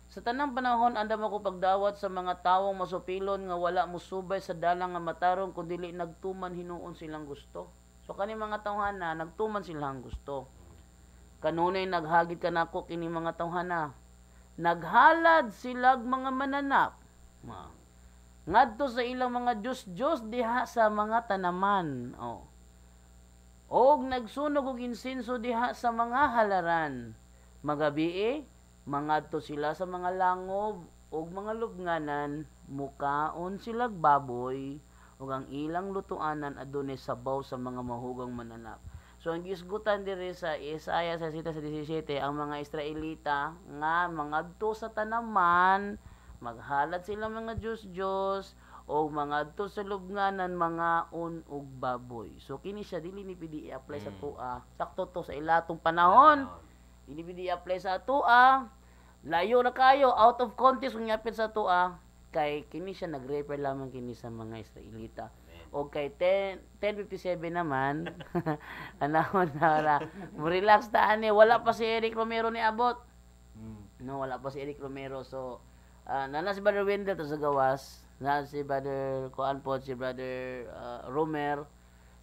Sa tanang panahon andam ako pagdawat sa mga tawong masupilon nga wala musubay sa dalang nga matarong kundi nagtuman hinuon silang gusto. So kani mga tawhana nagtuman silang gusto. Kanunay naghagit kanako kini mga tawhana. Naghalad silag mga mananap. Ngadto sa ilang mga Diyos diha sa mga tanaman. Og nagsunog og insenso diha sa mga halaran. Magabii, mangadto sila sa mga langob og mga lubnganan, mukaon silag baboy, ug ang ilang lutuanan adunay sabaw sa mga mahugang mananap. So ang gisgutan diri sa Isaiah 17 ang mga Israelita nga mangadto sa tanaman, maghalad sila mga Diyos o mangadto sa lubnganan mga ug baboy. So kini siya dili ni pidi i-apply sa tua. Sakto to sa ilatong panahon. Dili pidi i-apply sa tua. Layo na kayo out of context kung yapit sa tua kay kini siya nagrefer lamang kini sa mga Israelita. O kay 10:57 naman anahon na mo relax ta ani wala pa si Eric Romero ni abot. No, wala pa si Eric Romero. So nana si Brother Wendell to sa gawas, na si Brother Kuan po, si Brother Romer.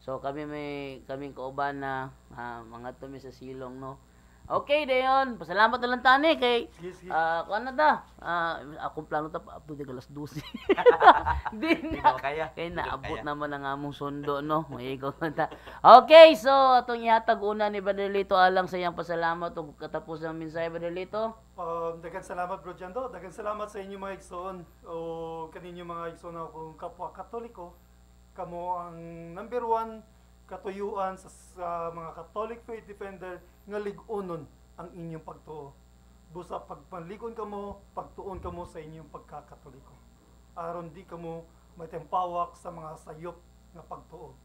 So kaming kauban na mga tumi sa silong no. Okay, dayon. Pasalamat na lang tani kay Sige. kuan na ta. Akong plano ta pa to di alas 12. Di Hindi na. na kaya. Kay Hindi na naabot kaya. naman ang among sundo no. Maigo ta. Okay, so atong ihatag una ni Brother Lito alang sa iyang pasalamat ug katapos ng mensahe Brother Lito. Daghang salamat Bro Jando. Daghang salamat sa inyo mga igsoon o kaninyo mga igsoon akong kapwa Katoliko. Kamo ang number 1 katuyuan sa mga Catholic faith defender nga lig-onon ang inyong pagtuo. Busa pagpanligon kamo, pagtuon kamo sa inyong pagkakatoliko. Aron di kamo matempawak sa mga sayop nga pagtuo.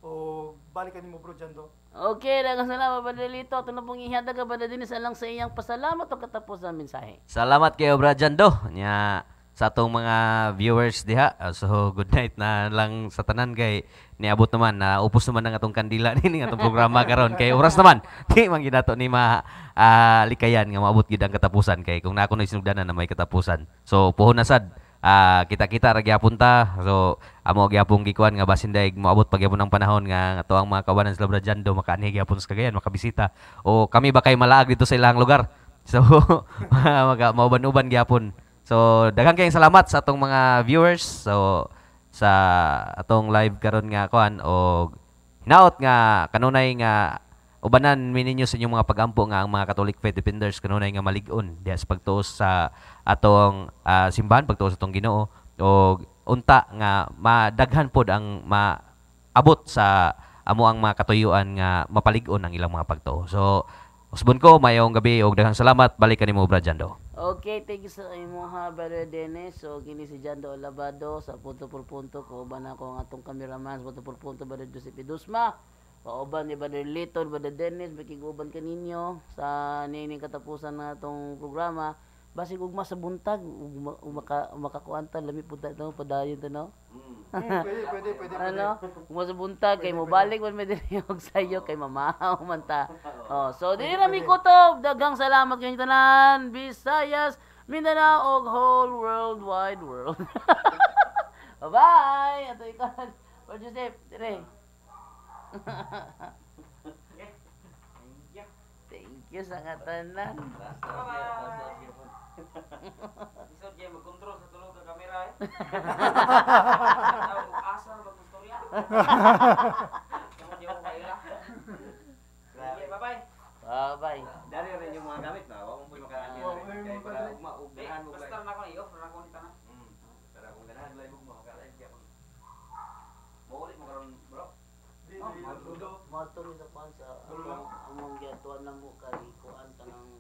O balikan nimo Bro Jando. Okay, daghang salamat Brother Lito. Ito na pong ihatag Brother Dennis alang sa iyang pasalamat ug katapos ng mensahe. Salamat kayo Brad Jando. Nya sa atong mga viewers diha. So good night na lang sa tanan kay niabot naman na upos naman ang atong kandila nini atong programa karon kay oras naman di man ginato ni likayan nga maabot gid ang katapusan kay kung na ako sinugdanan na may katapusan. So puhon na sad kita-kita ra gyapon ta. So amo gyapon gikuan nga basin daig moabot pa gyapon ang panahon nga ato ang mga kawanan sa Brad Jando makaani gyapon sa Cagayan makabisita o kami ba kay malaag dito sa ilang lugar. So mauban-uban gyapon. So daghang kayong salamat sa atong mga viewers. So sa atong live karon nga kuan o hinaot nga kanunay nga ubanan mi ninyo sa inyong mga pagampo nga ang mga Catholic faith defenders kanunay nga malig-on diha sa pagtuos sa atong simbahan, pagtuos sa atong Ginoo o unta nga madaghan pod ang maabot sa amo ang mga katuyuan nga mapalig-on ang ilang mga pagtuo. So usbon ko mayong gabi og daghang salamat. Balik kanimo Brad Jando. Okay, thank you sa imo ha Brother Dennis. So kini si Jando Olabado sa punto por punto ko uban ako ang atong cameraman sa punto por punto Brother Joseph Idusma. Pauban ni Brother Lito, Brother Dennis, makiguban kaninyo sa nining katapusan na atong programa. Basig ugma sa buntag, makakuanta lami pud ta no padayon to no. Pwede. Ano? Ugma sa buntag kay mobalik man medyo og sayo kay mamahaw man ta. Oh, so dili ra mi kutob. Daghang salamat kayong tanan, Visayas, Mindanao ug whole wide world. Bye-bye. Ato ikan. Brother Joseph, dire. Thank you sa tanan. Isod kay mag-control sa tulog ng kamera eh. Asa mag-istorya. Kamu di mo kaila. Sige, bye-bye. Bye-bye. Dari rin yung mga gamit na, wag mo po makaano. Okay, Para bye-bye. ugma-ugnahan mo. Basta na ko i-off na ko nita na. Para kung ganahan live mo makalag gyapon. Maulit mo karon, bro. Motor sa kwan sa among gatuan lang mo kay kuan tanang